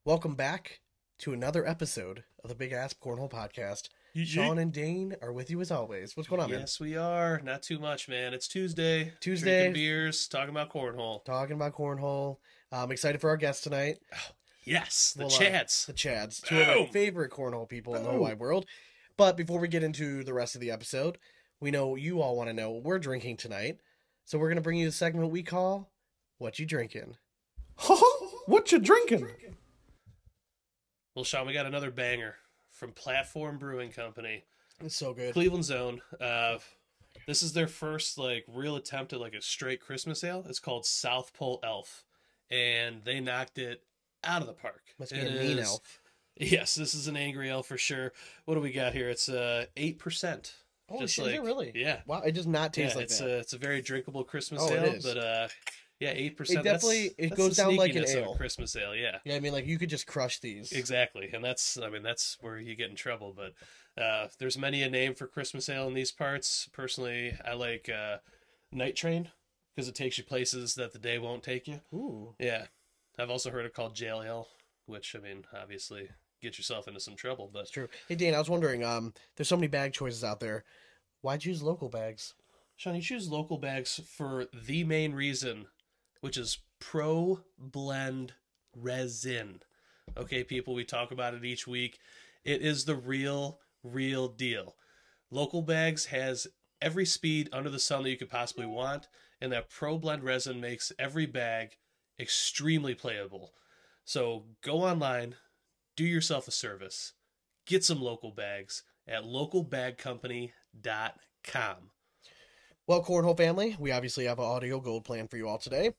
Welcome back to another episode of the BigAsp Cornhole podcast. Sean and Dane are with you as always. What's going on, man? Yes, we are. Not too much, man. It's Tuesday. Tuesday. Drinking beers, talking about cornhole. I'm excited for our guest tonight. Oh, yes, the Chads. The Chads. Two of our favorite cornhole people in the whole wide world. But before we get into the rest of the episode, we know you all want to know what we're drinking tonight. So we're going to bring you the segment we call, What You Drinking? What you drinking? Well, Sean, we got another banger from Platform Brewing Company. It's so good. Cleveland's own. This is their first real attempt at a straight Christmas ale. It's called South Pole Elf, and they knocked it out of the park. Must be a mean elf. Yes, this is an angry elf for sure. What do we got here? It's 8%. Oh, shit, is it really? Yeah. Wow, it does not taste like that. It's a very drinkable Christmas ale. It is. But 8%. It definitely goes down like an ale. Christmas ale, yeah. Yeah, I mean, you could just crush these. Exactly, and that's where you get in trouble. But there's many a name for Christmas ale in these parts. Personally, I like Night Train because it takes you places that the day won't take you. Ooh. Yeah, I've also heard it called Jail Ale, which obviously get yourself into some trouble. But it's true. Hey, Dane, I was wondering, there's so many bag choices out there. Why'd you use local bags? Sean, you choose local bags for the main reason, which is Pro Blend Resin. Okay, people, we talk about it each week. It is the real deal. Local Bags has every speed under the sun that you could possibly want, and that Pro Blend Resin makes every bag extremely playable. So go online, do yourself a service, get some Local Bags at localbagcompany.com. Well, Cornhole family, we obviously have an audio gold plan for you all today.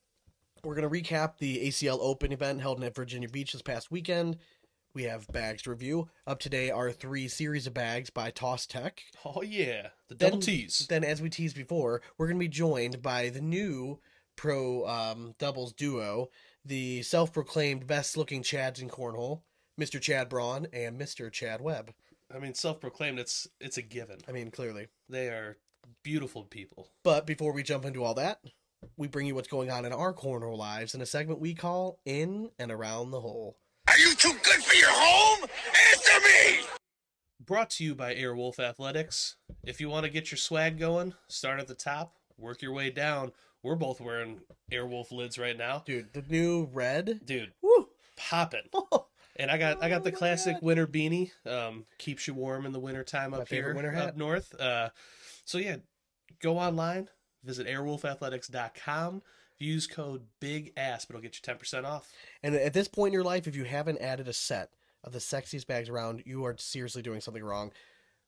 We're going to recap the ACL Open event held in Virginia Beach this past weekend. We have bags to review. Up today are 3 series of bags by Toss Tek. Oh, yeah. The double T's. Then, as we teased before, we're going to be joined by the new pro doubles duo, the self-proclaimed best-looking Chads in Cornhole, Mr. Chad Braun and Mr. Chad Webb. Self-proclaimed, it's a given. Clearly. They are beautiful people. But before we jump into all that, we bring you what's going on in our cornhole lives in a segment we call In and Around the Hole. Are you too good for your home? Answer me! Brought to you by Airwolf Athletics. If you want to get your swag going, start at the top, work your way down. We're both wearing Airwolf lids right now. Dude, the new red. Dude, woo, popping. And I got the classic winter beanie. Keeps you warm in the wintertime up here up north. So yeah, go online, visit airwolfathletics.com. Use code BigAsp. It'll get you 10% off. And at this point in your life, if you haven't added a set of the sexiest bags around, you are seriously doing something wrong.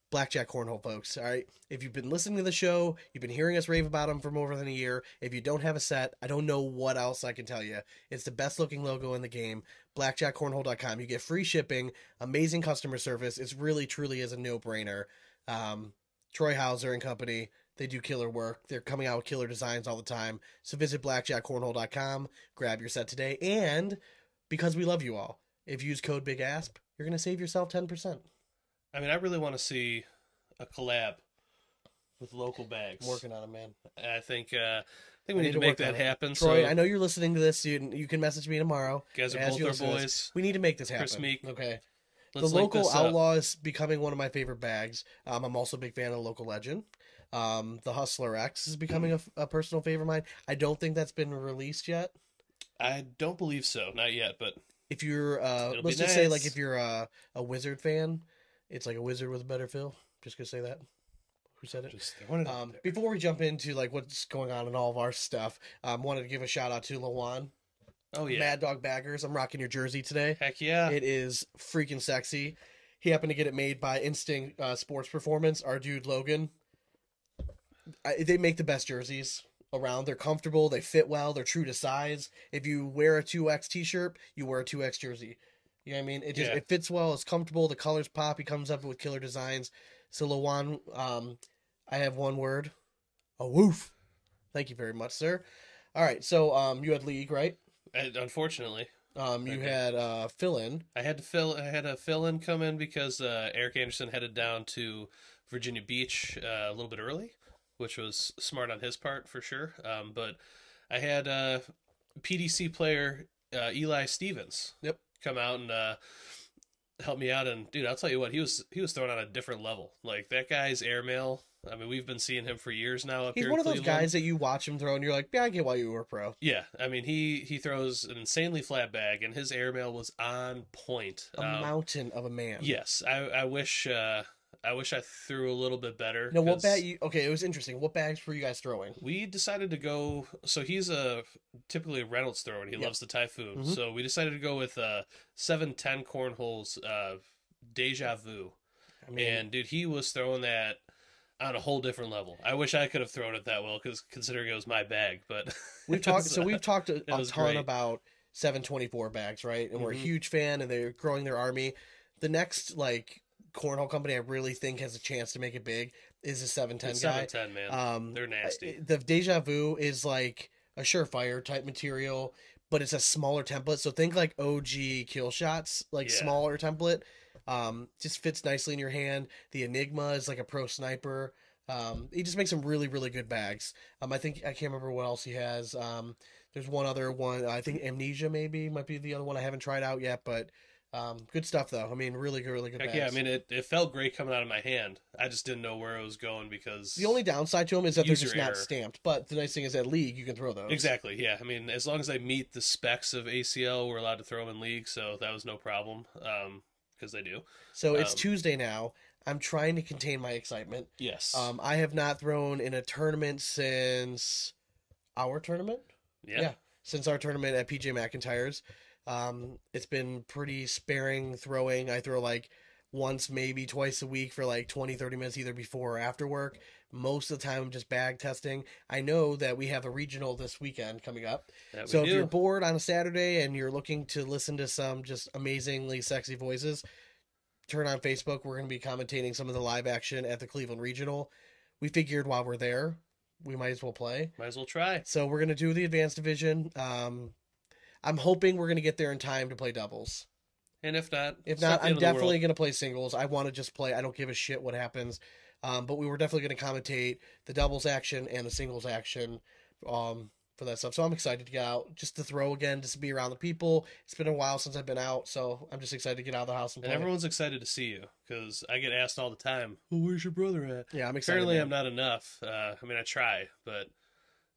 Blackjack Cornhole, folks. All right. If you've been listening to the show, you've been hearing us rave about them for more than a year. If you don't have a set, I don't know what else I can tell you. It's the best looking logo in the game. BlackjackCornhole.com. You get free shipping, amazing customer service. It's really, truly is a no-brainer. Troy Hauser and company, they do killer work. They're coming out with killer designs all the time. So visit blackjackcornhole.com, grab your set today, and because we love you all, if you use code BigAsp, you're going to save yourself 10%. I really want to see a collab with Local Bags. I'm working on it, man. I think we need to make that happen. Troy, so, I know you're listening to this. You can message me tomorrow. You guys are both our boys. We need to make this happen. Chris Meek. Okay. Let's the Local Outlaw is becoming one of my favorite bags. I'm also a big fan of the Local Legend. The Hustler X is becoming a personal favorite of mine. I don't think that's been released yet. I don't believe so. Not yet, but if you're, let's just say, if you're a Wizard fan, it's like a wizard with a better feel. Just gonna say that. Who said it? Before we jump into what's going on in all of our stuff, wanted to give a shout out to Lawan. Oh yeah, Mad Dog Baggers. I'm rocking your jersey today. Heck yeah, it is freaking sexy. He happened to get it made by Instinct Sports Performance. Our dude Logan. They make the best jerseys around. They're comfortable. They fit well. They're true to size. If you wear a 2X t-shirt, you wear a 2X jersey. You know what I mean? It fits well. It's comfortable. The colors pop. He comes up with killer designs. So Lawan, I have one word. A woof. Thank you very much, sir. All right. So you had league, right? Unfortunately. You had fill-in. I had a fill-in come in because Eric Anderson headed down to Virginia Beach a little bit early, which was smart on his part for sure. But I had PDC player Eli Stevens. Yep. Come out and help me out, and dude, I'll tell you what, he was throwing on a different level. Like that guy's airmail. I mean, we've been seeing him for years now. He's one of those guys that you watch him throw, and you're like, yeah, I get why you were pro. Yeah, I mean, he throws an insanely flat bag, and his airmail was on point. A mountain of a man. Yes, I wish I threw a little bit better. No, what bag? Okay, it was interesting. What bags were you guys throwing? We decided to go. So he's typically a Reynolds thrower, and he loves the Typhoon. Mm-hmm. So we decided to go with 710 Cornhole's Deja Vu. I mean, And dude, he was throwing that on a whole different level. I wish I could have thrown it that well, because considering it was my bag. But we've talked a ton great. about 724 bags, right? And we're a Mm-hmm. huge fan, and they're growing their army. The next cornhole company I really think has a chance to make it big is a 710 guy. 710, man. They're nasty. The Deja Vu is like a surefire type material, but it's a smaller template. So think like OG kill shots, smaller template. Just fits nicely in your hand. The Enigma is like a pro sniper. He just makes some really, really good bags. I think I can't remember what else he has. There's one other one. I think Amnesia maybe might be the other one I haven't tried out yet, but good stuff though. I mean, really good bags. Yeah, I mean, it felt great coming out of my hand. I just didn't know where it was going because the only downside to them is that they're just user not error. stamped. But the nice thing is at League you can throw those. Exactly, yeah. I mean, as long as I meet the specs of ACL, we're allowed to throw them in League, so that was no problem, because they do. So it's Tuesday now. I'm trying to contain my excitement. Yes. I have not thrown in a tournament since our tournament. Yeah. Since our tournament at PJ McIntyre's. It's been pretty sparing throwing. I throw once, maybe twice a week for 20-30 minutes either before or after work. Most of the time I'm just bag testing. I know that we have a regional this weekend coming up. So if you're bored on a Saturday and you're looking to listen to some just amazingly sexy voices, turn on Facebook. We're going to be commentating some of the live action at the Cleveland Regional. We figured while we're there, we might as well play. Might as well try. So we're going to do the advanced division. I'm hoping we're going to get there in time to play doubles. And if not, I'm definitely going to play singles. I want to just play. I don't give a shit what happens. But we were definitely going to commentate the doubles action and the singles action for that stuff. So I'm excited to get out, just to throw again, just to be around the people. It's been a while since I've been out, so I'm just excited to get out of the house and play. And everyone's excited to see you, because I get asked all the time, well, where's your brother at? Yeah, I'm excited. Apparently I'm not enough. I mean, I try, but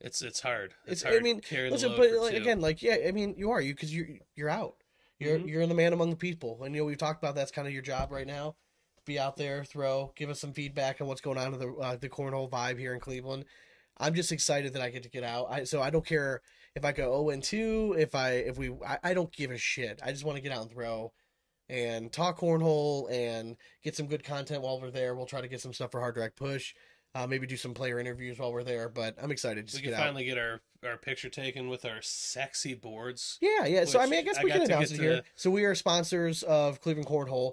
it's hard. It's hard. I mean, listen, but I mean, you are because you're out. You're the man among the people, and we've talked about that's kind of your job right now. Be out there, throw, give us some feedback on what's going on in the cornhole vibe here in Cleveland. I'm just excited that I get to get out. So I don't care if I go 0-2, I don't give a shit. I just want to get out and throw and talk cornhole and get some good content while we're there. We'll try to get some stuff for Hard Direct Push. Maybe do some player interviews while we're there, but I'm excited to get out. We can finally get our picture taken with our sexy boards. Yeah. So I mean, I guess we can announce it here. So we are sponsors of Cleveland Cornhole.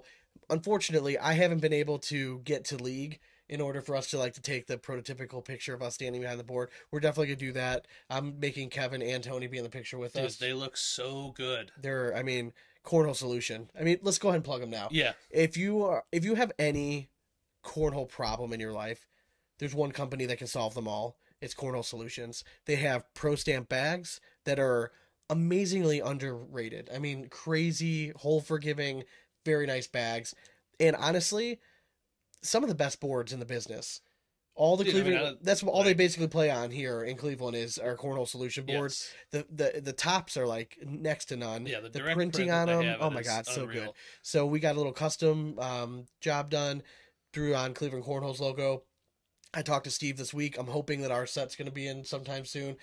Unfortunately, I haven't been able to get to League in order for us to take the prototypical picture of us standing behind the board. We're definitely gonna do that. I'm making Kevin and Tony be in the picture with us. They look so good. Cornhole Solution. I mean, let's go ahead and plug them now. Yeah. If you have any cornhole problem in your life, there's one company that can solve them all. It's Cornell Solutions. They have pro stamp bags that are amazingly underrated. I mean, crazy, hole forgiving, very nice bags. And honestly, some of the best boards in the business. That's all they basically play on here in Cleveland is our Cornhole Solution boards. Yes. The tops are next to none. Yeah, the printing print on that them. they have, Oh my god, so unreal. good. So we got a little custom job done, drew on Cleveland Cornhole's logo. I talked to Steve this week. I'm hoping that our set's going to be in sometime soon.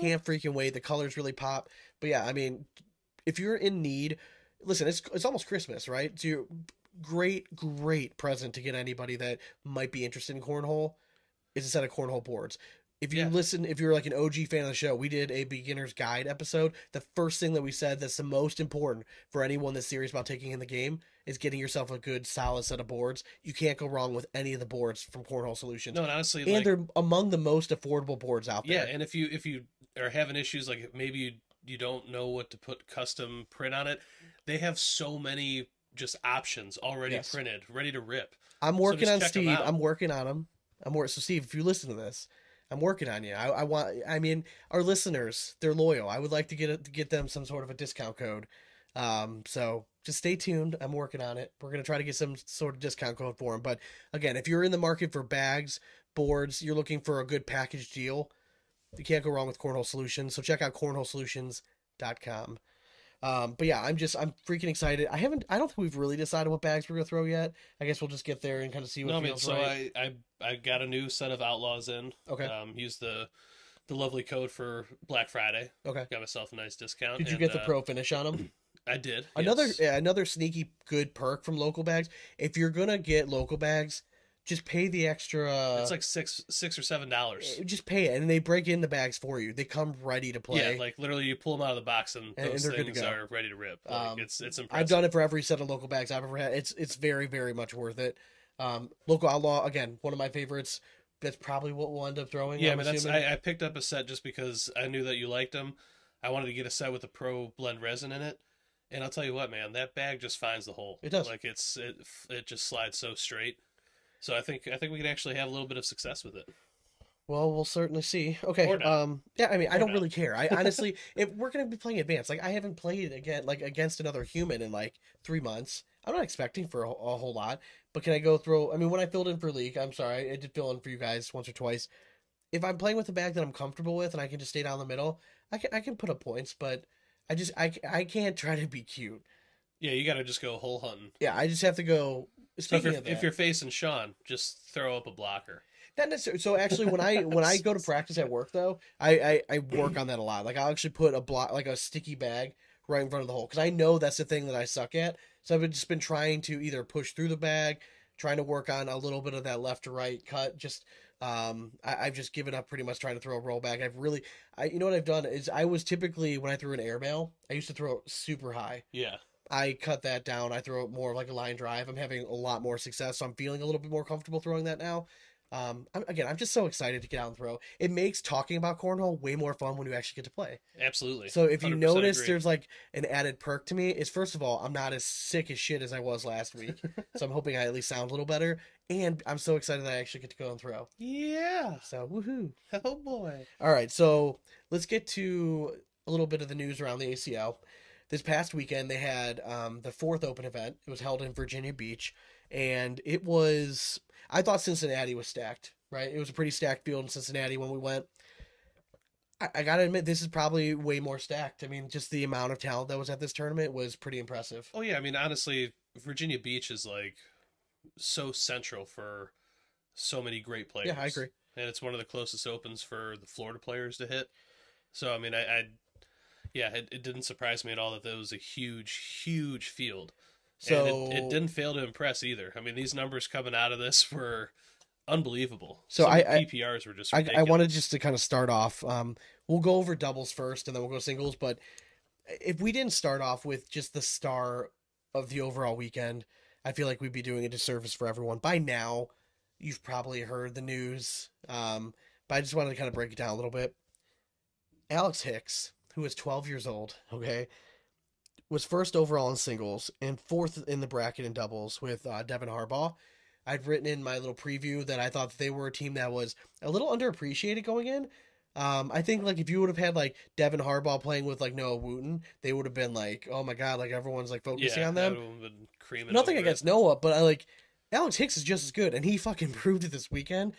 Can't freaking wait. The colors really pop. But yeah, I mean, if you're in need, listen, it's almost Christmas, right? It's your great present to get anybody that might be interested in cornhole is a set of cornhole boards. If you listen, if you're an OG fan of the show, we did a beginner's guide episode. The first thing that we said that's the most important for anyone that's serious about taking in the game is getting yourself a good, solid set of boards. You can't go wrong with any of the boards from Cornhole Solutions. No, and honestly, they're among the most affordable boards out there. Yeah, and if you are having issues, maybe you don't know what to put custom print on it, they have so many just options already printed, ready to rip. I'm working on Steve. I'm working on them. So Steve, if you listen to this, I'm working on you. I mean, our listeners, they're loyal. I would like to get them some sort of a discount code. So just stay tuned. I'm working on it. We're going to try to get some sort of discount code for them. But again, if you're in the market for bags, boards, you're looking for a good package deal, you can't go wrong with Cornhole Solutions. So check out cornholesolutions.com. But yeah, I'm freaking excited. I don't think we've really decided what bags we're gonna throw yet. I guess we'll just get there and kind of see what feels right. I got a new set of Outlaws in. Okay. Used the lovely code for Black Friday. Okay. Got myself a nice discount. Did you get the pro finish on them? I did. Another sneaky good perk from local bags. If you're gonna get local bags, just pay the extra. It's like $6 or $7. Just pay it, and they break in the bags for you. They come ready to play. Yeah, like literally, you pull them out of the box, and those they're things good to go. are ready to rip. Like, it's impressive. I've done it for every set of local bags I've ever had. It's very, very much worth it. Local Outlaw, again, one of my favorites. That's probably what we'll end up throwing. Yeah, but I picked up a set just because I knew that you liked them. I wanted to get a set with the Pro Blend resin in it, and I'll tell you what, man, that bag just finds the hole. It does. Like it just slides so straight. So I think we could actually have a little bit of success with it. Well, we'll certainly see. Okay. Yeah, I mean, I don't really care. I honestly, if we're gonna be playing advanced, like I haven't played against another human in like 3 months. I'm not expecting for a whole lot, but can I go throw? I mean, when I filled in for League, I'm sorry, I did fill in for you guys once or twice. If I'm playing with a bag that I'm comfortable with and I can just stay down the middle, I can put up points, but I can't try to be cute. Yeah, you got to just go hole hunting. Yeah, I just have to go. So if you're facing Sean, just throw up a blocker. Not necessarily. So actually, when I go to practice at work, though, I work on that a lot. Like I'll actually put a block, like a sticky bag, right in front of the hole because I know that's the thing that I suck at. So I've just been trying to either push through the bag, trying to work on a little bit of that left to right cut. Just I've just given up pretty much trying to throw a roll bag. You know what I've done is I was typically when I threw an airmail, I used to throw it super high. Yeah. I cut that down. I throw it more like a line drive. I'm having a lot more success, so I'm feeling a little bit more comfortable throwing that now. I'm just so excited to get out and throw. It makes talking about cornhole way more fun when you actually get to play. Absolutely. So if you notice, agree. there's like an added perk to me. Is first of all, I'm not as sick as shit as I was last week, so I'm hoping I at least sound a little better. And I'm so excited that I actually get to go and throw. Yeah. So woohoo! Oh boy. All right, so let's get to a little bit of the news around the ACL. This past weekend, they had the fourth open event. It was held in Virginia Beach, and it was. I thought Cincinnati was stacked, right? It was a pretty stacked field in Cincinnati when we went. I got to admit, this is probably way more stacked. I mean, just the amount of talent that was at this tournament was pretty impressive. Oh, yeah. I mean, honestly, Virginia Beach is like so central for so many great players. Yeah, I agree. And it's one of the closest opens for the Florida players to hit. So, I mean, it didn't surprise me at all that there was a huge, huge field. So and it didn't fail to impress either. I mean, these numbers coming out of this were unbelievable. So PPRs were just ridiculous. I wanted just to kind of start off. We'll go over doubles first, and then we'll go singles. But if we didn't start off with just the star of the overall weekend, I feel like we'd be doing a disservice for everyone. By now, you've probably heard the news, but I just wanted to kind of break it down a little bit. Alex Hicks, who is 12 years old, okay, was first overall in singles and fourth in the bracket in doubles with Devin Harbaugh. I'd written in my little preview that I thought that they were a team that was a little underappreciated going in. I think like if you would have had like Devin Harbaugh playing with like Noah Wooten, they would have been like, oh my god, like everyone's like focusing on them. Nothing against Noah, but I like Alex Hicks is just as good, and he fucking proved it this weekend.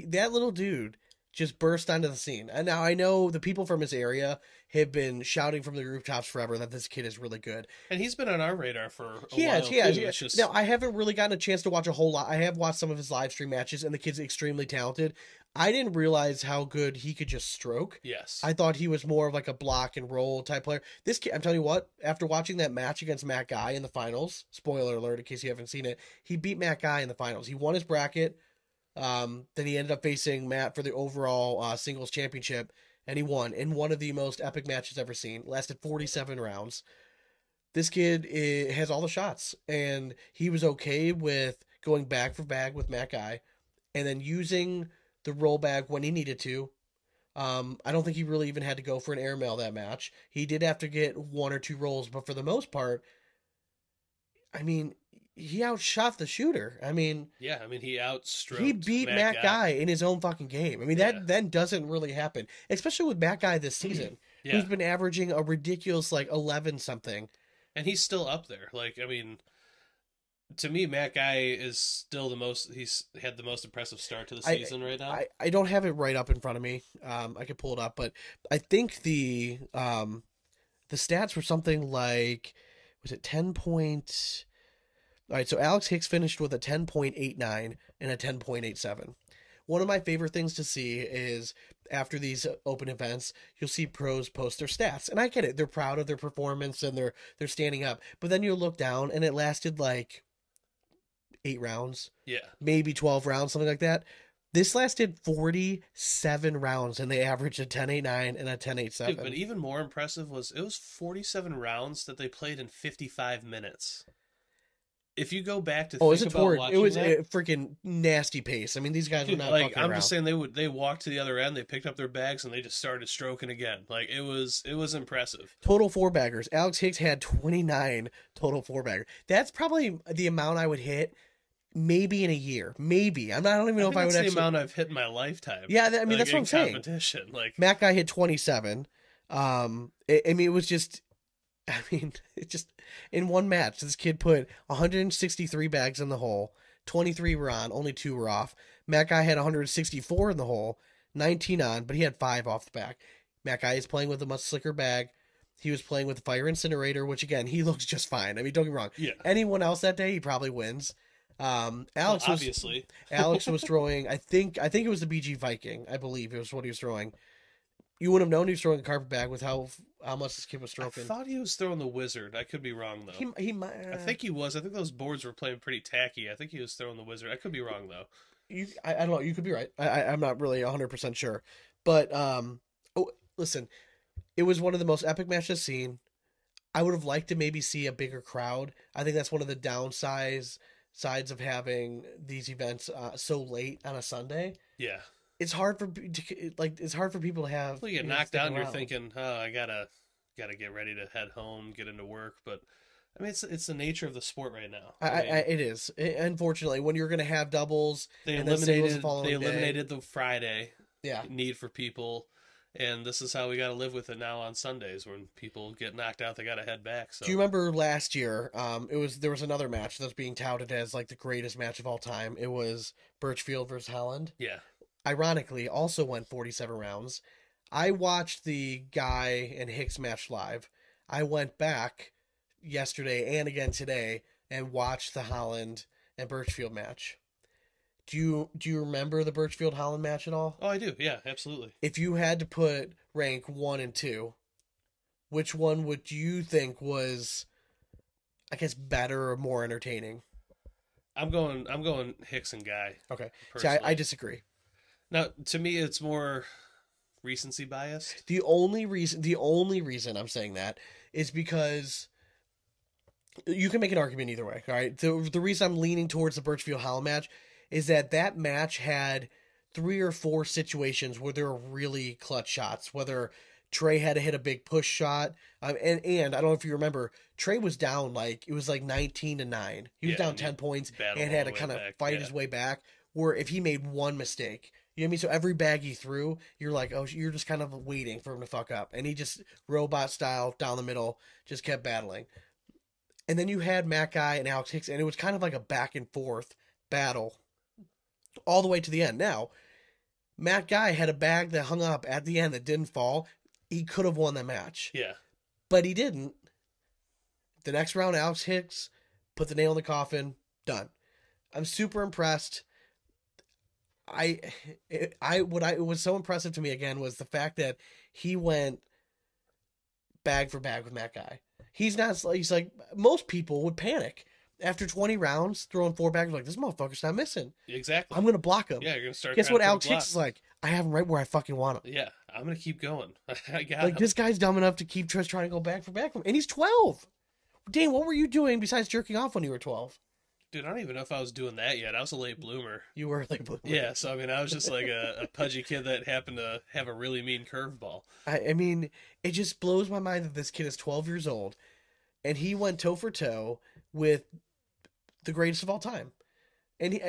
That little dude just burst onto the scene. And now I know the people from his area have been shouting from the rooftops forever that this kid is really good. And he's been on our radar for a while. Yeah. Now, I haven't really gotten a chance to watch a whole lot. I have watched some of his live stream matches, and the kid's extremely talented. I didn't realize how good he could just stroke. Yes. I thought he was more of like a block and roll type player. This kid, I'm telling you what, after watching that match against Matt Guy in the finals, spoiler alert in case you haven't seen it, he beat Matt Guy in the finals. He won his bracket. Then he ended up facing Matt for the overall singles championship, and he won in one of the most epic matches ever seen. Lasted 47 rounds. This kid has all the shots, and he was okay with going bag for bag with Matt Guy, and then using the roll bag when he needed to. I don't think he really even had to go for an airmail that match. He did have to get one or two rolls, but for the most part, I mean, he outshot the shooter. I mean, Yeah, I mean, he outstroked he beat Matt Guy in his own fucking game. I mean, Yeah. that then doesn't really happen, especially with Matt Guy this season, Yeah. who's been averaging a ridiculous like 11 something. And he's still up there. Like, I mean, to me, Matt Guy is still he's had the most impressive start to the season right now. I don't have it right up in front of me. I could pull it up, but I think the stats were something like, was it 10 points? All right, so Alex Hicks finished with a 10.89 and a 10.87. One of my favorite things to see is after these open events, you'll see pros post their stats. And I get it. They're proud of their performance and they're standing up. But then you look down and it lasted like 8 rounds. Yeah. Maybe 12 rounds, something like that. This lasted 47 rounds and they averaged a 10.89 and a 10.87. Dude, but even more impressive was it was 47 rounds that they played in 55 minutes. If you go back to think about watching it was that, a freaking nasty pace. I mean, these guys were not like fucking I'm around. just saying they walked to the other end, they picked up their bags and they just started stroking again. Like it was impressive. Total 4-baggers. Alex Hicks had 29 total 4-baggers. That's probably the amount I would hit maybe in a year. Maybe. I don't even know if I would that's actually. the amount I've hit in my lifetime. Yeah, I mean, like, that's what I'm saying. Competition. Like Matt Guy hit 27. I mean, it was just. I mean, it just in one match, this kid put 163 bags in the hole. 23 were on, only 2 were off. Matt Guy had 164 in the hole, 19 on, but he had 5 off the back. Matt Guy is playing with a much slicker bag. He was playing with the Fire Incinerator, which again, he looks just fine. I mean, don't get me wrong. Yeah. Anyone else that day, he probably wins. Alex obviously. Alex was throwing. I think it was the BG Viking. I believe it was what he was throwing. You wouldn't have known he was throwing a carpet bag with how much this kid was stroking. I thought he was throwing the Wizard. I could be wrong though. He might. I think he was. I think those boards were playing pretty tacky. I think he was throwing the Wizard. I could be wrong though. I don't know. You could be right. I'm not really 100% sure. But listen, it was one of the most epic matches I've seen. I would have liked to maybe see a bigger crowd. I think that's one of the sides of having these events so late on a Sunday. Yeah. It's hard for people to have. Well, you get knocked out and you're thinking, oh, I gotta get ready to head home, get into work. But I mean, it's the nature of the sport right now. It is. Unfortunately, when you're going to have doubles, they and eliminated the Friday yeah need for people, and this is how we got to live with it now on Sundays when people get knocked out, they got to head back. So. Do you remember last year? There was another match that's being touted as like the greatest match of all time. It was Birchfield versus Holland. Yeah. Ironically, also went 47 rounds. I watched the Guy and Hicks match live. I went back yesterday and again today and watched the Holland and Birchfield match. Do you remember the Birchfield Holland match at all? Oh, I do. Yeah, absolutely. If you had to put rank 1 and 2, which one would you think was, I guess, better or more entertaining? I'm going Hicks and Guy. Okay. See, I disagree. Now, to me, it's more recency biased. The only reason I'm saying that is because you can make an argument either way. All right. The reason I'm leaning towards the Birchfield Holland match is that match had 3 or 4 situations where there were really clutch shots. Whether Trey had to hit a big push shot, and I don't know if you remember, Trey was down it was like 19-9. He was down 10 points and had to kind of fight his way back. Where if he made one mistake. You know what I mean? So every bag he threw, you're like, oh, you're just kind of waiting for him to fuck up. And he just, robot style, down the middle, just kept battling. And then you had Matt Guy and Alex Hicks, and it was kind of like a back and forth battle all the way to the end. Now, Matt Guy had a bag that hung up at the end that didn't fall. He could have won the match. Yeah. But he didn't. The next round, Alex Hicks put the nail in the coffin. Done. I'm super impressed. What was so impressive to me again was the fact that he went bag for bag with Matt Guy. He's like most people would panic after 20 rounds throwing 4 bags. Like, this motherfucker's not missing. Exactly. I'm gonna block him. Yeah, you're gonna start. Guess what? Alex Hicks is like, I have him right where I fucking want him. Yeah, I'm gonna keep going. I got like him. This guy's dumb enough to keep just trying to go bag for bag from him, and he's 12. Dane, what were you doing besides jerking off when you were 12? Dude, I don't even know if I was doing that yet. I was a late bloomer. You were like, yeah. So I mean, I was just like a pudgy kid that happened to have a really mean curveball. I mean, it just blows my mind that this kid is 12 years old, and he went toe for toe with the greatest of all time. And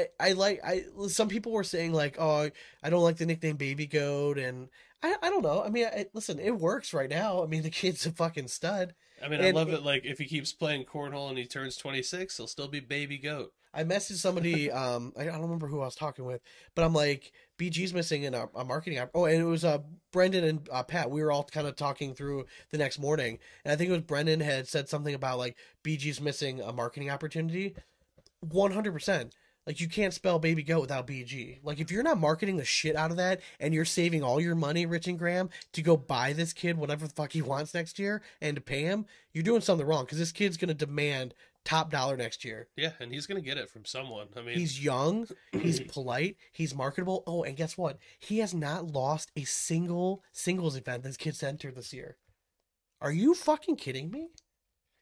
some people were saying like, oh, I don't like the nickname Baby Goat, and I don't know. I mean, listen, it works right now. I mean, the kid's a fucking stud. I mean, I love it. Like, if he keeps playing cornhole and he turns 26, he'll still be Baby Goat. I messaged somebody, I don't remember who I was talking with, but I'm like, BG's missing in a marketing app. Oh, and it was Brendan and Pat. We were all kind of talking through the next morning, and I think it was Brendan had said something about like BG's missing a marketing opportunity. 100%. Like, you can't spell Baby Goat without BG. Like, if you're not marketing the shit out of that and you're saving all your money, Rich and Graham, to go buy this kid whatever the fuck he wants next year and to pay him, you're doing something wrong, because this kid's going to demand top dollar next year. Yeah, and he's going to get it from someone. I mean, he's young, he's polite, he's marketable. Oh, and guess what? He has not lost a single singles event this kid's entered this year. Are you fucking kidding me?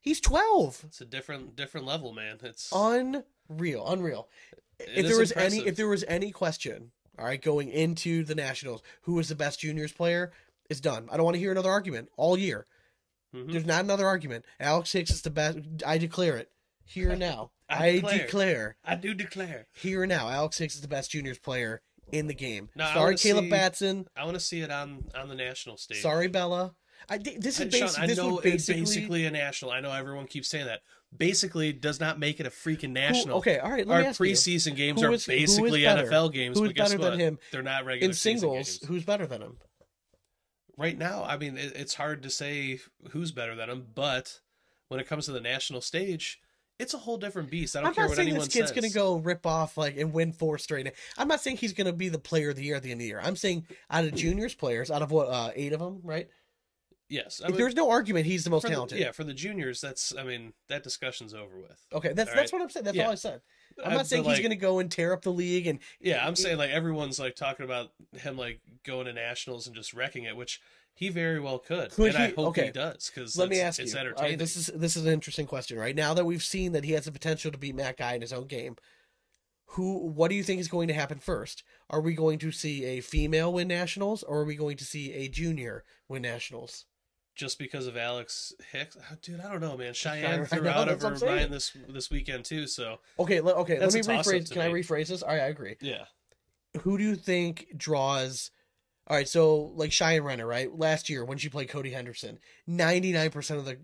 He's 12. It's a different level, man. It's unreal. If there was any question, all right, going into the Nationals, who was the best juniors player, it's done. I don't want to hear another argument all year. Mm-hmm. There's not another argument. Alex Hicks is the best. I declare it here and now. I declare. Here and now, Alex Hicks is the best juniors player in the game. Now, sorry, Caleb Batson. I want to see it on the national stage. Sorry, Bella. This is basically a national. I know everyone keeps saying that. Basically, does not make it a freaking national. Okay, all right. Our preseason games are basically NFL games. Who's better than him? They're not regular in singles. Games. Who's better than him? Right now, I mean, it's hard to say who's better than him. But when it comes to the national stage, it's a whole different beast. I don't care what anyone says. I'm not saying this kid's going to go rip off and win 4 straight. I'm not saying he's going to be the player of the year at the end of the year. I'm saying out of juniors players, out of 8 of them, right? Yes. There's no argument he's the most talented. For the juniors, that discussion's over with. Okay, that's what I'm saying. That's all I said. I'm not saying he's going to go and tear up the league. And I'm saying everyone's talking about him going to nationals and just wrecking it, which he very well could. I hope he does, because let me ask you. It's entertaining. Right, this is an interesting question, right? Now that we've seen that he has the potential to beat Matt Guy in his own game, what do you think is going to happen first? Are we going to see a female win nationals, or are we going to see a junior win nationals? Just because of Alex Hicks, dude, I don't know, man. Cheyenne threw out of her mind this weekend too. So okay. Let me rephrase. Can I rephrase this? All right, I agree. Yeah. Who do you think draws? All right, so Cheyenne Renner, right? Last year when she played Cody Henderson, 99% of the,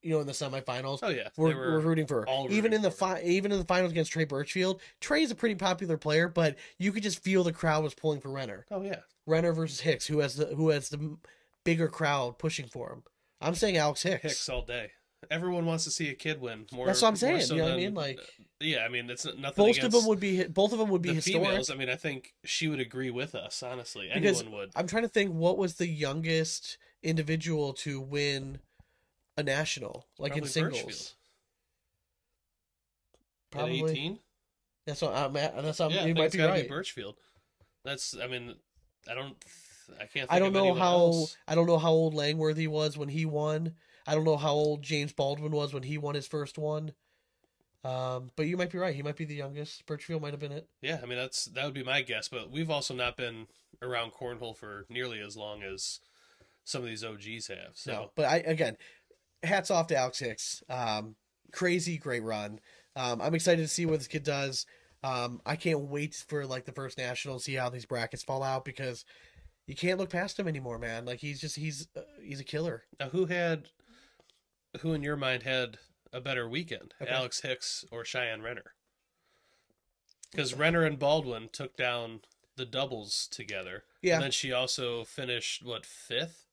in the semifinals. Oh yeah, we're rooting for her. Even in the finals against Trey Birchfield, Trey's a pretty popular player, but you could just feel the crowd was pulling for Renner. Oh yeah. Renner versus Hicks, who has the bigger crowd pushing for him. I'm saying Alex Hicks. Hicks all day. Everyone wants to see a kid win. That's what I'm saying. You know what I mean? Yeah, I mean, it's nothing. Both of them would be historic. Females, I mean, I think she would agree with us. Honestly, anyone would. I'm trying to think, what was the youngest individual to win a national, in singles? Birchfield. Probably 18. That's what I'm at. You might it's be right. Be Birchfield. That's. I mean, I can't. I don't know how old Langworthy was when he won. I don't know how old James Baldwin was when he won his first one. But you might be right. He might be the youngest. Birchfield might have been it. Yeah, I mean that would be my guess. But we've also not been around cornhole for nearly as long as some of these OGs have. So, no, but again, hats off to Alex Hicks. Crazy great run. I'm excited to see what this kid does. I can't wait for the first national, see how these brackets fall out, because you can't look past him anymore, man. He's a killer. Now, who in your mind had a better weekend, Alex Hicks or Cheyenne Renner? Because Renner and Baldwin took down the doubles together. Yeah. And then she also finished, 5th,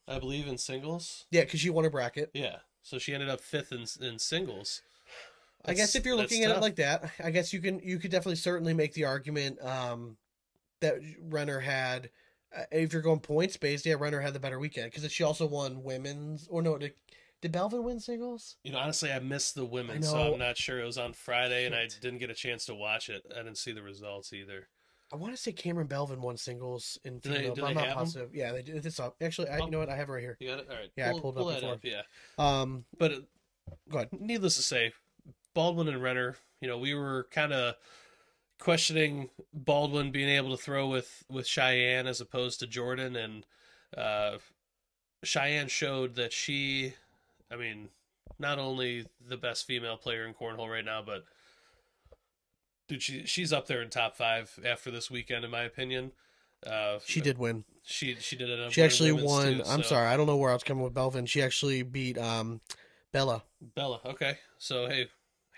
I believe, in singles? Yeah, because she won a bracket. Yeah. So she ended up 5th in singles. I guess if you're looking at it like that, I guess you could definitely certainly make the argument that Renner had, if you're going points based, Renner had the better weekend, because she also won women's, or no, did Belvin win singles? Honestly, I missed the women, so I'm not sure. It was on Friday, and I didn't get a chance to watch it. I didn't see the results either. I want to say Cameron Belvin won singles in female, but I'm not positive. Yeah, they did this up. Actually, you know what? I have it right here. You got it? All right. Yeah, I pulled it up before. Yeah. But go ahead. Needless to say, Baldwin and Renner, we were kind of questioning Baldwin being able to throw with Cheyenne as opposed to Jordan, and Cheyenne showed that she, not only the best female player in cornhole right now, but Dude, she's up there in top 5 after this weekend, in my opinion. She did win. She did it. She actually won. Too, I'm sorry, I don't know where I was coming with Belvin. She actually beat Bella. Bella, okay. So hey,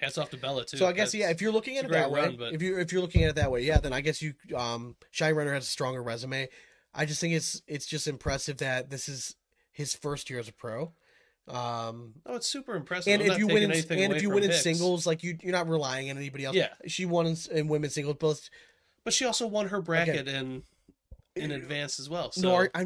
hats off to Bella too. So I guess if you're looking at it that way, if you're looking at it that way, then I guess you Shy Runner has a stronger resume. I just think it's just impressive that this is his first year as a pro. It's super impressive. And if you win in Hicks. singles, like you're not relying on anybody else. Yeah, she won in women's singles, but she also won her bracket in advance as well. So. No,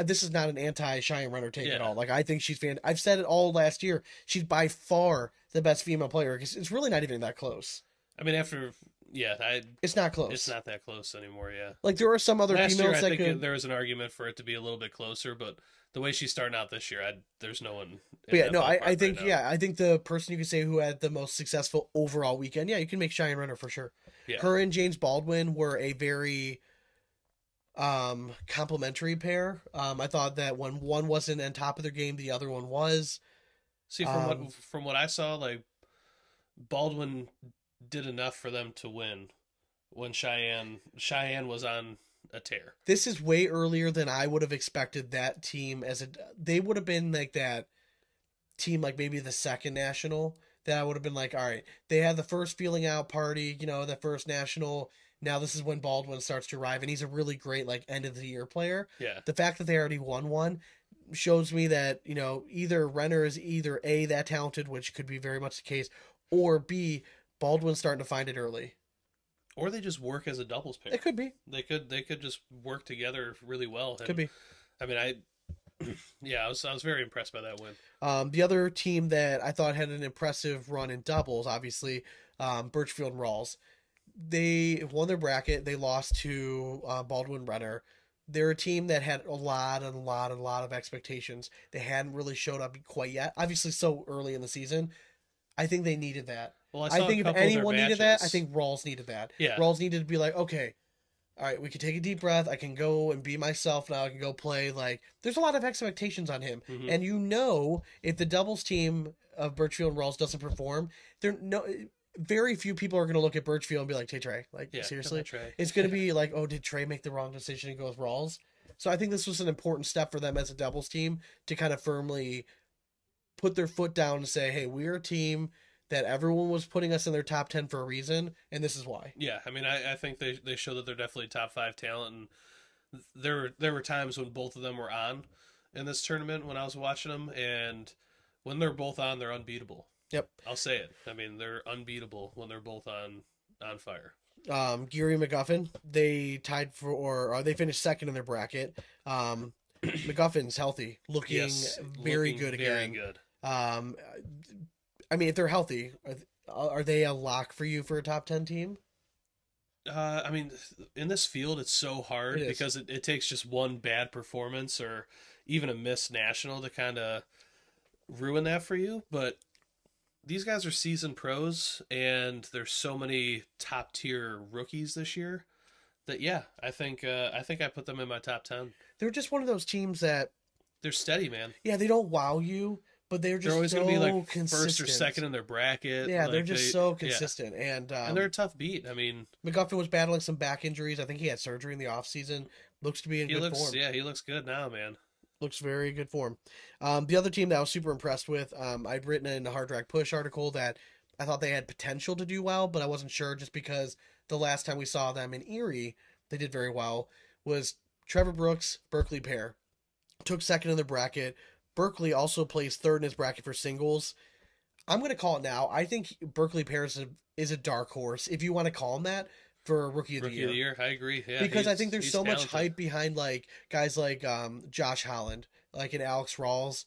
this is not an anti-Cheyenne Runner take at all. Like I think she's I've said it all last year. She's by far the best female player because it's really not even that close. I mean, it's not close. It's not that close anymore. Yeah, like there are some other last females year, I think there was an argument for it to be a little bit closer, but the way she's starting out this year, there's no one. I think I think the person you could say who had the most successful overall weekend, you can make Cheyenne Runner for sure. Yeah. Her and James Baldwin were a very complementary pair. I thought that when one wasn't on top of their game, the other one was. See, from what I saw, like Baldwin did enough for them to win when Cheyenne was on a tear. This is way earlier than I would have expected that team they would have been like that team, like maybe the second national, that I would have been like, all right, they had the first feeling out party, the first national. Now this is when Baldwin starts to arrive, and he's a really great like end of the year player. Yeah. The fact that they already won one shows me that, either Renner is either A, that talented, which could be very much the case, or B, Baldwin's starting to find it early. Or they just work as a doubles pair. It could be. They could just work together really well. Could be. I mean, I was very impressed by that win. The other team that I thought had an impressive run in doubles, obviously, Birchfield and Rawls. They won their bracket. They lost to Baldwin Renner. They're a team that had a lot of expectations. They hadn't really showed up quite yet. Obviously, so early in the season. I think they needed that. Well, I think if anyone needed that, I think Rawls needed that. Yeah. Rawls needed to be like, okay, all right, we can take a deep breath. I can go and be myself now. I can go play. Like, there's a lot of expectations on him. Mm-hmm. And if the doubles team of Birchfield and Rawls doesn't perform, very few people are going to look at Birchfield and be like, hey, Trey, seriously? It's going to be like, oh, did Trey make the wrong decision and go with Rawls? So I think this was an important step for them as a doubles team to kind of firmly put their foot down and say, hey, we're a team that everyone was putting us in their top 10 for a reason, and this is why. Yeah, I mean, I think they show that they're definitely top 5 talent, and there were times when both of them were on in this tournament when I was watching them, and when they're both on, they're unbeatable. Yep. I'll say it. I mean, they're unbeatable when they're both on fire. Geary McGuffin, they tied or they finished second in their bracket. McGuffin's healthy, looking very good again. Very good. I mean, if they're healthy, are they a lock for you for a top 10 team? I mean, in this field, it's so hard because it takes just one bad performance or even a missed national to kind of ruin that for you. But these guys are seasoned pros, and there's so many top tier rookies this year that I think I put them in my top 10. They're just one of those teams that they're steady, man. Yeah, they don't wow you, but they're always going to be like consistent. First or second in their bracket. Yeah, they're just so consistent, and they're a tough beat. I mean, McGuffin was battling some back injuries. I think he had surgery in the off season. Looks to be in good form. Yeah, he looks good now, man. Looks very good form. The other team that I was super impressed with, I'd written in the Hard Drag Push article that I thought they had potential to do well, but I wasn't sure just because the last time we saw them in Erie, they did very well, was Trevor Brooks, Berkeley pair. Took second in the bracket. Berkeley also plays third in his bracket for singles. I'm going to call it now. I think Berkeley pair is a dark horse, if you want to call him that, for Rookie of the Year. I agree. Yeah, because I think there's so talented. much hype behind like guys like Josh Holland, like in Alex Rawls.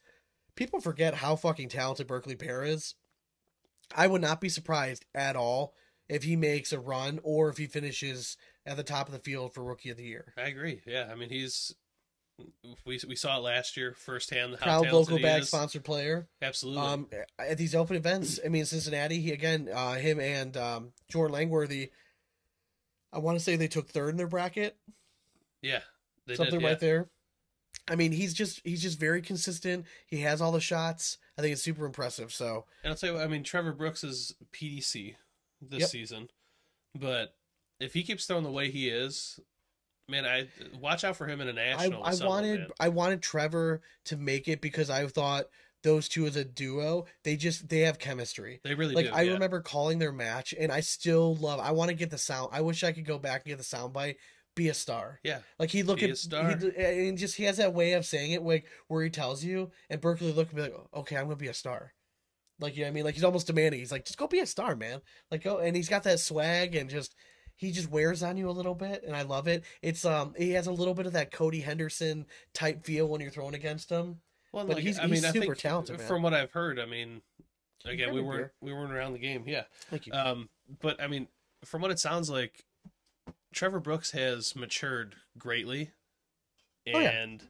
People forget how fucking talented Berkeley pair is. I would not be surprised at all if he makes a run or if he finishes at the top of the field for Rookie of the Year. I agree. Yeah, I mean we saw it last year firsthand. Proud local bag sponsored player. Absolutely. At these open events, I mean Cincinnati, him and Jordan Langworthy. I want to say they took third in their bracket. Yeah, they something did, right there. I mean, he's just very consistent. He has all the shots. I think it's super impressive. So, and I'll tell you what, I mean, Trevor Brooks is PDC this season. But if he keeps throwing the way he is, man, I watch out for him in a national. I wanted Trevor to make it because I thought those two as a duo, they have chemistry. They really like do. I remember calling their match, and I still love. I want to get the sound. I wish I could go back and get the sound bite. Be a star. Yeah. Like he look Be at a star. he has that way of saying it, like where he tells you, and Berkeley look and be like, okay, I'm gonna be a star. Like, you know what I mean? Like he's almost demanding. He's like, just go be a star, man. Like go, and he's got that swag and he just wears on you a little bit, and I love it. It's he has a little bit of that Cody Henderson type feel when you're throwing against him. Well, but like, he's I super think talented, man. From what I've heard, I mean, again, we weren't around the game, yeah. Thank you. But I mean, from what it sounds like, Trevor Brooks has matured greatly, and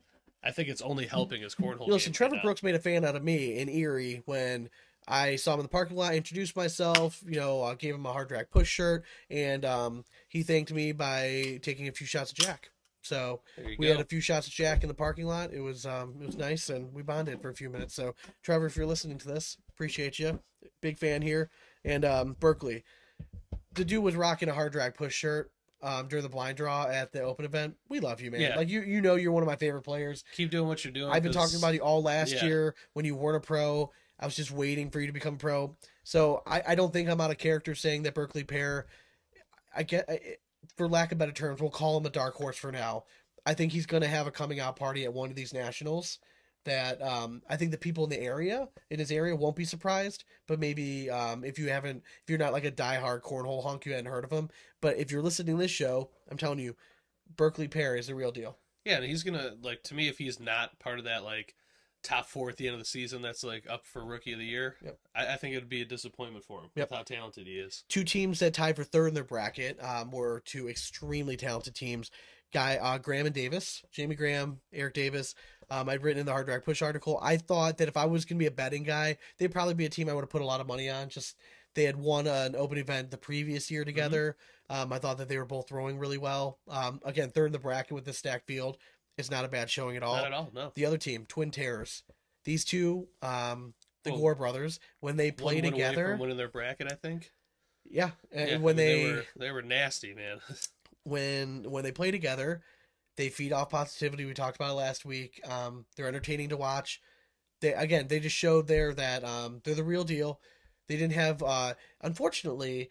I think it's only helping his cornhole. Listen, game Trevor right Brooks made a fan out of me in Erie when I saw him in the parking lot, introduced myself, I gave him a hard drag push shirt, and he thanked me by taking a few shots of Jack. So we had a few shots of Jack in the parking lot. It was nice, and we bonded for a few minutes. So Trevor, if you're listening to this, appreciate you. Big fan here. And Berkeley, the dude was rocking a hard drag push shirt during the blind draw at the open event. We love you, man. Yeah. Like you're one of my favorite players. Keep doing what you're doing. I've been talking about you all last year when you weren't a pro. I was just waiting for you to become pro. So I don't think I'm out of character saying that Berkeley Pear, for lack of better terms, we'll call him a dark horse for now. I think he's going to have a coming out party at one of these nationals that I think the people in his area won't be surprised, but maybe if you're not like a diehard cornhole hunk, you hadn't heard of him. But if you're listening to this show, I'm telling you, Berkeley Pear is the real deal. Yeah, and he's gonna, like, to me, if he's not part of that, like, top 4 at the end of the season that's like up for Rookie of the Year, I think it would be a disappointment for him with how talented he is. Two teams that tied for third in their bracket were two extremely talented teams. Graham and Davis, Jamie Graham, Eric Davis. I'd written in the Hard Drag Push article. I thought that if I was going to be a betting guy, they'd probably be a team I would have put a lot of money on. Just they had won an open event the previous year together. I thought that they were both throwing really well. Again, third in the bracket with this stacked field. It's not a bad showing at all. Not at all, no. The other team, Twin Terrors. These two, the Gore brothers, when they play together, away from winning their bracket, I think. Yeah, and when they were nasty, man. when they play together, they feed off positivity. We talked about it last week. They're entertaining to watch. They just showed there that they're the real deal. They didn't have, unfortunately,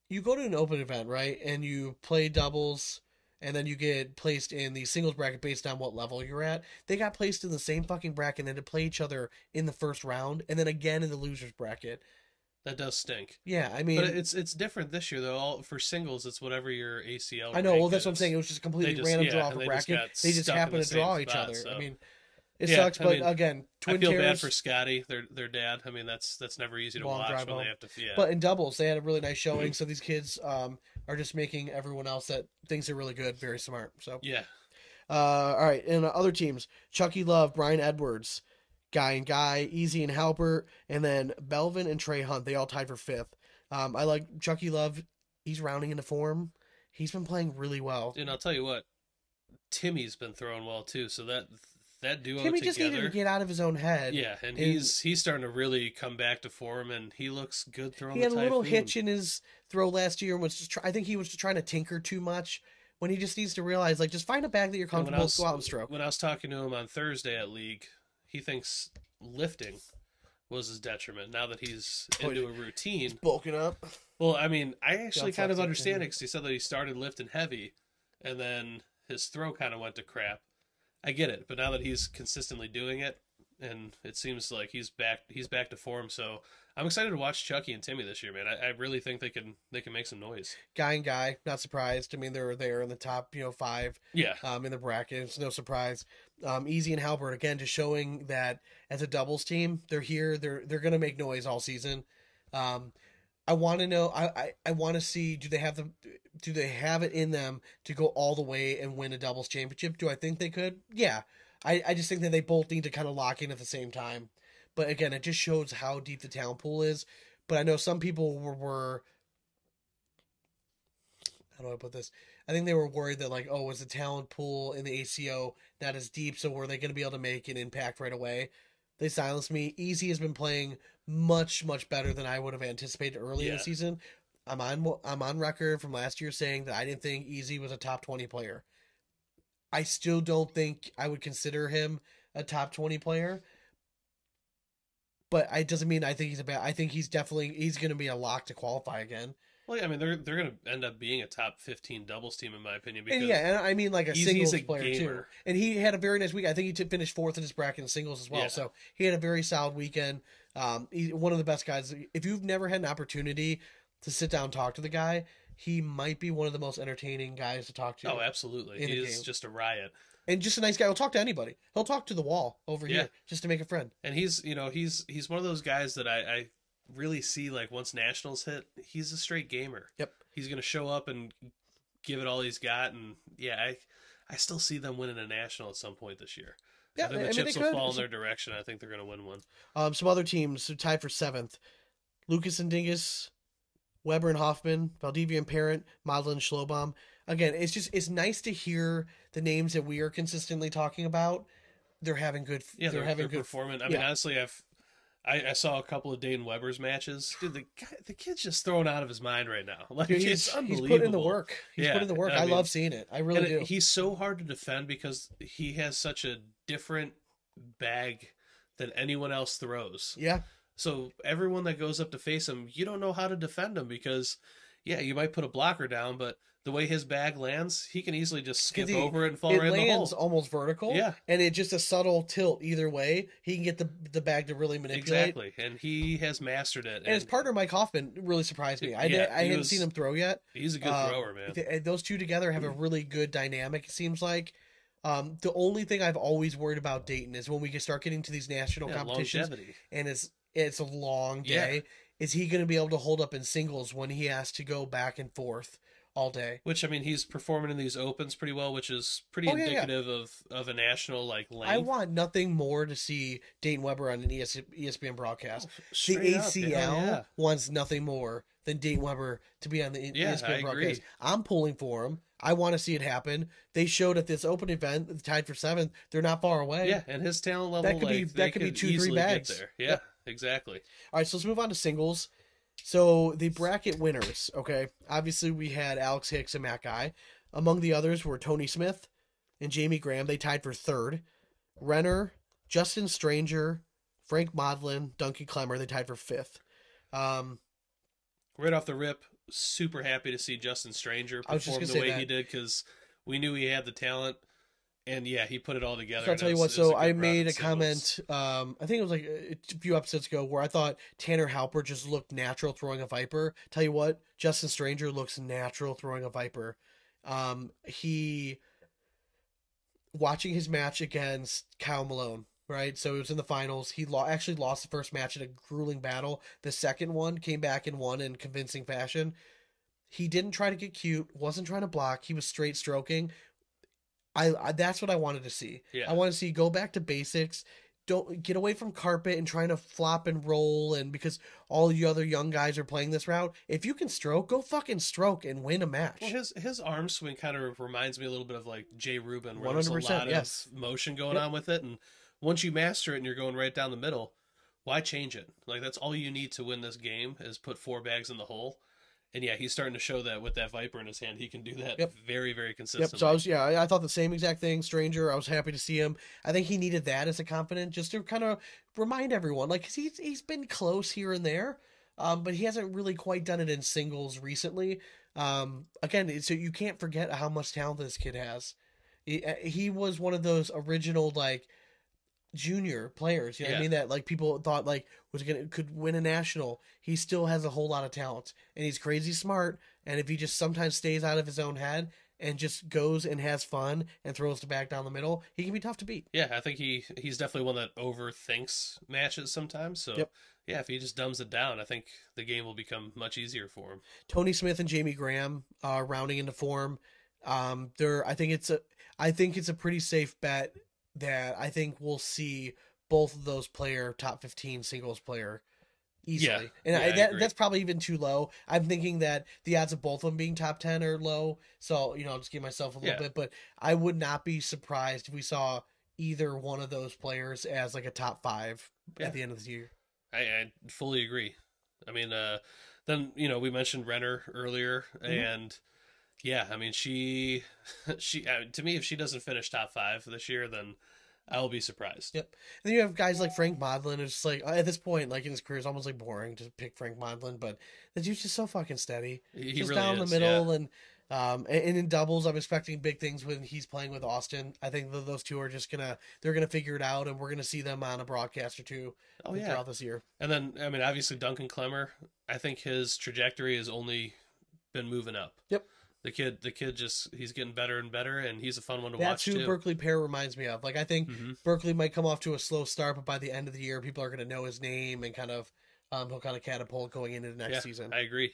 you go to an open event, right, and you play doubles, and then you get placed in the singles bracket based on what level you're at. They got placed in the same fucking bracket and then to play each other in the first round, and then again in the losers bracket. That does stink. Yeah, I mean, but it's different this year though. For singles, it's whatever your ACL. I know. Well, that's what I'm saying. It was just a completely random draw for bracket. They just happen to draw each other. So. I mean, it sucks, but again, Twin Terrors, I feel bad for Scotty, their dad. I mean, that's never easy to watch when they have to. Yeah. But in doubles, they had a really nice showing. So these kids are just making everyone else that thinks they're really good very smart. So yeah. All right, and other teams: Chucky Love, Brian Edwards, Guy and Guy, Easy and Halbert, and then Belvin and Trey Hunt. They all tied for 5th. I like Chucky Love. He's rounding into form. He's been playing really well. And I'll tell you what, Timmy's been throwing well too. So that duo Timmy together, just needed to get out of his own head. Yeah, and he's starting to really come back to form, and he looks good throwing. He had a little hitch in his throw last year, and was just I think he was just trying to tinker too much. When he just needs to realize, like, just find a bag that you're comfortable with, go out and stroke. When I was talking to him on Thursday at League, he thinks lifting was his detriment. Now that he's into a routine, he's bulking up. Well, I mean, I actually kind of understand it because he said that he started lifting heavy, and then his throw kind of went to crap. I get it, but now that he's consistently doing it, and it seems like he's back to form. So I'm excited to watch Chucky and Timmy this year, man. I really think they can make some noise. Guy and Guy, not surprised. I mean, they're there in the top 5. Yeah. In the bracket, it's no surprise. Easy and Halbert, again, just showing that as a doubles team, they're here. They're gonna make noise all season. I want to know. I want to see. Do they have it in them to go all the way and win a doubles championship? Do I think they could? Yeah. I just think that they both need to kind of lock in at the same time. But again, it just shows how deep the talent pool is. But I know some people were how do I put this? I think they were worried that, like, was the talent pool in the ACO not as deep, so were they going to be able to make an impact right away? They silenced me. Easy has been playing much, much better than I would have anticipated early in the season. I'm on record from last year saying that I didn't think Easy was a top 20 player. I still don't think I would consider him a top 20 player. But it doesn't mean I think he's a bad. I think he's going to be a lock to qualify again. Well, yeah, I mean, they're going to end up being a top 15 doubles team, in my opinion. Because and I mean like a singles player gamer. too. And he had a very nice week. I think he finished 4th in his bracket in singles as well. Yeah. So he had a very solid weekend. He's one of the best guys. If you've never had an opportunity to sit down and talk to the guy, he might be one of the most entertaining guys to talk to. Oh, absolutely. He is just a riot. And just a nice guy. He'll talk to anybody. He'll talk to the wall over here just to make a friend. And he's one of those guys that I really see, like, once nationals hit, he's a straight gamer. Yep. He's going to show up and give it all he's got. And I still see them winning a national at some point this year. Yeah, I think the chips will fall in their direction. I think they're going to win one. Some other teams tied for 7th. Lucas and Dingus, Weber and Hoffman, Valdivia and Parent, Modlin and Schlobaum. Again, it's nice to hear the names that we are consistently talking about. They're having good. Yeah, they're having good performance. I mean, honestly, I saw a couple of Dane Weber's matches. Dude, the kid's just thrown out of his mind right now. Like, dude, it's unbelievable. He's put in the work. He's put in the work. I love seeing it. I really do. He's so hard to defend because he has such a different bag than anyone else throws. Yeah. So everyone that goes up to face him, you don't know how to defend him because, you might put a blocker down, but the way his bag lands, he can easily just skip over it and fall right in the hole. It lands almost vertical. Yeah. And it's just a subtle tilt either way. He can get the bag to really manipulate. Exactly. And he has mastered it. And his partner, Mike Hoffman, really surprised me. I hadn't seen him throw yet. He's a good thrower, man. Those two together have a really good dynamic, it seems like. The only thing I've always worried about Dayton is when we can start getting to these national competitions. Longevity. And it's a long day. Yeah. Is he going to be able to hold up in singles when he has to go back and forth all day? Which, I mean, he's performing in these opens pretty well, which is pretty indicative of a national length. I want nothing more to see Dayton Weber on an ESPN broadcast. The ACL wants nothing more than Dayton Weber to be on the ESPN broadcast. Agree. I'm pulling for him. I want to see it happen. They showed at this open event, tied for 7th. They're not far away. Yeah, and his talent level, that could be 2-3 bags. There. Yeah, exactly. All right, so let's move on to singles. So the bracket winners, okay? Obviously, we had Alex Hicks and Matt Guy. Among the others were Tony Smith and Jamie Graham. They tied for 3rd. Renner, Justin Stranger, Frank Modlin, Duncan Clemmer. They tied for 5th. Right off the rip, super happy to see Justin Stranger perform the way he did because we knew he had the talent. And he put it all together. So I'll tell you what. So I made a comment. I think it was like a few episodes ago where I thought Tanner Halper just looked natural throwing a Viper. Tell you what, Justin Stranger looks natural throwing a Viper. He watching his match against Kyle Malone, right? So it was in the finals. He actually lost the first match in a grueling battle. The second one came back and won in convincing fashion. He didn't try to get cute. Wasn't trying to block. He was straight stroking. I that's what I wanted to see. Yeah. I want to see go back to basics. Don't get away from carpet and trying to flop and roll, and because all you other young guys are playing this route. If you can stroke, go fucking stroke and win a match. Well, his arm swing kind of reminds me a little bit of like Jay Rubin, where there's a lot of motion going on with it, and once you master it and you're going right down the middle, why change it? Like, that's all you need to win this game is put 4 bags in the hole. And he's starting to show that with that Viper in his hand, he can do that very, very consistently. Yep. So I thought the same exact thing. Stranger, I was happy to see him. I think he needed that as a confident, just to kind of remind everyone, like, 'cause he's been close here and there, but he hasn't really quite done it in singles recently. Again, so you can't forget how much talent this kid has. He was one of those original like junior players, you know what I mean, that like people thought like could win a national. He still has a whole lot of talent, and he's crazy smart, and if he just sometimes stays out of his own head and just goes and has fun and throws the bag down the middle, he can be tough to beat. I think he's definitely one that overthinks matches sometimes, so if he just dumbs it down, I think the game will become much easier for him. Tony Smith and Jamie Graham rounding into form. I think it's a pretty safe bet that I think we'll see both of those top 15 singles player easily. That's probably even too low. I'm thinking that the odds of both of them being top 10 are low. So, I'll just give myself a little bit, but I would not be surprised if we saw either one of those players as like a top 5 at the end of the year. I fully agree. I mean, Then, we mentioned Renner earlier, and yeah, I mean, she to me, if she doesn't finish top 5 this year, then I'll be surprised. Yep. And then you have guys like Frank Modlin, who's just like, at this point, like in his career, it's almost like boring to pick Frank Modlin, but the dude's just so fucking steady. He just really down is, the middle, yeah. and in doubles, I'm expecting big things when he's playing with Austin. I think those two are just they're gonna figure it out, and we're gonna see them on a broadcast or two throughout this year. And then, I mean, obviously Duncan Clemmer, I think his trajectory has only been moving up. Yep. The kid just, he's getting better and better, and he's a fun one to That's watch who too. Berkeley Pear reminds me of. Like, I think Berkeley might come off to a slow start, but by the end of the year, people are going to know his name and he'll kind of catapult going into the next season. I agree.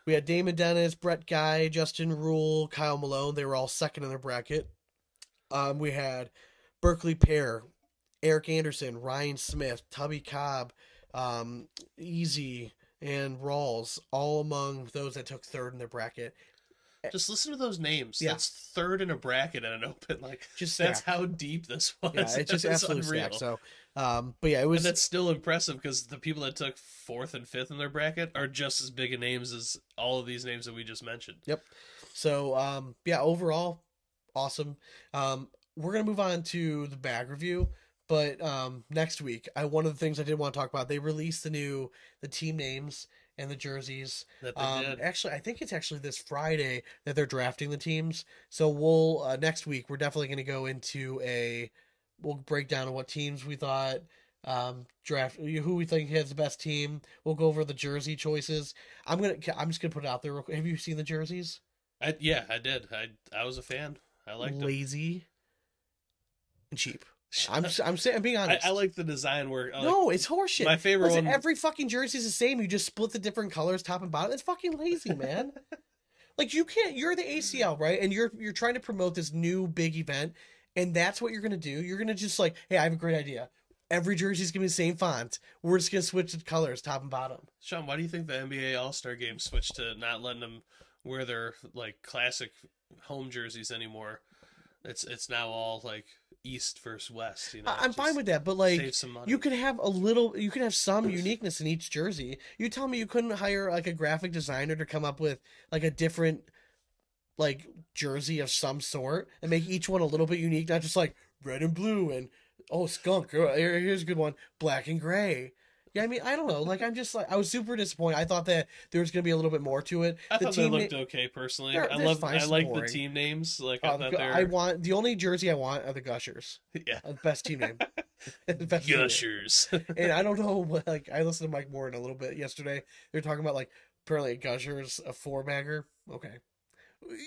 We had Damon Dennis, Brett Guy, Justin Rule, Kyle Malone. They were all second in their bracket. We had Berkeley Pear, Eric Anderson, Ryan Smith, Tubby Cobb, Easy, and Rawls, all among those that took third in their bracket. Just listen to those names. Yeah. That's third in a bracket at an open. Like, Just that's stacked. how deep this was. Yeah, it's just absolutely stacked. So, but yeah, it was. And that's still impressive because the people that took 4th and 5th in their bracket are just as big of names as all of these names that we just mentioned. Yep. So, yeah, overall, awesome. We're gonna move on to the bag review, but next week, one of the things I did want to talk about, they released the team names and the jerseys. That they did. Actually, I think it's actually this Friday that they're drafting the teams. So we'll next week we're definitely going to go into we'll break down what teams we thought draft, who we think has the best team. We'll go over the jersey choices. I'm just gonna put it out there real quick. Have you seen the jerseys? I did. I was a fan. I liked them. Lazy and cheap. I'm being honest. I like the design work. No, it's horseshit. My favorite one. Every fucking jersey is the same. You just split the different colors, top and bottom. It's fucking lazy, man. Like, you can't. You're the ACL, right? And you're trying to promote this new big event, and that's what you're gonna do. You're gonna just like, hey, I have a great idea. Every jersey's gonna be the same font. We're just gonna switch the colors, top and bottom. Sean, why do you think the NBA All-Star Game switched to not letting them wear their like classic home jerseys anymore? It's now all like East versus West. I'm fine with that, but like, save some money. you could have some uniqueness in each jersey. You tell me you couldn't hire like a graphic designer to come up with like a different like jersey of some sort and make each one a little bit unique, not just like red and blue and skunk. Here's a good one, black and gray. Yeah, I mean, I don't know. Like, I'm just like, I was super disappointed. I thought that there was going to be a little bit more to it. I thought they looked okay, personally. I like the team names. Like, the only jersey I want are the Gushers. Yeah, the best team name. Gushers. And I don't know. Like, I listened to Mike Moore a little bit yesterday. They're talking about like apparently Gushers, a 4-bagger. Okay,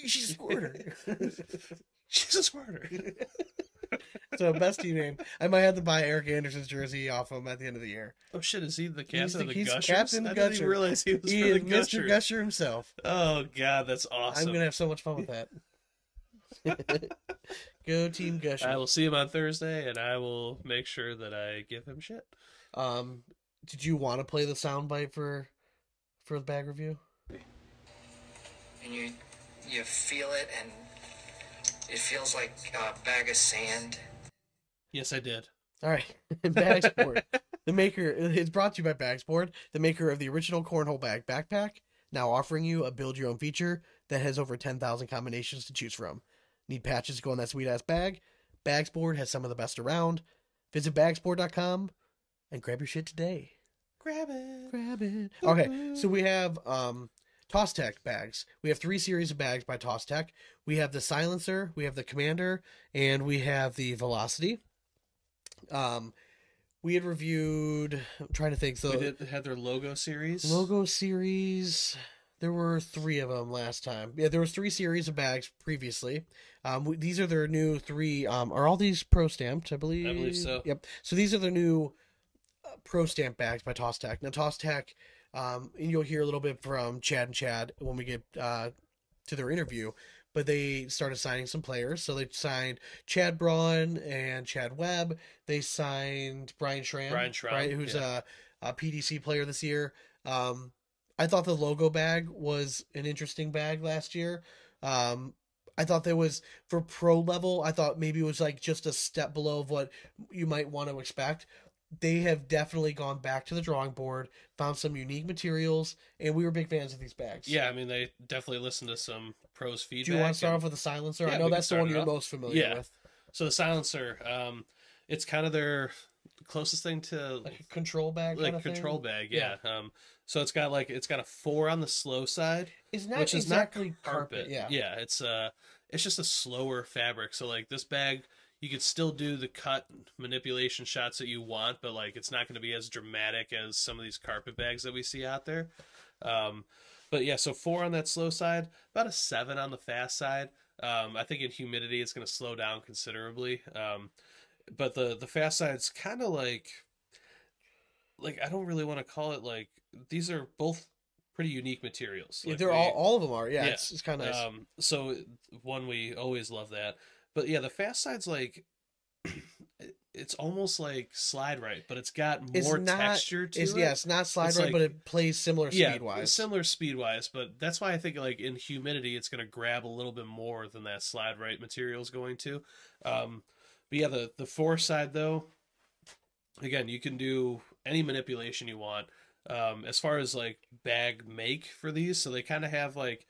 she's a squirter. She's a squirter. So best team name. I might have to buy Eric Anderson's jersey off him at the end of the year. Oh shit! Is he the captain of the He's Gushers? captain of the I didn't even Gushers. realize he was He for the is Gushers. Mr. Gusher himself. Oh god, that's awesome! I'm gonna have so much fun with that. Go Team Gusher. I will see him on Thursday, and I will make sure that I give him shit. Did you want to play the soundbite for the bag review? And you feel it, and it feels like a bag of sand. Yes, I did. All right, Bagsport, the maker. It's brought to you by Bagsport, the maker of the original Cornhole bag backpack. Now offering you a build your own feature that has over 10,000 combinations to choose from. Need patches to go in that sweet ass bag? Bagsport has some of the best around. Visit bagsport.com and grab your shit today. Grab it. Okay, so we have Toss Tek bags. We have 3 series of bags by Toss Tek. We have the Silencer, we have the Commander, and we have the Velocity. We had reviewed, I'm trying to think. So we had their logo series. Logo series. There were 3 of them last time. Yeah, there was 3 series of bags previously. These are their new 3. Are all these pro stamped? I believe so. Yep. So these are the new pro stamp bags by Toss Tek. Now Toss Tek, and you'll hear a little bit from Chad when we get to their interview. But they started signing some players. So they signed Chad Braun and Chad Webb. They signed Brian Schramm, right, who's a PDC player this year. I thought the logo bag was an interesting bag last year. I thought there was, for pro level, I thought maybe it was like just a step below of what you might want to expect. they have definitely gone back to the drawing board, found some unique materials, and we were big fans of these bags. Yeah, I mean, they definitely listened to some pros feedback. Do you want to start off with the silencer? Yeah, I know we can that's the start one it you're off. most familiar with. So the silencer, it's kind of their closest thing to Like a control bag like kind of control thing? bag, yeah. So it's got a 4 on the slow side, It's not which is exactly not carpet. yeah. It's just a slower fabric. So like this bag, you could still do the cut manipulation shots that you want, but like it's not going to be as dramatic as some of these carpet bags that we see out there. But yeah, so 4 on that slow side, about a 7 on the fast side. I think in humidity it's going to slow down considerably. But the fast side's kind of like I don't really want to call it like, these are both pretty unique materials. Yeah, Like they're all of them are. Yeah, yeah. it's kind of nice. So one, we always love that. But yeah, the fast side's like, it's almost like slide right, but it's got more texture to it. Yeah, it's not slide right, like, but it plays similar speed wise. Similar speed wise, but that's why I think like in humidity it's going to grab a little bit more than that slide right material is going to. But yeah, the 4 side though, again, you can do any manipulation you want. As far as like bag make for these, so they kind of have like,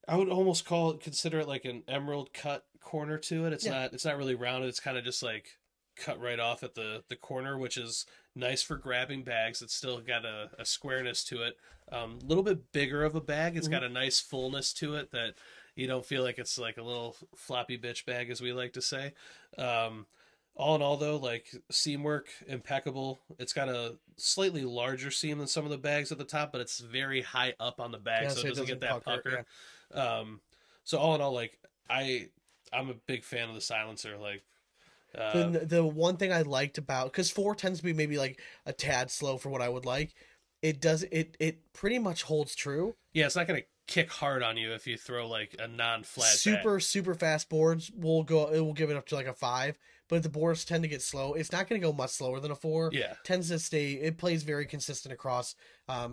I would almost consider it like an emerald cut corner to it. It's not really rounded. It's kind of just like cut right off at the corner, which is nice for grabbing bags. It's still got a squareness to it. A little bit bigger of a bag. It's got a nice fullness to it that you don't feel like it's like a little floppy bitch bag, as we like to say. All in all, though, like seam work, impeccable. It's got a slightly larger seam than some of the bags at the top, but it's very high up on the bag, so it doesn't get that pucker. Yeah. So all in all, like I'm a big fan of the silencer. Like the one thing I liked about, because 4 tends to be maybe like a tad slow for what I would like. It pretty much holds true. Yeah, it's not gonna kick hard on you if you throw like a non-flat super fast boards will give it up to like a 5, but if the boards tend to get slow, it's not going to go much slower than a 4. Yeah, tends to stay, it plays very consistent across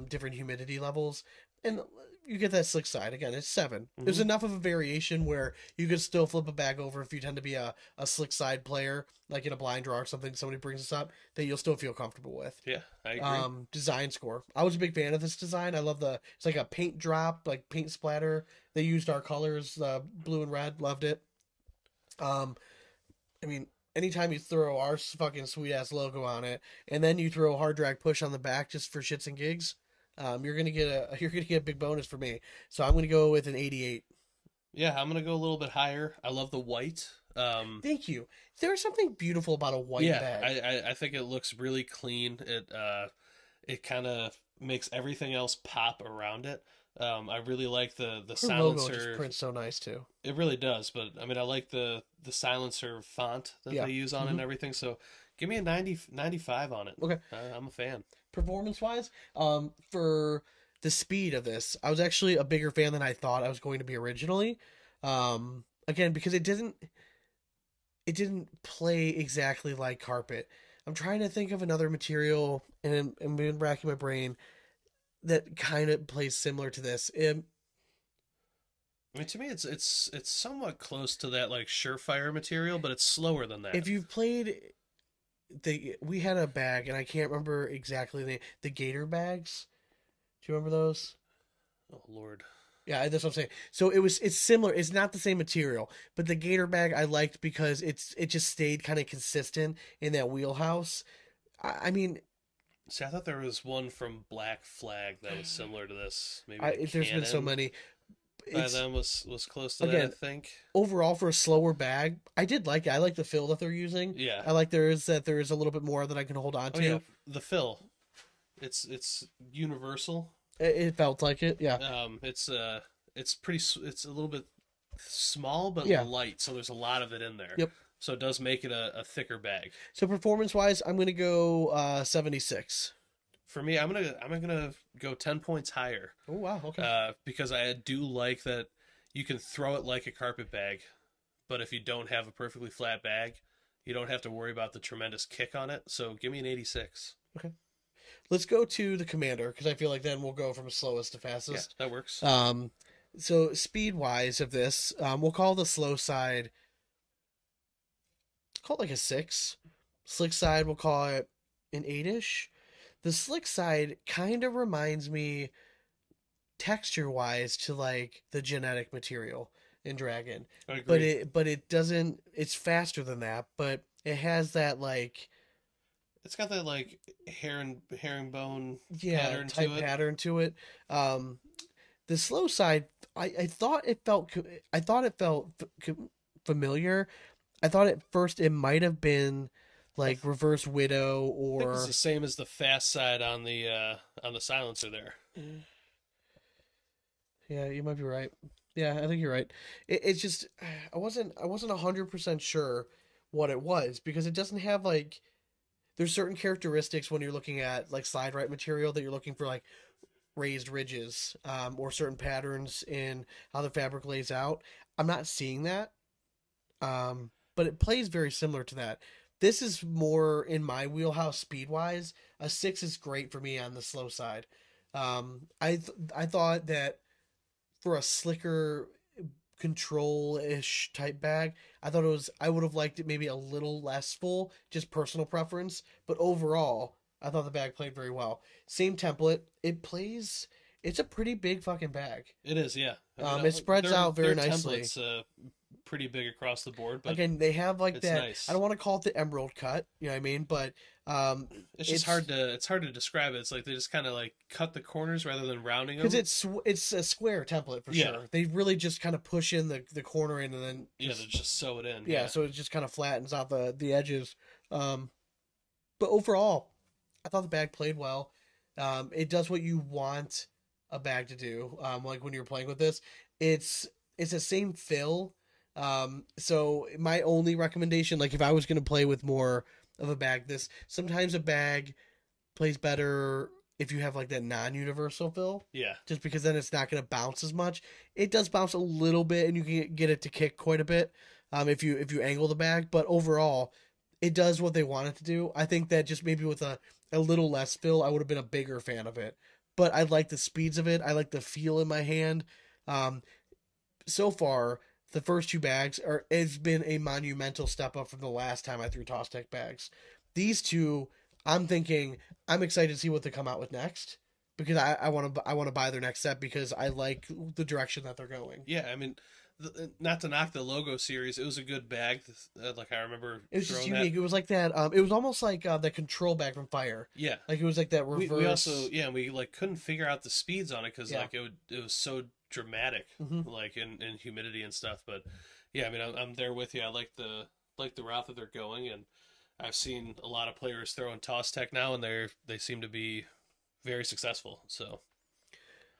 different humidity levels, and you get that slick side. Again, it's 7. There's enough of a variation where you could still flip a bag over if you tend to be a slick side player, like in a blind draw or something, somebody brings this up, that you'll still feel comfortable with. Yeah, I agree. Design score. I was a big fan of this design. I love it's like a paint drop, like paint splatter. They used our colors, blue and red. Loved it. I mean, anytime you throw our fucking sweet ass logo on it, and then you throw a hard drag push on the back just for shits and gigs, you're gonna get a big bonus for me. So I'm gonna go with an 88. Yeah, I'm gonna go a little bit higher. I love the white. Thank you. There's something beautiful about a white bag. I think it looks really clean. It kind of makes everything else pop around it. I really like the Her silencer. logo just prints so nice too. It really does, but I mean, I like the silencer font that they use on it and everything. So give me a 95 on it. Okay. I'm a fan. Performance wise, for the speed of this, I was actually a bigger fan than I thought I was going to be originally. Again, because it didn't play exactly like carpet. I'm trying to think of another material, and I'm been racking my brain that kind of plays similar to this. I mean, to me, it's somewhat close to that like surefire material, but it's slower than that. If you've played, we had a bag, and I can't remember exactly the Gator bags. Do you remember those? Oh Lord. Yeah, that's what I'm saying. So it's similar. It's not the same material, but the Gator bag I liked because it just stayed kind of consistent in that wheelhouse. I mean, see, I thought there was one from Black Flag that was similar to this. Maybe there's been so many. By them was close to that, I think. Overall, for a slower bag, I did like it. I like the fill that they're using. Yeah, I like there is a little bit more that I can hold on to. Yeah. The fill, it's universal. It felt like it. Yeah. It's a little bit small but light, so there's a lot of it in there. Yep. So it does make it a thicker bag. So performance wise, I'm gonna go 76. For me, I'm gonna go 10 points higher. Oh wow, okay. Because I do like that you can throw it like a carpet bag, but if you don't have a perfectly flat bag, you don't have to worry about the tremendous kick on it. So give me an 86. Okay. Let's go to the Commander, because I feel like then we'll go from slowest to fastest. Yeah, that works. So speed wise of this, we'll call the slow side, call it like a 6. Slick side, we'll call it an 8-ish. The slick side kind of reminds me texture-wise to like the genetic material in Dragon. I agree. But it doesn't, it's faster than that, but it has that like It's got that like herringbone yeah, pattern to it. The slow side, I thought it felt familiar. I thought at first it might have been like Reverse Widow I think or it's the same as the fast side on the silencer there. yeah, you might be right. Yeah, I think you're right. It's just I wasn't 100% sure what it was because it doesn't have like there's certain characteristics when you're looking at like slide right material that you're looking for like raised ridges or certain patterns in how the fabric lays out. I'm not seeing that, but it plays very similar to that. This is more in my wheelhouse speed wise. A 6 is great for me on the slow side. I thought that for a slicker control-ish type bag, I would have liked it maybe a little less full, just personal preference, but overall I thought the bag played very well. Same template. It's a pretty big fucking bag. It is, yeah. It spreads out very nicely. It's pretty big across the board, but again, they have like that. Nice. I don't want to call it the emerald cut, you know what I mean? But it's just hard to describe it. It's like they just kind of like cut the corners rather than rounding them. Because it's a square template for sure. They really just kind of push in the corner in and then they just sew it in. Yeah, so it just kind of flattens out the edges. But overall, I thought the bag played well. It does what you want a bag to do. Like when you're playing with this, it's the same fill. So my only recommendation, like if I was going to play with more of a bag, sometimes a bag plays better if you have like that non-universal fill. Yeah. Just because then it's not going to bounce as much. It does bounce a little bit and you can get it to kick quite a bit. If you angle the bag, but overall it does what they want it to do. I think that just maybe with a little less fill, I would have been a bigger fan of it, but I like the speeds of it. I like the feel in my hand. So far, the first two bags has been a monumental step up from the last time I threw Toss Tek bags. These two, I'm excited to see what they come out with next because I want to buy their next set because I like the direction that they're going. Yeah, I mean, not to knock the logo series, it was a good bag. Like I remember, it was just unique. It was like that. It was almost like the control bag from Fire. Yeah, like it was like that reverse. We also we like couldn't figure out the speeds on it because like it was so dramatic, like in humidity and stuff. But yeah, I mean, I'm there with you. I like the route that they're going, and I've seen a lot of players throwing Toss Tek now, and they seem to be very successful. So,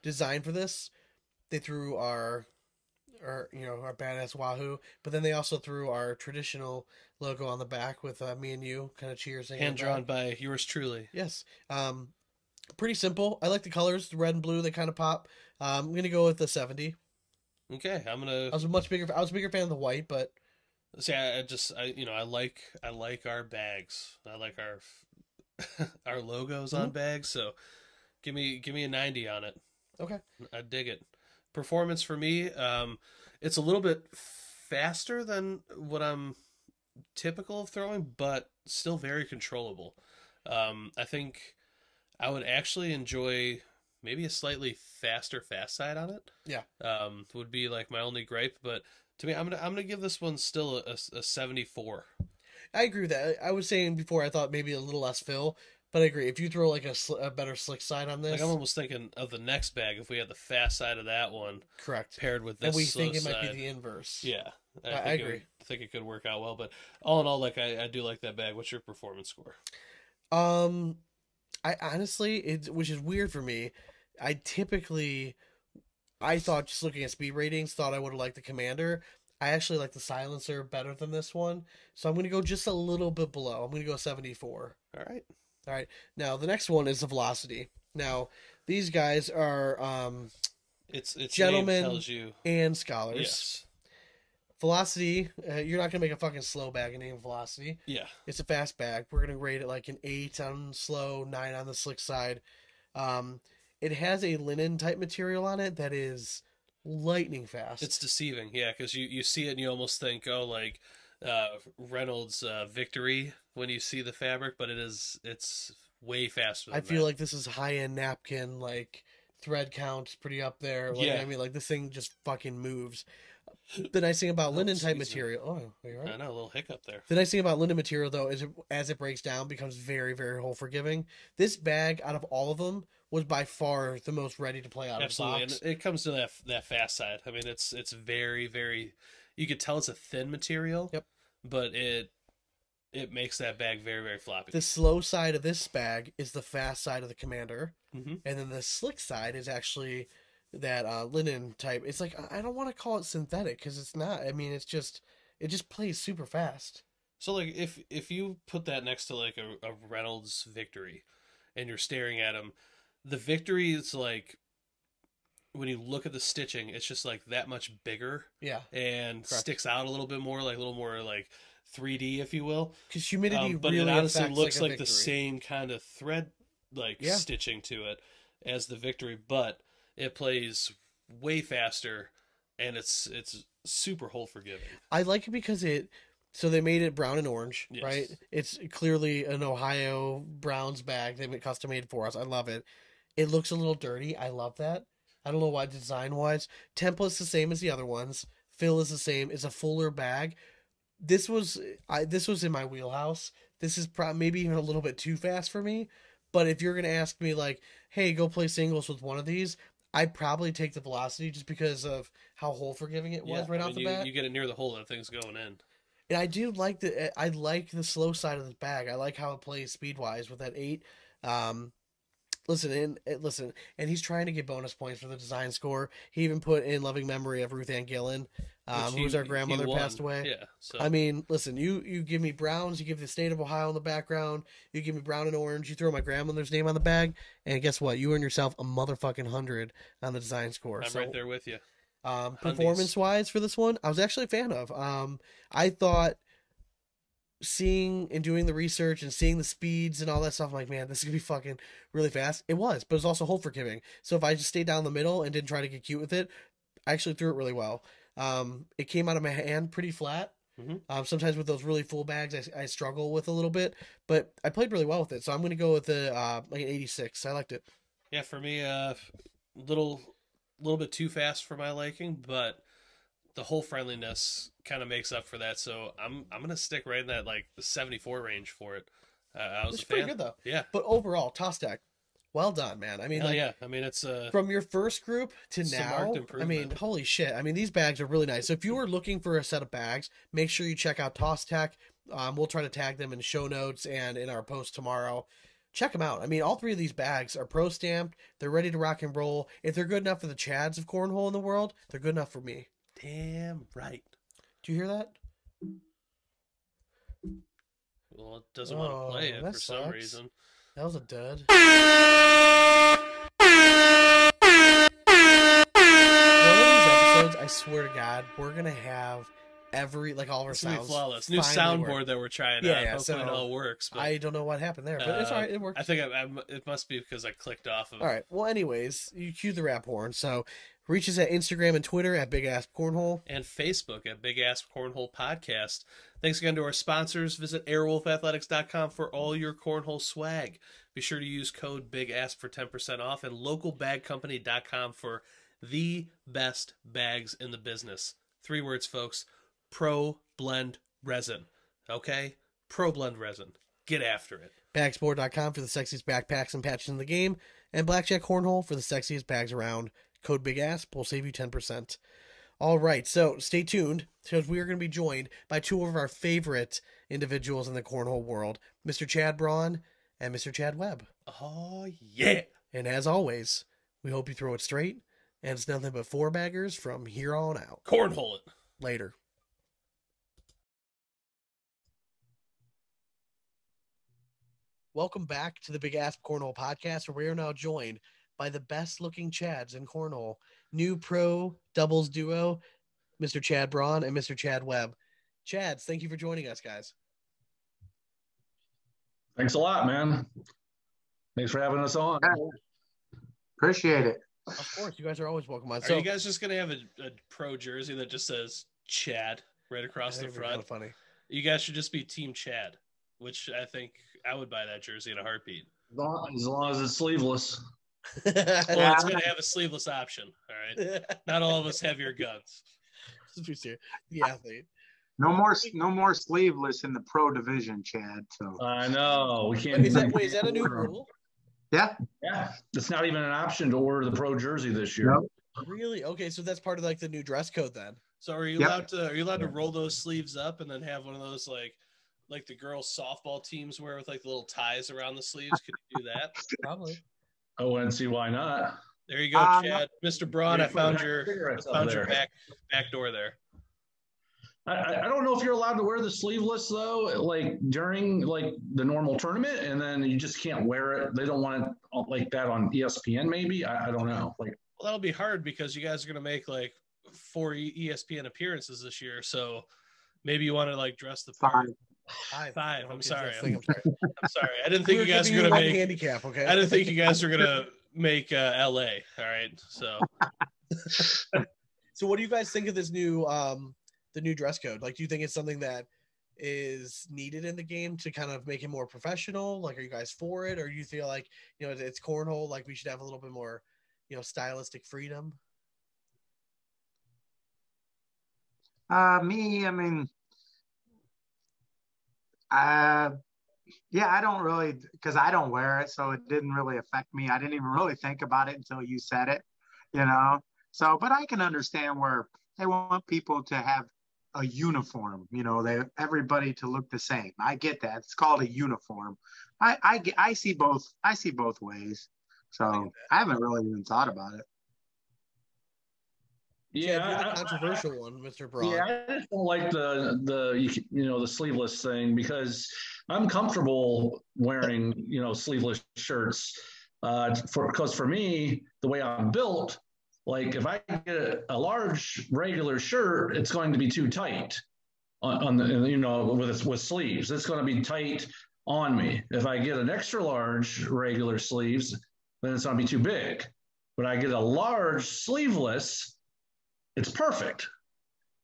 design for this, they threw our badass Wahoo, but then they also threw our traditional logo on the back with me and you kind of cheersing. Hand drawn by yours truly. Yes. Pretty simple. I like the colors, the red and blue. They kind of pop. I'm gonna go with the 70. Okay, I was a bigger fan of the white, but see, I like our bags. I like our logos on bags. So give me a 90 on it. Okay, I dig it. Performance for me, it's a little bit faster than what I'm typical of throwing, but still very controllable. I think I would actually enjoy maybe a slightly faster fast side on it. Yeah. Would be like my only gripe, but to me, I'm gonna give this one still a 74. I agree with that. I was saying before I thought maybe a little less fill, but I agree. If you throw like a better slick side on this, like I'm almost thinking of the next bag if we had the fast side of that one, correct, paired with this. And we slow think it side. might be the inverse. Yeah, I agree. I think it could work out well, but all in all, like I do like that bag. What's your performance score? I honestly, which is weird for me. I thought just looking at speed ratings, thought I would have liked the Commander. I actually like the Silencer better than this one, so I'm going to go just a little bit below. I'm going to go 74. All right. Now the next one is the Velocity. Now these guys are it's gentlemen tells you. And scholars. Yes. Velocity, you're not going to make a fucking slow bag and name Velocity. Yeah. It's a fast bag. We're going to rate it like an 8 on slow, 9 on the slick side. It has a linen type material on it that is lightning fast. It's deceiving, yeah, because you see it and you almost think, oh, like Reynolds Victory when you see the fabric, but it's way faster than I feel that. like this is high-end napkin, like thread count's pretty up there. Like, Yeah. I mean, like this thing just fucking moves. The nice thing about linen type excuse me. material. Oh, are you right? I know, a little hiccup there. The nice thing about linen material, though, is as it breaks down, becomes very, very hole forgiving. This bag, out of all of them, was by far the most ready to play out Absolutely, of the box. and it comes to that fast side. I mean, it's very, very. You could tell it's a thin material. Yep. But it makes that bag very, very floppy. The slow side of this bag is the fast side of the Commander, Mm-hmm. and then the slick side is actually that linen type. It's like, I don't want to call it synthetic because it's not. I mean, it just plays super fast. So like if you put that next to like a Reynolds Victory, and you're staring at them, the Victory is like, when you look at the stitching, it's just like that much bigger Yeah, and Correct. sticks out a little bit more, like a little more like 3D, if you will. because humidity But really it honestly affects, looks like, like a the Victory. same kind of thread like Yeah. stitching to it as the Victory, but it plays way faster and it's super hole forgiving. I like it because so they made it brown and orange, Yes. right? It's clearly an Ohio Browns bag. They custom made for us. I love it. It looks a little dirty. I love that. I don't know why design wise. Template's the same as the other ones. Fill is the same. It's a fuller bag. This was in my wheelhouse. This is maybe even a little bit too fast for me. But if you're gonna ask me like, hey, go play singles with one of these, I'd probably take the Velocity just because of how hole forgiving it was right I off the mean, bat. you get it near the hole, that thing's going in. And I do like I like the slow side of this bag. I like how it plays speed wise with that 8. Listen, and he's trying to get bonus points for the design score. He even put in loving memory of Ruth Ann Gillen, who's our grandmother, he won. passed away. Yeah. So I mean, listen, you give me Browns, you give the state of Ohio in the background, you give me brown and orange, you throw my grandmother's name on the bag, and guess what? You earn yourself a motherfucking 100 on the design score. I'm right there with you. Performance-wise for this one, I was actually a fan of. I thought seeing and doing the research and seeing the speeds and all that stuff, I'm like, man, this is gonna be fucking really fast. It was, but it was also hole forgiving. So if I just stayed down the middle and didn't try to get cute with it, I actually threw it really well. It came out of my hand pretty flat. Mhm. Sometimes with those really full bags, I struggle with a little bit, but I played really well with it. So I'm gonna go with the like an 86. I liked it. Yeah, for me, little bit too fast for my liking, but the whole friendliness kind of makes up for that. So I'm gonna stick right in that like the 74 range for it. I was It's a pretty fan. good though. Yeah. But overall, Toss Tek, well done, man. I mean, Hell like, yeah. I mean, it's from your first group to It's a now, marked I improvement. mean, holy shit. I mean, these bags are really nice. So if you are looking for a set of bags, make sure you check out Toss Tek. We'll try to tag them in show notes and in our post tomorrow. Check them out. I mean, all 3 of these bags are pro stamped. They're ready to rock and roll. If they're good enough for the Chads of Cornhole in the world, they're good enough for me. damn right. Do you hear that? Well, it doesn't want to play it that for some sucks. reason. That was a dud. One of these episodes, I swear to God, we're gonna have all of our It's gonna be sounds flawless. New finally soundboard work. that we're trying Yeah, out. yeah, Hopefully it so all works. But, I don't know what happened there, but it's all right. It worked. I think it must be because I clicked off of. All right. Well, anyways, you cue the rap horn. So reach us at Instagram and Twitter at BigAsp Cornhole. And Facebook at BigAsp Cornhole Podcast. Thanks again to our sponsors. Visit airwolfathletics.com for all your cornhole swag. Be sure to use code BigAsp for 10% off, and localbagcompany.com for the best bags in the business. 3 words, folks. Pro Blend Resin. Okay? Pro Blend Resin. Get after it. Bagsport.com for the sexiest backpacks and patches in the game. And Blackjack Cornhole for the sexiest bags around. Code BigAsp will save you 10%. All right, so stay tuned because we are going to be joined by 2 of our favorite individuals in the cornhole world, Mr. Chad Braun and Mr. Chad Webb. Oh, yeah. And as always, we hope you throw it straight, and it's nothing but 4 baggers from here on out. Cornhole it. Later. Welcome back to the Big Asp Cornhole Podcast, where we are now joined by the best looking Chads in Cornhole. New pro doubles duo, Mr. Chad Braun and Mr. Chad Webb. Chads, thank you for joining us, guys. Thanks a lot, man. Thanks for having us on. Appreciate it. Of course, you guys are always welcome on. Are you guys just going to have a pro jersey that just says Chad right across the front? Funny. You guys should just be Team Chad, which I think I would buy that jersey in a heartbeat. As long as it's sleeveless. Well, it's going to have a sleeveless option. All right. Not all of us have your guns. The athlete. No more sleeveless in the pro division, Chad. So I know we can't. Is that a new rule? Yeah. It's not even an option to order the pro jersey this year. Nope. Really? Okay, so that's part of like the new dress code then. So are you allowed to roll those sleeves up and then have one of those like the girls softball teams wear with like the little ties around the sleeves? Could you do that? Probably. I wouldn't see why not. There you go, Chad. Mr. Braun, I found your back door there. I don't know if you're allowed to wear the sleeveless though, like during like the normal tournament, and then you just can't wear it. They don't want it like that on ESPN. Maybe I don't know. Like, well, that'll be hard because you guys are gonna make like 4 ESPN appearances this year, so maybe you want to like dress the part. Five. I'm sorry. I'm sorry. I didn't think you guys were gonna make handicap. Okay. I didn't think you guys were gonna make LA. All right. So. So what do you guys think of this new the new dress code? Like, do you think it's something that is needed in the game to kind of make it more professional? Like, are you guys for it, or do you feel like, you know, it's cornhole, like we should have a little bit more, you know, stylistic freedom? I mean, I don't really, because I don't wear it, so it didn't really affect me. I didn't even really think about it until you said it, you know. So, but I can understand where they want people to have a uniform, you know, everybody to look the same. I get that. It's called a uniform. I see both ways. So I haven't really even thought about it. Yeah, you're the controversial one, Mr. Braun. Yeah, I just don't like the sleeveless thing, because I'm comfortable wearing, you know, sleeveless shirts. Because for me, the way I'm built, like if I get a large regular shirt, it's going to be too tight on the, you know, with sleeves. It's going to be tight on me. If I get an extra large regular sleeves, then it's going to be too big. But I get a large sleeveless, it's perfect,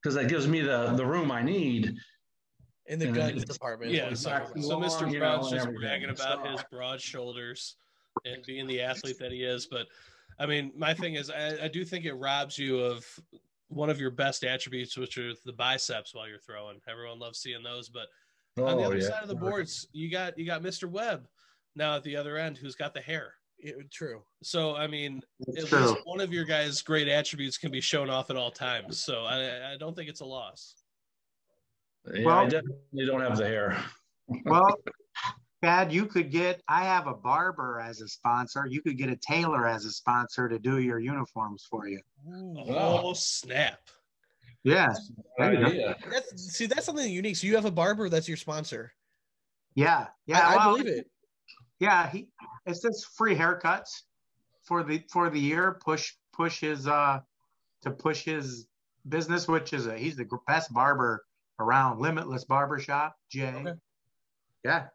because that gives me the room I need in the guns department. Yeah, so Mr. Braun's just bragging about his broad shoulders and being the athlete that he is. But I mean, my thing is, I do think it robs you of one of your best attributes, which are the biceps while you're throwing. Everyone loves seeing those. But on the other side of the boards, you got Mr. Webb now at the other end, who's got the hair. True. So, I mean, at least one of your guys' great attributes can be shown off at all times. So I don't think it's a loss. Yeah, well, I definitely don't have the hair. Well, Chad, I have a barber as a sponsor. You could get a tailor as a sponsor to do your uniforms for you. Oh, snap. Yeah. That's something unique. So you have a barber that's your sponsor. Yeah. I believe it. Yeah, it's just free haircuts for the year. Push his business, which is he's the best barber around. Limitless Barbershop, Jay. Okay. Yeah.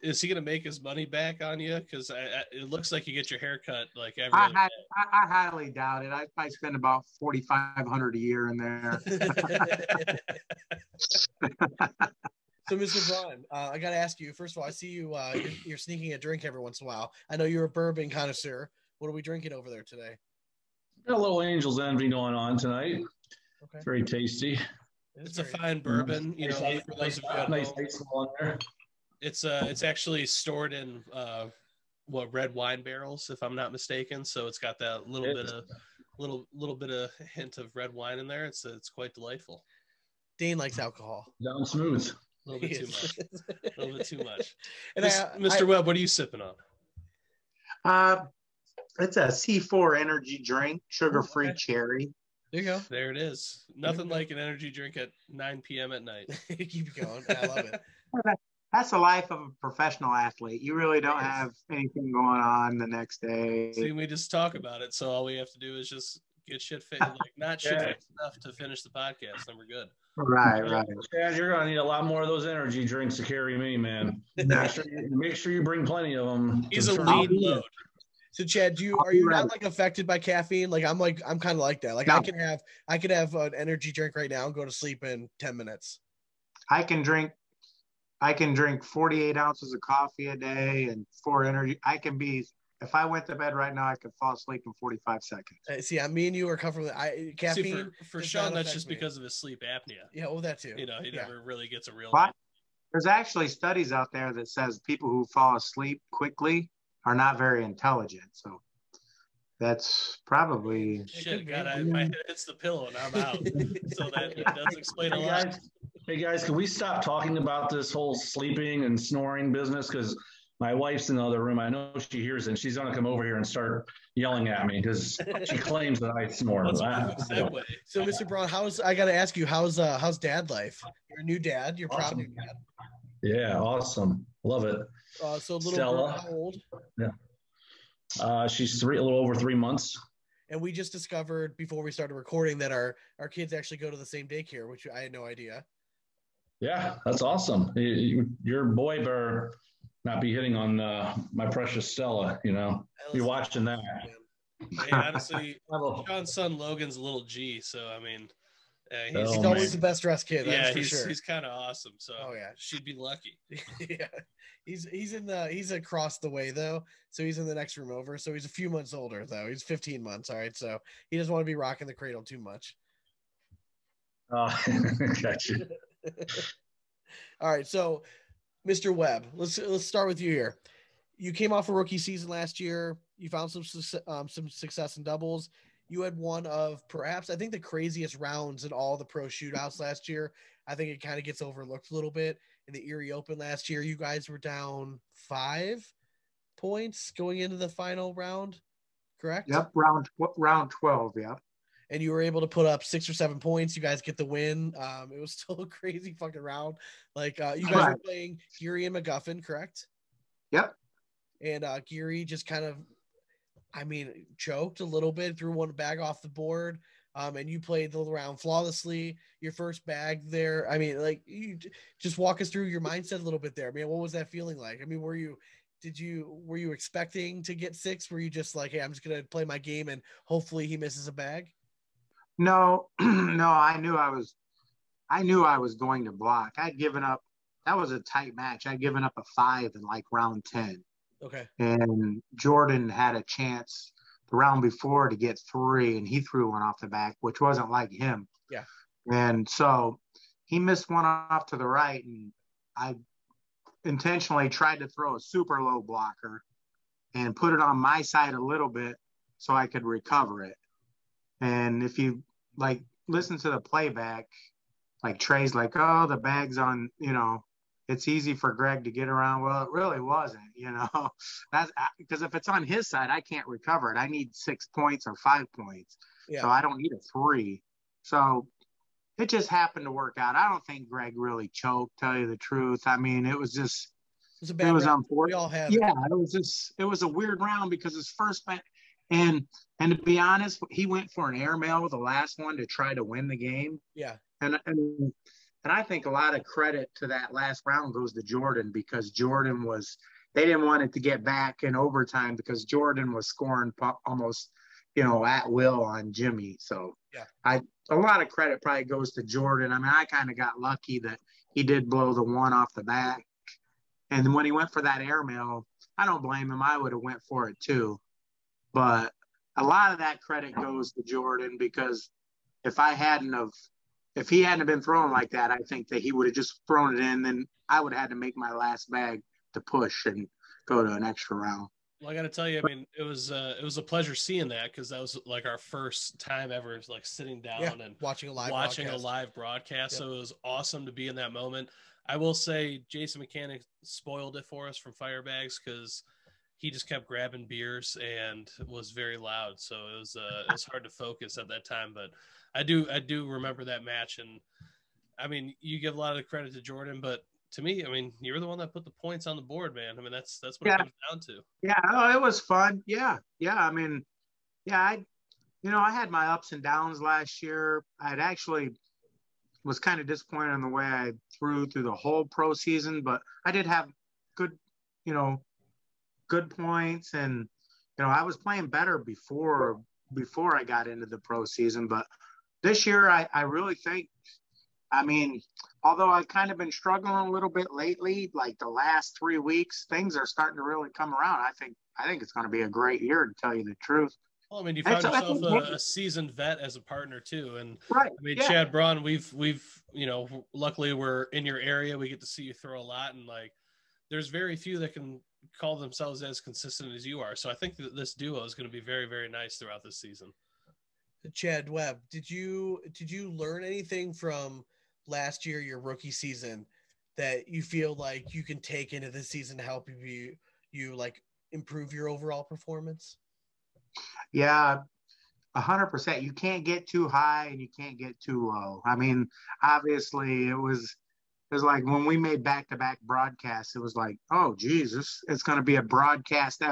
Is he gonna make his money back on you? Because it looks like you get your hair cut like every. I highly doubt it. I spend about $4,500 a year in there. So, Mr. Braun, I got to ask you, first of all, I see you, you're sneaking a drink every once in a while. I know you're a bourbon connoisseur. What are we drinking over there today? Got a little Angel's Envy going on tonight. Okay. Very tasty. It's a fine bourbon. You know, for those of you nice on there. It's actually stored in red wine barrels, if I'm not mistaken. So it's got that little bit of hint of red wine in there. It's quite delightful. Dane likes alcohol. Down smooth. A little bit too much. And Mr. Webb, what are you sipping on? It's a C4 energy drink, sugar-free cherry. There you go. There it is. Nothing like an energy drink at 9 p.m. at night. Keep going. I love it. That's the life of a professional athlete. You really don't have anything going on the next day. See, we just talk about it, so all we have to do is just get shit fixed, not shit fixed enough to finish the podcast, and we're good. Right. Chad, you're gonna need a lot more of those energy drinks to carry me, man. Make sure you bring plenty of them. He's a lead load. So, Chad, are you not like affected by caffeine? Like I'm kind of like that. Like no. I could have an energy drink right now and go to sleep in 10 minutes. I can drink 48 ounces of coffee a day and 4 energy. If I went to bed right now, I could fall asleep in 45 seconds. See, me and you are comfortable. Caffeine. See, for Sean, that's just because of his sleep apnea. Yeah, well, that too. He never really gets a real. But there's actually studies out there that says people who fall asleep quickly are not very intelligent. So that's probably shit. God, my head hits the pillow and I'm out. So that does explain a lot. Hey guys, can we stop talking about this whole sleeping and snoring business? Because my wife's in the other room. I know she hears it. And she's going to come over here and start yelling at me because she claims that I snore. So, Mr. Braun, I got to ask you, how's dad life? You're a new dad. You're proud new dad. Yeah, awesome. Love it. So little Stella, girl, how old? Yeah. She's a little over 3 months. And we just discovered before we started recording that our kids actually go to the same daycare, which I had no idea. Yeah, that's awesome. Your boy better not be hitting on my precious Stella, You're watching that. Hey, honestly, Sean's son Logan's a little G, so I mean, he's always the best dressed kid. Yeah, sure. He's kind of awesome. So she'd be lucky. Yeah, he's across the way though, so he's in the next room over. So he's a few months older though. He's 15 months. All right, so he doesn't want to be rocking the cradle too much. Gotcha. All right, so Mr. Webb, let's start with you here. You came off a rookie season last year. You found some success in doubles. You had one of perhaps, I think, the craziest rounds in all the pro shootouts last year. I think it kind of gets overlooked a little bit. In the Erie Open last year, you guys were down 5 points going into the final round, correct? Yep, round 12, yeah. And you were able to put up 6 or 7 points. You guys get the win. It was still a crazy fucking round. You guys were playing Geary and McGuffin, correct? Yep. And Geary just kind of, choked a little bit, threw one bag off the board. And you played the round flawlessly. Your first bag there. You just walk us through your mindset a little bit there. Man, what was that feeling like? Were you expecting to get 6? Were you just like, hey, I'm just going to play my game and hopefully he misses a bag? No, I knew I was going to block. I'd given up. That was a tight match. I'd given up a 5 in round 10. Okay. And Jordan had a chance the round before to get 3, and he threw one off the back, which wasn't like him. Yeah. And so he missed one off to the right, and I intentionally tried to throw a super low blocker and put it on my side a little bit so I could recover it. And if you listen to the playback, Trey's oh, the bag's on, it's easy for Greg to get around. Well, it really wasn't, that's because if it's on his side, I can't recover it. I need 6 points or 5 points. Yeah. So I don't need a 3. So it just happened to work out. I don't think Greg really choked, tell you the truth. It was just, it was unfortunate. We all have it. It was a weird round because his first match, and to be honest, he went for an airmail with the last one to try to win the game. Yeah. And I think a lot of credit to that last round goes to Jordan, because Jordan they didn't want it to get back in overtime because Jordan was scoring almost, at will on Jimmy. So yeah, a lot of credit probably goes to Jordan. I kind of got lucky that he did blow the one off the back. And when he went for that airmail, I don't blame him. I would have went for it too. But a lot of that credit goes to Jordan, because if he hadn't been throwing like that, I think that he would have just thrown it in. Then I would have had to make my last bag to push and go to an extra round. Well, I got to tell you, it was a pleasure seeing that, because that was our first time ever sitting down and watching a live broadcast. Yep. So it was awesome to be in that moment. I will say Jason Mechanic spoiled it for us from Firebags, because he just kept grabbing beers and was very loud. So it was hard to focus at that time, but I do remember that match. And you give a lot of the credit to Jordan, but to me, you're the one that put the points on the board, man. That's what it comes down to. Yeah. It was fun. Yeah. I had my ups and downs last year. I'd actually was kind of disappointed in the way I threw through the whole pro season, but I did have good points, and I was playing better before I got into the pro season. But this year I really think I mean, although I've kind of been struggling a little bit lately, like the last 3 weeks, things are starting to really come around. I think it's going to be a great year, to tell you the truth. Well, I mean, you found yourself a seasoned vet as a partner too, and right. I mean, Yeah. Chad Braun, we've luckily we're in your area. We get to see you throw a lot, and like, there's very few that can call themselves as consistent as you are. So I think that this duo is going to be very, very nice throughout this season. Chad, Webb, did you learn anything from last year, your rookie season, that you feel like you can take into this season to help you like improve your overall performance? Yeah, 100%. You can't get too high and you can't get too low. I mean, obviously it was like when we made back-to-back broadcasts, it was like, oh, geez, it's going to be a broadcast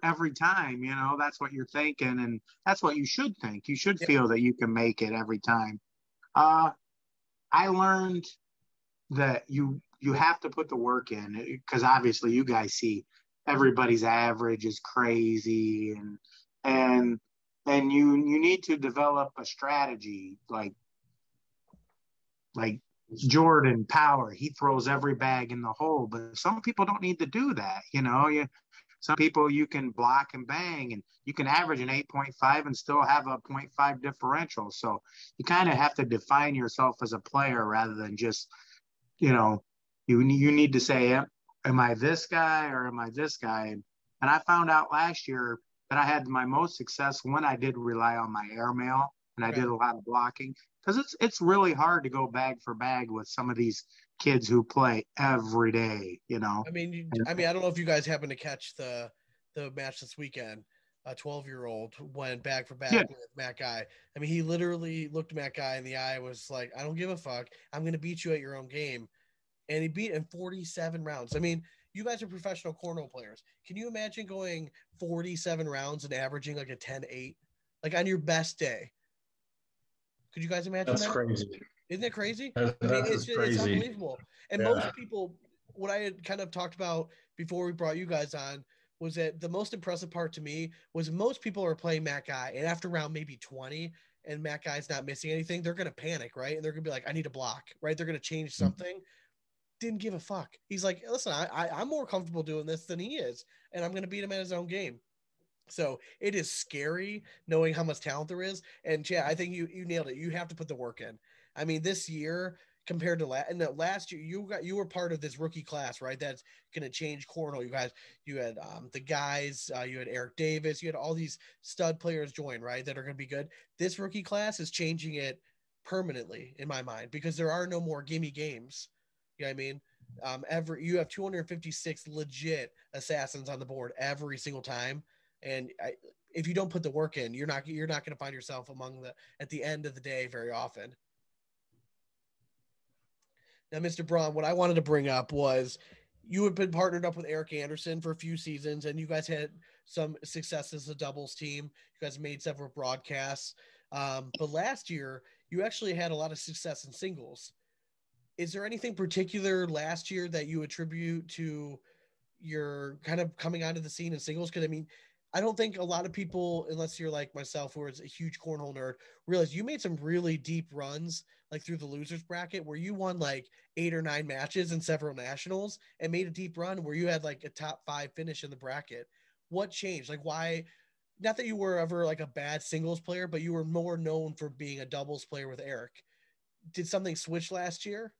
every time. You know, that's what you're thinking, and that's what you should think. You should feel that you can make it every time. I learned that you have to put the work in, because obviously you guys see everybody's average is crazy, and you need to develop a strategy like Jordan Power. He throws every bag in the hole, but some people don't need to do that. You know, some people you can block and bang, and you can average an 8.5 and still have a 0.5 differential. So you kind of have to define yourself as a player rather than just, you know, you need to say, am I this guy or am I this guy? And I found out last year that I had my most success when I did rely on my airmail and I did a lot of blocking, because it's really hard to go bag for bag with some of these kids who play every day, you know. I mean, I don't know if you guys happen to catch the match this weekend. A 12-year-old went bag for bag with Matt Guy. I mean, he literally looked Matt Guy in the eye and was like, I don't give a fuck. I'm going to beat you at your own game. And he beat in 47 rounds. I mean, you guys are professional cornhole players. Can you imagine going 47 rounds and averaging like a 10-8? Like on your best day? Could you guys imagine that? That's crazy. Isn't it crazy? It's crazy. It's unbelievable. And most people, what I had kind of talked about before we brought you guys on, was that the most impressive part to me was most people are playing Matt Guy, and after round maybe 20 and Matt Guy's not missing anything, they're going to panic, right? And they're going to be like, I need a block, right? They're going to change something. Didn't give a fuck. He's like, listen, I'm more comfortable doing this than he is, and I'm going to beat him at his own game. So it is scary knowing how much talent there is. And Chad, I think you nailed it. You have to put the work in. I mean, this year compared to last year, you were part of this rookie class, right? That's going to change cornhole. You had the guys, you had Eric Davis, you had all these stud players join, right? That are going to be good. This rookie class is changing it permanently in my mind, because there are no more gimme games. You know what I mean? You have 256 legit assassins on the board every single time. And if you don't put the work in, you're not going to find yourself at the end of the day very often. Now, Mr. Braun, what I wanted to bring up was you had been partnered up with Eric Anderson for a few seasons, and you guys had some success as a doubles team. You guys made several broadcasts. But last year, you actually had a lot of success in singles. Is there anything particular last year that you attribute to your kind of coming onto the scene in singles? Because, I mean, I don't think a lot of people, unless you're like myself, who is a huge cornhole nerd, realize you made some really deep runs, like through the losers bracket, where you won like 8 or 9 matches in several nationals and made a deep run where you had like a top 5 finish in the bracket. What changed? Like, why? Not that you were ever like a bad singles player, but you were more known for being a doubles player with Eric. Did something switch last year?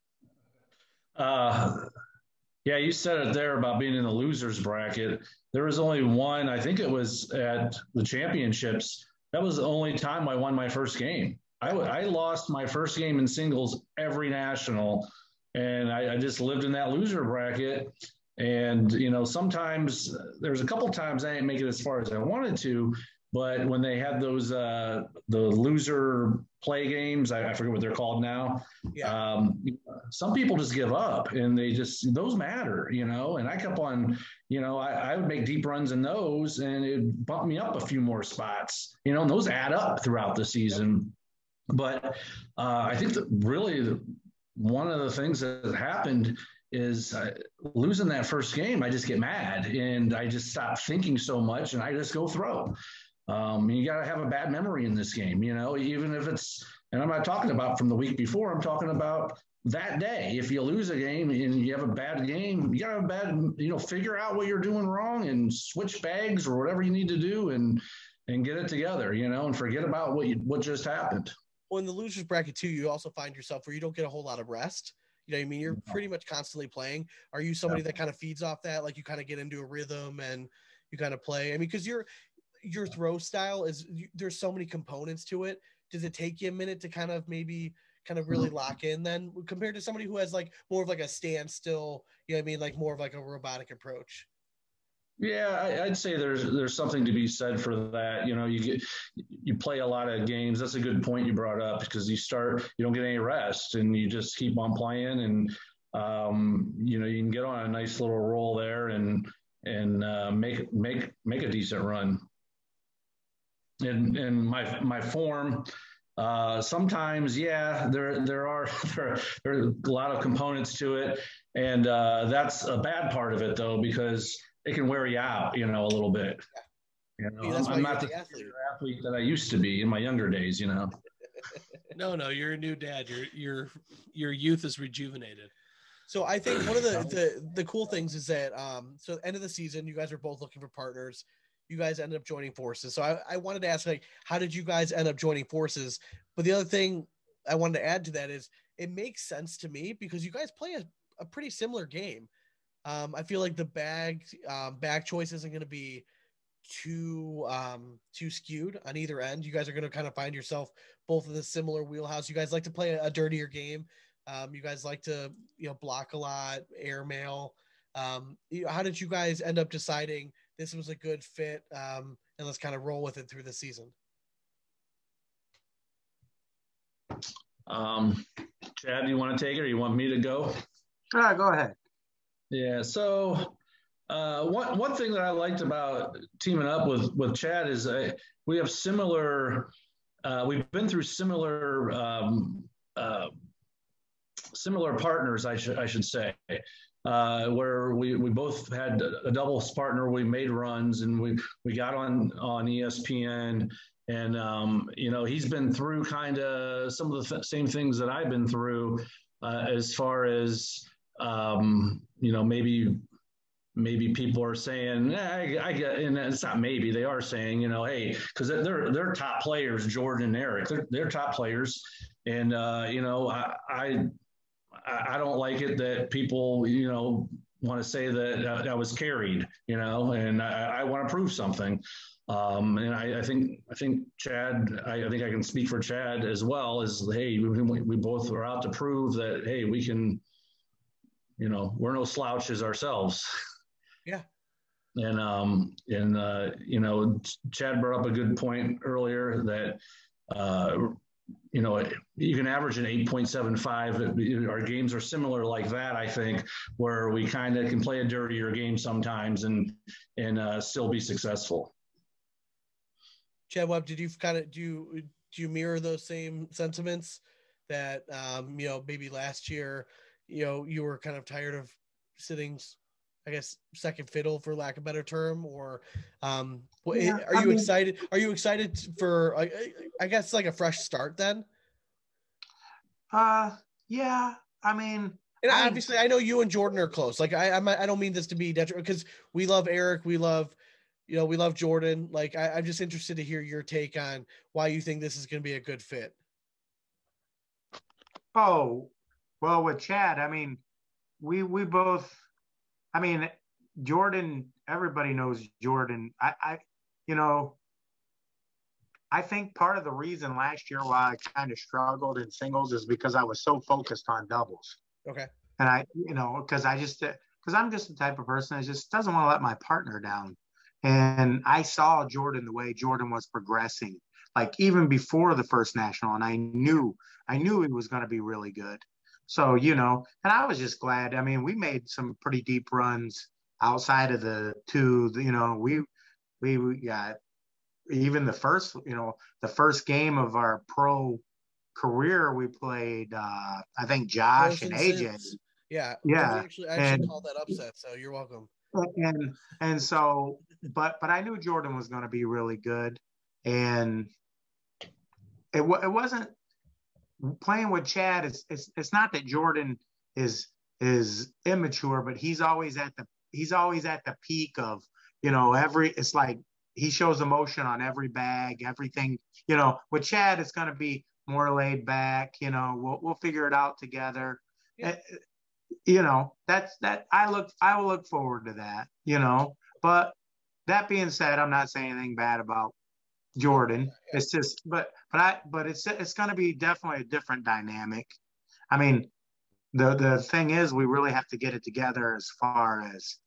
Yeah, you said it there about being in the losers bracket. There was only one, I think it was at the championships. That was the only time I won my first game. I lost my first game in singles every national, and I just lived in that loser bracket. And, you know, sometimes there's a couple times I didn't make it as far as I wanted to, but when they had those, the loser play games, I forget what they're called now. Yeah. Some people just give up, and those matter, you know, and I kept on, you know, I would make deep runs in those, and it bumped me up a few more spots, you know, and those add up throughout the season. But I think that really one of the things that happened is losing that first game, I just get mad and I just stop thinking so much and I just go throw. You got to have a bad memory in this game, you know, even if it's, And I'm not talking about from the week before. I'm talking about that day. If you lose a game and you have a bad game, you got a bad, figure out what you're doing wrong and switch bags or whatever you need to do and get it together, and forget about what just happened. Well, in the losers bracket too, you also find yourself where you don't get a whole lot of rest. You know what I mean? You're pretty much constantly playing. Are you somebody that kind of feeds off that? Like you kind of get into a rhythm and you kind of play? I mean, because your throw style there's so many components to it. Does it take you a minute to kind of really lock in then compared to somebody who has like more of like a standstill, you know what I mean? Like more of like a robotic approach. Yeah, I'd say there's something to be said for that. You play a lot of games. That's a good point you brought up because you don't get any rest and you just keep on playing and you can get on a nice little roll there and make a decent run. And my form, sometimes, there are a lot of components to it, and that's a bad part of it though because it can wear you out, a little bit. I'm not the athlete that I used to be in my younger days, No, you're a new dad. Your youth is rejuvenated. So I think one of the cool things is that so end of the season, you guys are both looking for partners. You guys ended up joining forces. So I wanted to ask, like, how did you guys end up joining forces? But the other thing I wanted to add to that is it makes sense to me because you guys play a pretty similar game. I feel like the bag choice isn't going to be too skewed on either end. You guys are going to kind of find yourself both in the similar wheelhouse. You guys like to play a dirtier game. You guys like to block a lot, airmail. How did you guys end up deciding this was a good fit and let's kind of roll with it through the season? Chad, do you want to take it or you want me to go? Go ahead. Yeah. So one thing that I liked about teaming up with Chad is we have similar. We've been through similar partners, I should say, where we both had a doubles partner. We made runs and we got on ESPN. And, he's been through kind of some of the same things that I've been through as far as, maybe people are saying, I get, and it's not maybe, they are saying, hey, because they're top players, Jordan and Eric, they're top players. And, I don't like it that people, want to say that I was carried, and I want to prove something. And I think Chad, I think I can speak for Chad as well as, hey, we both are out to prove that, hey, we can, we're no slouches ourselves. Yeah. And Chad brought up a good point earlier that, you can average an 8.75. Our games are similar like that, I think, where we kind of can play a dirtier game sometimes and still be successful. Chad Webb, did you do you mirror those same sentiments that, maybe last year, you were kind of tired of sitting, I guess, second fiddle for lack of a better term, or are you excited? Are you excited for, I guess, like a fresh start then? Yeah. I mean, and obviously I know you and Jordan are close. Like I don't mean this to be detrimental because we love Eric. We love Jordan. Like I'm just interested to hear your take on why you think this is going to be a good fit. Oh, well, with Chad, I mean, we both, I mean, Jordan, everybody knows Jordan. I think part of the reason last year why I kind of struggled in singles is because I was so focused on doubles. Okay. And because I'm just the type of person that just doesn't want to let my partner down. And I saw Jordan the way Jordan was progressing, like even before the first national, and I knew he was going to be really good. So, and I was just glad. I mean, we made some pretty deep runs outside of the two, we got even the first game of our pro career, we played, I think Josh and AJ. Yeah. Yeah. I actually called that upset. So you're welcome. And so, but I knew Jordan was going to be really good. And it wasn't, playing with Chad is it's not that Jordan is immature, but he's always at the peak of, it's like he shows emotion on every bag, everything. With Chad, it's going to be more laid back. We'll figure it out together. Yeah. That's that. I will look forward to that. But that being said, I'm not saying anything bad about Jordan. It's just, but it's going to be definitely a different dynamic. I mean, the thing is, we really have to get it together as far as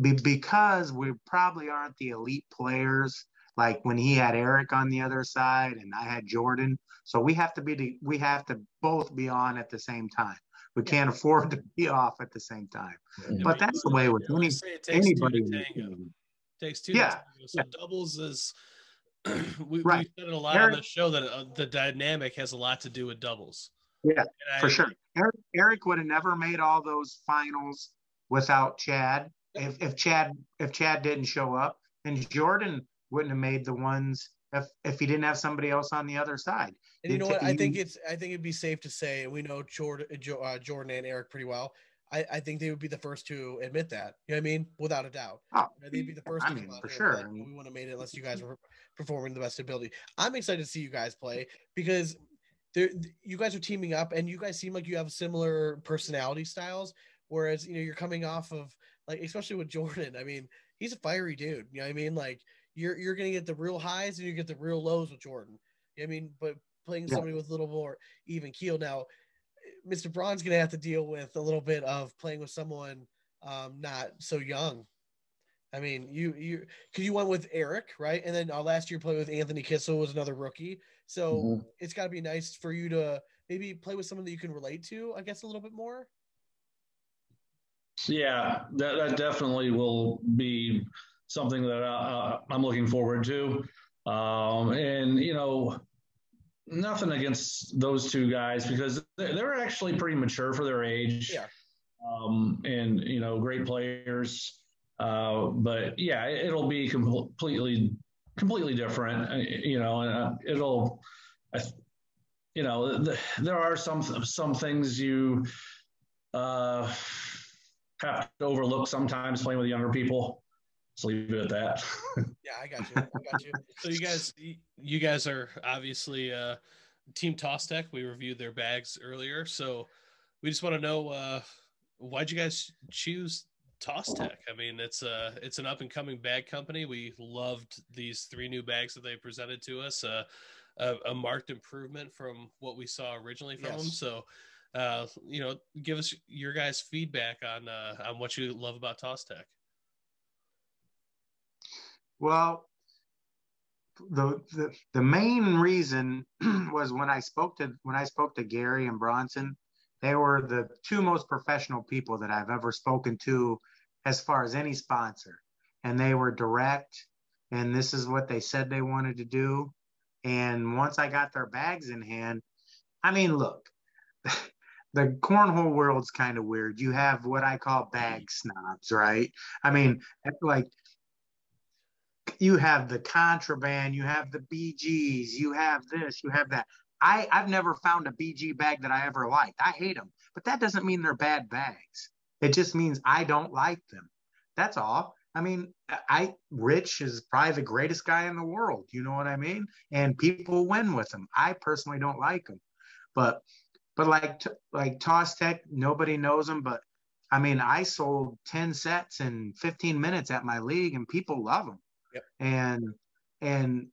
because we probably aren't the elite players like when he had Eric on the other side and I had Jordan. So we have to both be on at the same time. We can't afford to be off at the same time. But that's the way with anybody. Takes two. Yeah. So doubles is we said it a lot on the show that the dynamic has a lot to do with doubles. Yeah, for sure. Eric would have never made all those finals without Chad. If Chad didn't show up, and Jordan wouldn't have made the ones if he didn't have somebody else on the other side. And you know what? I think it'd be safe to say, we know Jordan and Eric pretty well. I think they would be the first to admit that. You know what I mean? Without a doubt. Oh, they'd be the first to come out for sure. We wouldn't have made it unless you guys were performing the best ability. I'm excited to see you guys play because you guys are teaming up and you guys seem like you have similar personality styles. Whereas, you're coming off of, like, especially with Jordan, I mean, he's a fiery dude. You know what I mean? Like, you're going to get the real highs and you get the real lows with Jordan. You know what I mean? But playing somebody with a little more even keel. Now, Mr. Braun's going to have to deal with a little bit of playing with someone not so young. I mean, because you went with Eric, right? And then last year played with Anthony Kissel was another rookie. So it's got to be nice for you to maybe play with someone that you can relate to, I guess, a little bit more. Yeah, that definitely will be something that I'm looking forward to. And, nothing against those two guys because they're actually pretty mature for their age. Yeah. And, great players. But yeah, it'll be completely different, and there are some things you have to overlook sometimes playing with younger people. Let's leave it at that. Yeah, I got you. So you guys are obviously Team Toss Tek. We reviewed their bags earlier, so we just want to know why'd you guys choose Toss Tek? I mean, it's an up and coming bag company. We loved these 3 new bags that they presented to us. A marked improvement from what we saw originally from them. So, give us your guys' feedback on what you love about Toss Tek. Well, the main reason was when I spoke to Gary and Bronson. They were the 2 most professional people that I've ever spoken to as far as any sponsor. And they were direct, and this is what they said they wanted to do. And once I got their bags in hand, I mean, look, the cornhole world's kind of weird. You have what I call bag snobs, right? I mean, like, you have the contraband, you have the BGs, you have this, you have that. I've never found a BG bag that I ever liked. I hate them, but that doesn't mean they're bad bags. It just means I don't like them. That's all. I mean, Rich is probably the greatest guy in the world. You know what I mean? And people win with him. I personally don't like him, but like Toss Tek, nobody knows him. But I mean, I sold 10 sets in 15 minutes at my league, and people love them. Yep. And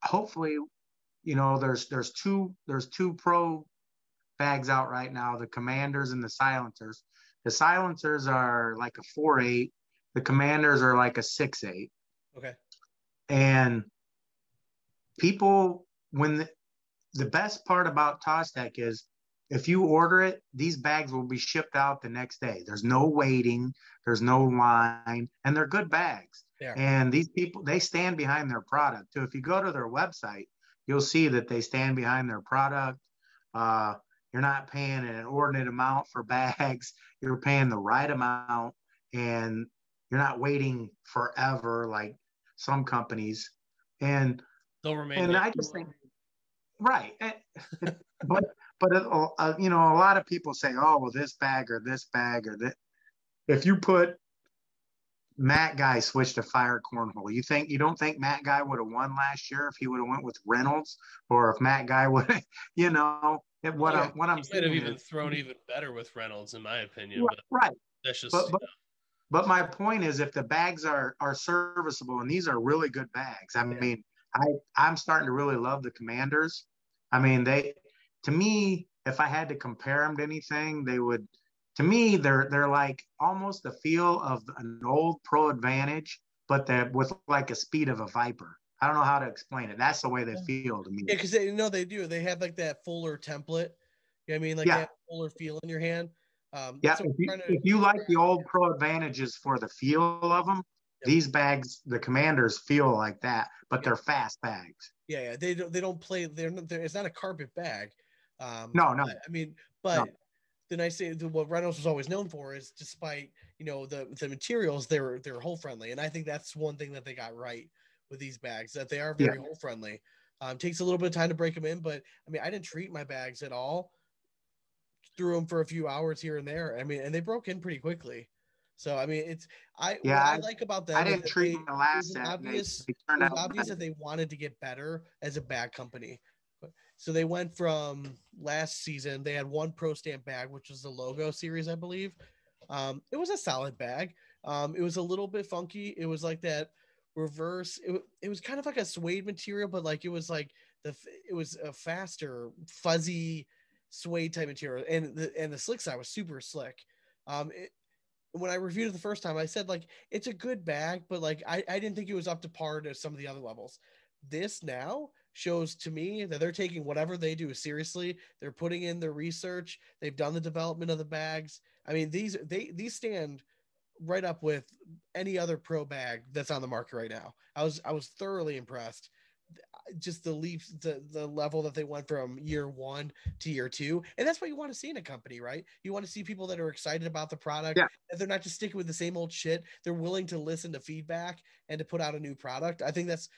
hopefully, there's two pro bags out right now, the Commanders and the Silencers. The Silencers are like a 4.8. The Commanders are like a 6.8. Okay. And people, when the best part about Toss Tek is if you order it, these bags will be shipped out the next day. There's no waiting, there's no line, and they're good bags. Yeah. And these people, they stand behind their product too. If you go to their website, you'll see that they stand behind their product. You're not paying an inordinate amount for bags. You're paying the right amount, and you're not waiting forever like some companies. And they'll remain. And I just think, right. But you know, a lot of people say, oh, well, this bag or that. If you put Matt Guy switched to Fire Cornhole, you don't think Matt Guy would have won last year if he would have went with Reynolds, or if Matt Guy would, you know, what I'm He might have saying even is, thrown even better with Reynolds, in my opinion. But right. that's just But but my point is, if the bags are serviceable, and these are really good bags, I mean, I'm starting to really love the Commanders. I mean, to me, if I had to compare them to anything, they would. To me, they're like almost the feel of an old Pro Advantage, but that with like a speed of a Viper. I don't know how to explain it. That's the way they feel to me. Yeah, because they do. They have like that fuller template. You know what I mean? Like that fuller feel in your hand. Yeah, if you like the old Pro Advantages for the feel of them, these bags, the Commanders, feel like that, but they're fast bags. Yeah, they don't play. They're it's not a carpet bag. No. I mean, but the nice thing, what Reynolds was always known for is, despite the materials, they're hole friendly, and I think that's one thing that they got right with these bags, that they are very hole friendly. Takes a little bit of time to break them in, but I mean, I didn't treat my bags at all. Threw them for a few hours here and there. I mean, and they broke in pretty quickly. So I mean, what I like about them. I didn't treat my last set. Obvious that they wanted to get better as a bag company. So they went from last season. They had one Pro Stamp bag, which was the logo series, I believe. It was a solid bag. It was a little bit funky. It was like that reverse. It was kind of like a suede material, but like it was a faster, fuzzy suede type material, and the slick side was super slick. When I reviewed it the first time, I said like it's a good bag, but like I didn't think it was up to par to some of the other levels. This now shows to me that they're taking whatever they do seriously. They're putting in their research. They've done the development of the bags. I mean, these stand right up with any other pro bag that's on the market right now. I was thoroughly impressed. Just the level that they went from year one to year two. And that's what you want to see in a company, right? You want to see people that are excited about the product, that they're not just sticking with the same old shit. They're willing to listen to feedback and to put out a new product. I think that's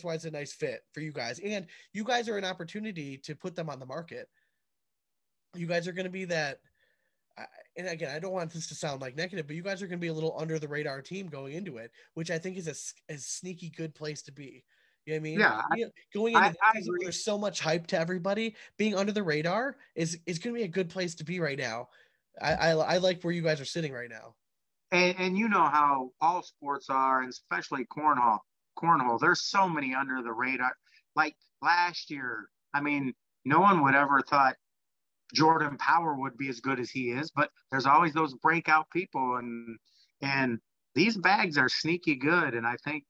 why it's a nice fit for you guys. And you guys are an opportunity to put them on the market. You guys are going to be that. And again, I don't want this to sound like negative, but you guys are going to be a little under the radar team going into it, which I think is a sneaky good place to be. You know what I mean? Yeah. Going into the season where there's so much hype to everybody, being under the radar is going to be a good place to be right now. I like where you guys are sitting right now. And you know how all sports are, and especially cornhole. There's so many under the radar. Like last year, I mean, no one would ever thought Jordan Power would be as good as he is, but there's always those breakout people, and these bags are sneaky good, and I think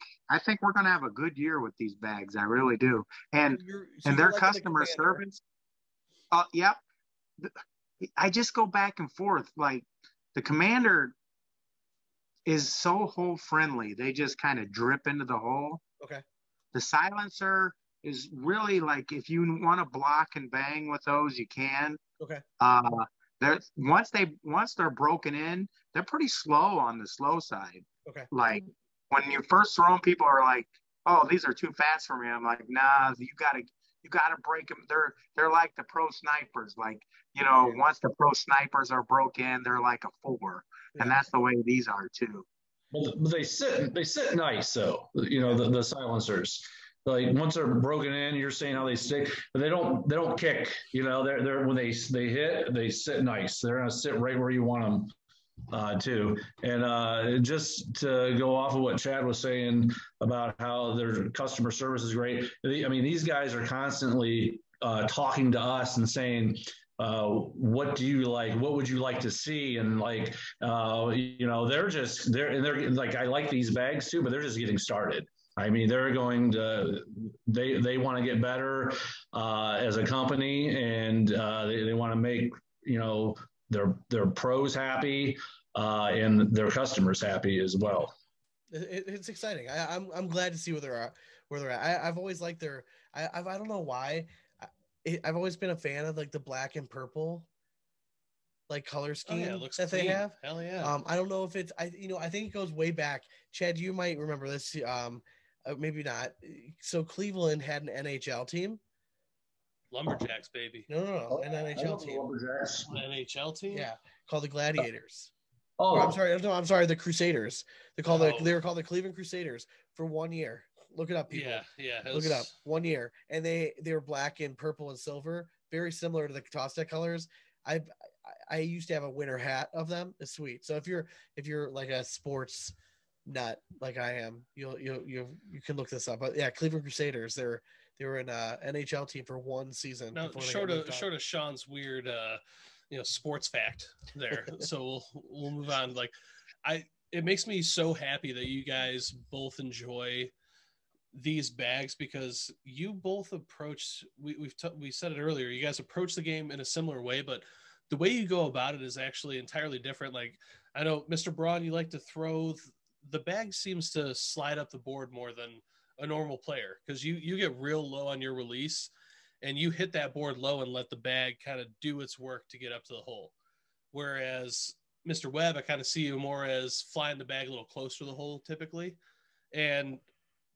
we're going to have a good year with these bags. I really do. And their customer service. Yep. I just go back and forth. Like the Commander is so hole friendly. They just kind of drip into the hole. Okay. The silencer is really like, if you want to block and bang with those, you can. Okay. Once they're broken in, they're pretty slow on the slow side. Okay. Like when you first throw them, people are like, "Oh, these are too fast for me." I'm like, "Nah, you gotta break them." They're like the pro snipers. Like, once the pro snipers are broken, they're like a 4, and that's the way these are too. Well, they sit nice though. The silencers. Like once they're broken in, you're saying how they stick, but they don't kick. They're when they hit, they sit nice. They're gonna sit right where you want them too. And just to go off of what Chad was saying about how their customer service is great. I mean, these guys are constantly talking to us and saying, what do you like? What would you like to see? And like, they're like, I like these bags too, but they're just getting started. I mean, they're going to, they want to get better as a company, and they want to make, their pros happy and their customers happy as well. It's exciting. I'm glad to see where they're at. I've always liked I don't know why. I've always been a fan of like the black and purple like color scheme that they have. Hell yeah. I don't know if it's I think it goes way back. Chad, you might remember this. Maybe not. So Cleveland had an NHL team, Lumberjacks, baby. No, an I NHL love the team. Lumberjacks. An NHL team? Yeah, called the Gladiators. Oh, Or, I'm sorry, the Crusaders. They Oh. were called the Cleveland Crusaders for 1 year. Look it up, people. Yeah. Look it up. 1 year, and they were black and purple and silver, very similar to the Toss Tek colors. I used to have a winter hat of them. It's sweet. So if you're like a sports nut like I am, you can look this up. But yeah, Cleveland Crusaders. They were an NHL team for 1 season. Now, short of Sean's weird, sports fact there. So we'll move on. Like, it makes me so happy that you guys both enjoy these bags, because you both approach. We said it earlier. You guys approach the game in a similar way, but the way you go about it is actually entirely different. Like, I know, Mr. Braun, you like to throw. The bag seems to slide up the board more than a normal player, because you get real low on your release and you hit that board low and let the bag kind of do its work to get up to the hole. Whereas Mr. Webb, I kind of see you more as flying the bag a little closer to the hole typically. And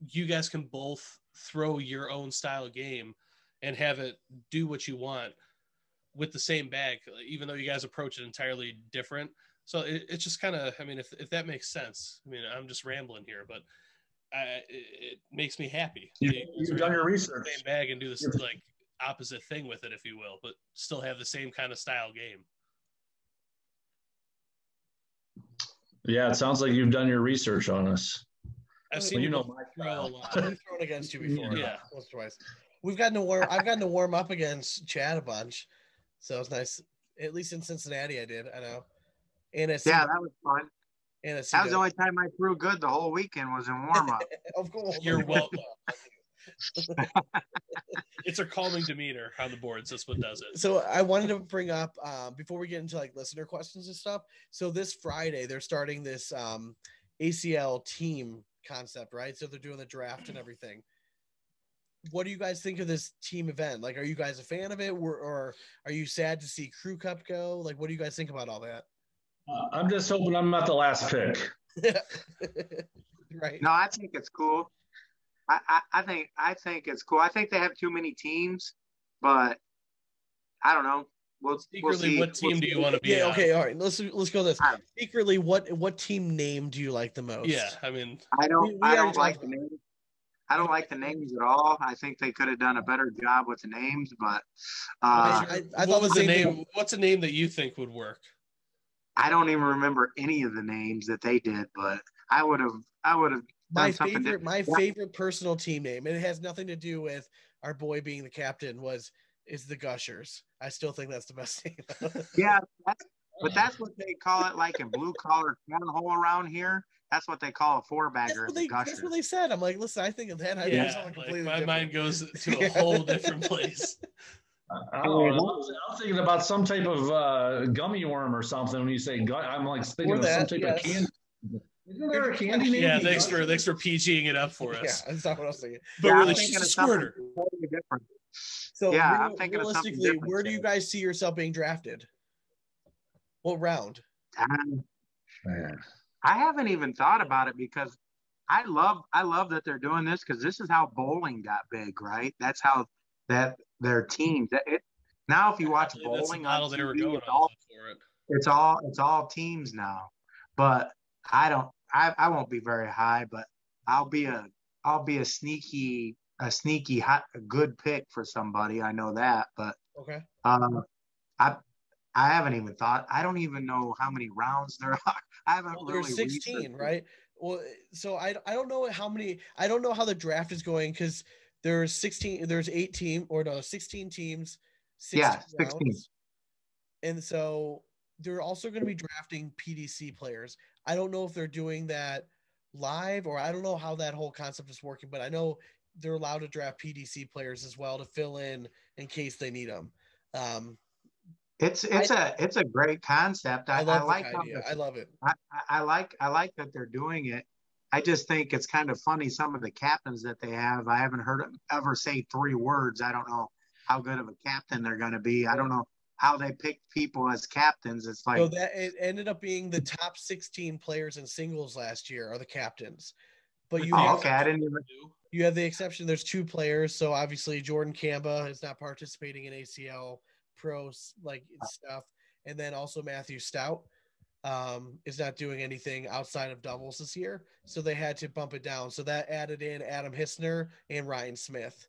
you guys can both throw your own style of game and have it do what you want with the same bag, even though you guys approach it entirely different. So it's just kind of, I mean, if that makes sense. I mean, I'm just rambling here, but it makes me happy. You've done your research. Same bag and do this like opposite thing with it, if you will, but still have the same kind of style game. Yeah, it sounds like you've done your research on us. I've seen you know my style. a lot. We've thrown against you before. Yeah. Once or twice. I've gotten to warm up against Chad a bunch. So it's nice. At least in Cincinnati I did, I know. Yeah, that was fun. And that was the only time I threw good the whole weekend was in warm up. Of course. You're welcome. It's a calming demeanor on the boards. That's what does it. So I wanted to bring up before we get into like listener questions and stuff. So this Friday they're starting this ACL team concept, right? So they're doing the draft and everything. What do you guys think of this team event? Like, are you guys a fan of it, or are you sad to see Crew Cup go? Like, what do you guys think about all that? I'm just hoping I'm not the last pick. Right. No, I think it's cool. I think it's cool. I think they have too many teams, but I don't know. We'll see. What team do you want to be? Yeah. on? Okay. All right. Let's go this. Secretly, what team name do you like the most? Yeah. I mean, I don't like the names. I don't like the names at all. I think they could have done a better job with the names, but I thought was the name? thing. What's a name that you think would work? I don't even remember any of the names that they did, but I would have My favorite personal team name, and it has nothing to do with our boy being the captain, is the Gushers. I still think that's the best name. Yeah, that's what they call it, like in blue collar cornhole around here. That's what they call a 4-bagger. That's what they said. I'm like, listen, I think of that. My mind goes to a whole different place. I'm thinking about some type of gummy worm or something. When you say I'm like thinking of some type of candy. Isn't there a candy name? Yeah, thanks for PGing it up for us. Yeah, that's not what I was thinking. But really, it's just a squirter. Totally different. So yeah, I'm thinking realistically, of something different. where do you guys see yourself being drafted? What round? I haven't even thought about it because I love that they're doing this, because this is how bowling got big, right? That's how their teams. Now, if you watch bowling on TV, it's all teams now. But I won't be very high, but I'll be a sneaky hot, a good pick for somebody. I know that, but okay. I haven't even thought. I don't even know how many rounds there are. I haven't really. There's 16, right? Well, so I don't know how many. I don't know how the draft is going, because there's 16. There's 16 teams. 16 rounds. And so they're also going to be drafting PDC players. I don't know if they're doing that live, or I don't know how that whole concept is working, but I know they're allowed to draft PDC players as well to fill in case they need them. It's a great concept. I like the idea. I love it. I like that they're doing it. I just think it's kind of funny, some of the captains that they have. I haven't heard them ever say 3 words. I don't know how good of a captain they're going to be. I don't know how they pick people as captains. It's like, so that it ended up being the top 16 players in singles last year are the captains. But you I didn't even. You have the exception. There's 2 players. So obviously Jordan Kamba is not participating in ACL pros like stuff. And then also Matthew Stout is not doing anything outside of doubles this year. So they had to bump it down. So that added in Adam Hissner and Ryan Smith.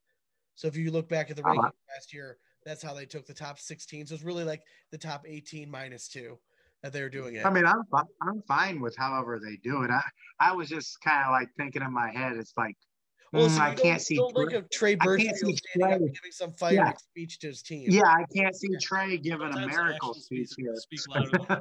So if you look back at the ranking last year, that's how they took the top 16. So it's really like the top 18 minus 2 that they're doing it. I mean, I'm fine with however they do it. I was just kind of like thinking in my head, it's like, well, so I can't see. Don't think of Trey Birchfield standing up and giving some fiery speech to his team. Yeah, I can't see Trey giving a miracle speech here. Speak louder than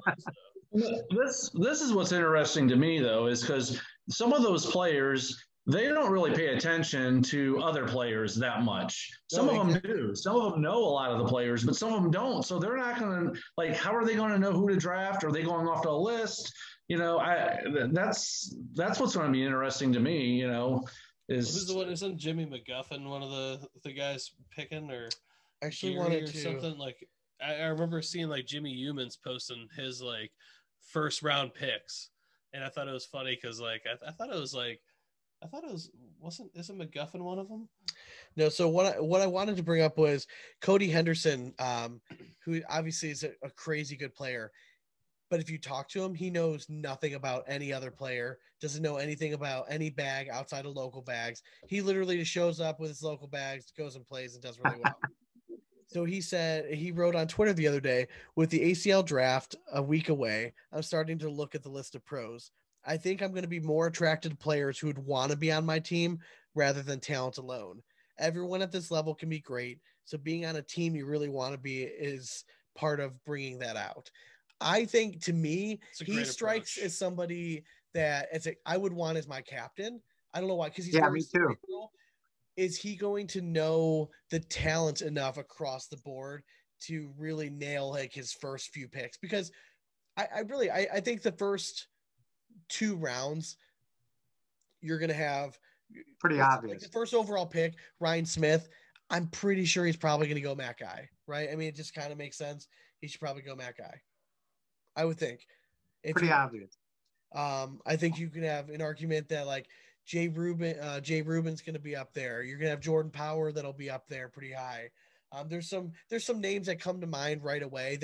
words, This is what's interesting to me, though, is because some of those players, they don't really pay attention to other players that much. Some of them do. Some of them know a lot of the players, but some of them don't. So they're not going to, like, how are they going to know who to draft? Are they going off the list? You know, that's what's going to be interesting to me, you know, is who's the one? Isn't Jimmy McGuffin one of the guys picking, or actually wanted to something like? I remember seeing like Jimmy Humans posting his like first round picks, and I thought it was funny because like I thought it was isn't McGuffin one of them? No. So what I wanted to bring up was Cody Henderson, who obviously is a crazy good player. But if you talk to him, he knows nothing about any other player, doesn't know anything about any bag outside of local bags. He literally just shows up with his local bags, goes and plays, and does really well. So he wrote on Twitter the other day, with the ACL draft a week away, I'm starting to look at the list of pros. I think I'm going to be more attracted to players who would want to be on my team rather than talent alone. Everyone at this level can be great. So being on a team you really want to be is part of bringing that out. I think, to me, he strikes as somebody that I would want as my captain. I don't know why, because he's me too. Is he going to know the talent enough across the board to really nail like his first few picks? Because I think the first 2 rounds you're going to have pretty obvious. Like the first overall pick, Ryan Smith, I'm pretty sure he's probably going to go Matt Guy, right? I mean, it just kind of makes sense. He should probably go Matt Guy, I would think. Pretty obvious. I think you can have an argument that like Jay Rubin's going to be up there. You're going to have Jordan Power that'll be up there pretty high. There's some names that come to mind right away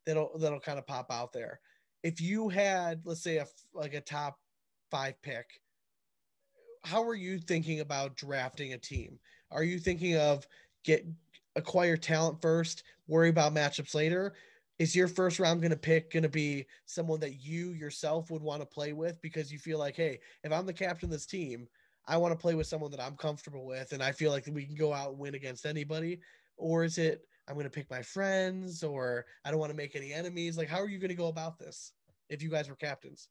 that'll kind of pop out there. If you had, let's say, a top 5 pick, how are you thinking about drafting a team? Are you thinking of acquire talent first, worry about matchups later? Is your first round going to be someone that you yourself would want to play with because you feel like, hey, if I'm the captain of this team, I want to play with someone that I'm comfortable with and I feel like we can go out and win against anybody? Or is it, I'm going to pick my friends, or I don't want to make any enemies? Like, how are you going to go about this if you guys were captains?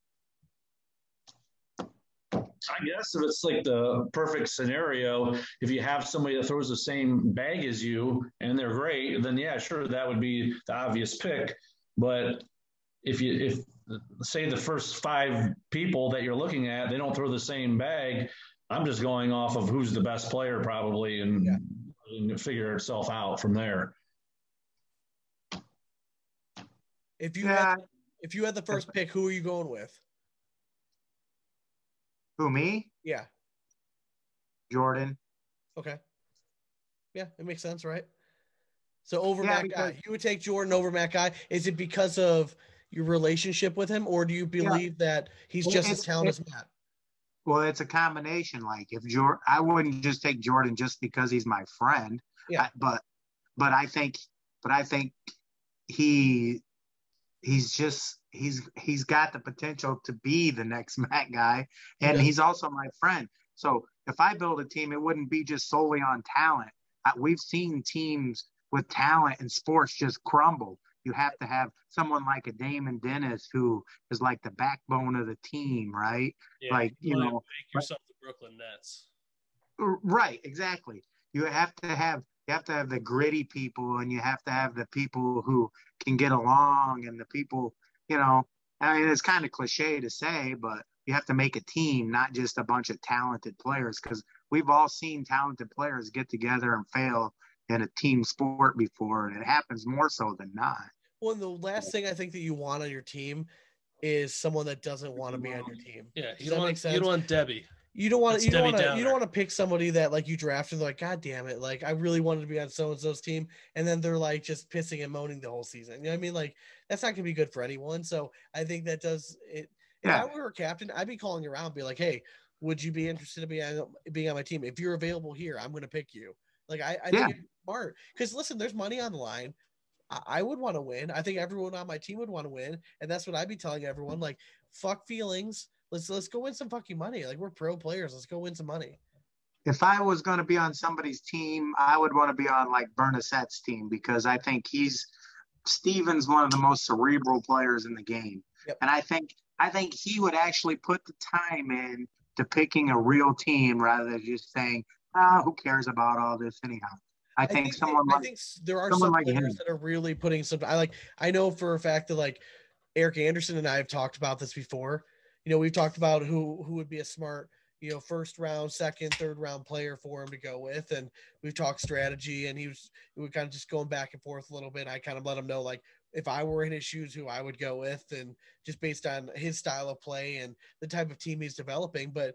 I guess if it's like the perfect scenario, if you have somebody that throws the same bag as you and they're great, then yeah, sure, that would be the obvious pick. But if say the first 5 people that you're looking at, they don't throw the same bag, I'm just going off of who's the best player probably and figure itself out from there. If you had the first pick, who are you going with? Who, me? Yeah. Jordan. Okay. Yeah, it makes sense, right? So over Matt Guy. You would take Jordan over Matt Guy. Is it because of your relationship with him, or do you believe that he's just as talented as Matt? Well, it's a combination. Like I wouldn't just take Jordan just because he's my friend. Yeah. But I think he's got the potential to be the next Matt Guy, and he's also my friend. So if I build a team, it wouldn't be just solely on talent. We've seen teams with talent in sports just crumble. You have to have someone like a Damon Dennis who is like the backbone of the team, right? Yeah, like you know, make yourself the Brooklyn Nets. Right, exactly. You have to have the gritty people, and you have to have the people who can get along, and the people, you know, I mean, it's kind of cliche to say, but you have to make a team, not just a bunch of talented players, because we've all seen talented players get together and fail in a team sport before, and it happens more so than not. Well, and the last thing I think that you want on your team is someone that doesn't want to be on your team. Yeah, you don't want Debbie. You don't want That's to pick somebody that like you drafted, like, God damn it, like I really wanted to be on so and so's team, and then they're like just pissing and moaning the whole season. You know what I mean? Like that's not gonna be good for anyone. So I think that does it. If Yeah. I were a captain, I'd be calling around, be like, hey, would you be interested in being on my team? If you're available here, I'm gonna pick you. Like I think it's smart because listen, there's money on the line. I would want to win. I think everyone on my team would want to win, and that's what I'd be telling everyone. Like, fuck feelings. Let's go win some fucking money. Like we're pro players. Let's go win some money. If I was going to be on somebody's team, I would want to be on like Bernasette's team because I think Steven's one of the most cerebral players in the game. Yep. And I think he would actually put the time in to picking a real team rather than just saying, who cares about all this anyhow. I think there are some like players him that are really putting some. I know for a fact that like Eric Anderson and I have talked about this before. You know, we've talked about who would be a smart, you know, first round, second, third round player for him to go with, and we've talked strategy, and we were kind of just going back and forth a little bit. I kind of let him know like if I were in his shoes, who I would go with, and just based on his style of play and the type of team he's developing, but.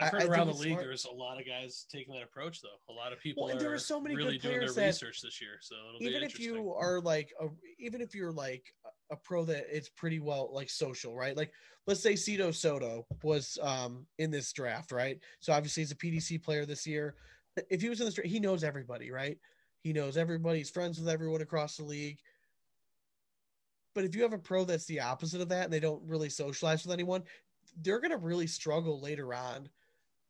I've heard around the league, there's a lot of guys taking that approach, though. A lot of people are so many really doing their research this year, so it'll be interesting. Even if you're like a pro that it's pretty well like social, right? Like let's say Cito Soto was in this draft, right? So obviously he's a PDC player this year. If he was in this draft, he knows everybody, right? He knows everybody. He's friends with everyone across the league. But if you have a pro that's the opposite of that and they don't really socialize with anyone, they're going to really struggle later on.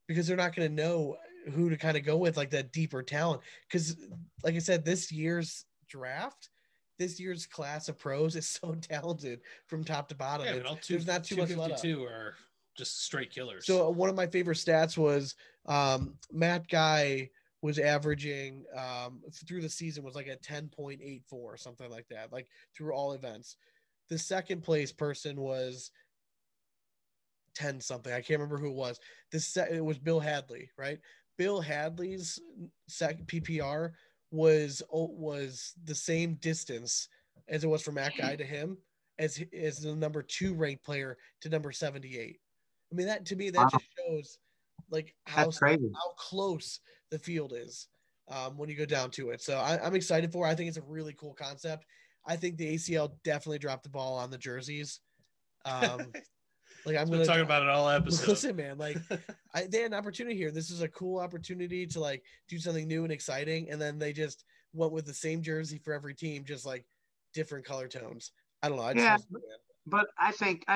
Because they're not going to know who to kind of go with, like that deeper talent. Because, like I said, this year's class of pros is so talented from top to bottom. Yeah, there's not too much left. 252 are just straight killers. So one of my favorite stats was Matt Guy was averaging through the season was like a 10.84 or something like that, like through all events. The second place person was 10 something. I can't remember who it was. It was Bill Hadley, right? Bill Hadley's PPR was the same distance as it was from Matt Guy to him as the number 2 ranked player to number 78. I mean, that to me that just shows like how close the field is when you go down to it. So I'm excited for it. I think it's a really cool concept. I think the ACL definitely dropped the ball on the jerseys. Like I'm gonna talk about it all episode. Listen, man, like they had an opportunity here. This is a cool opportunity to like do something new and exciting, and then they just went with the same jersey for every team, just like different color tones. I don't know. But I think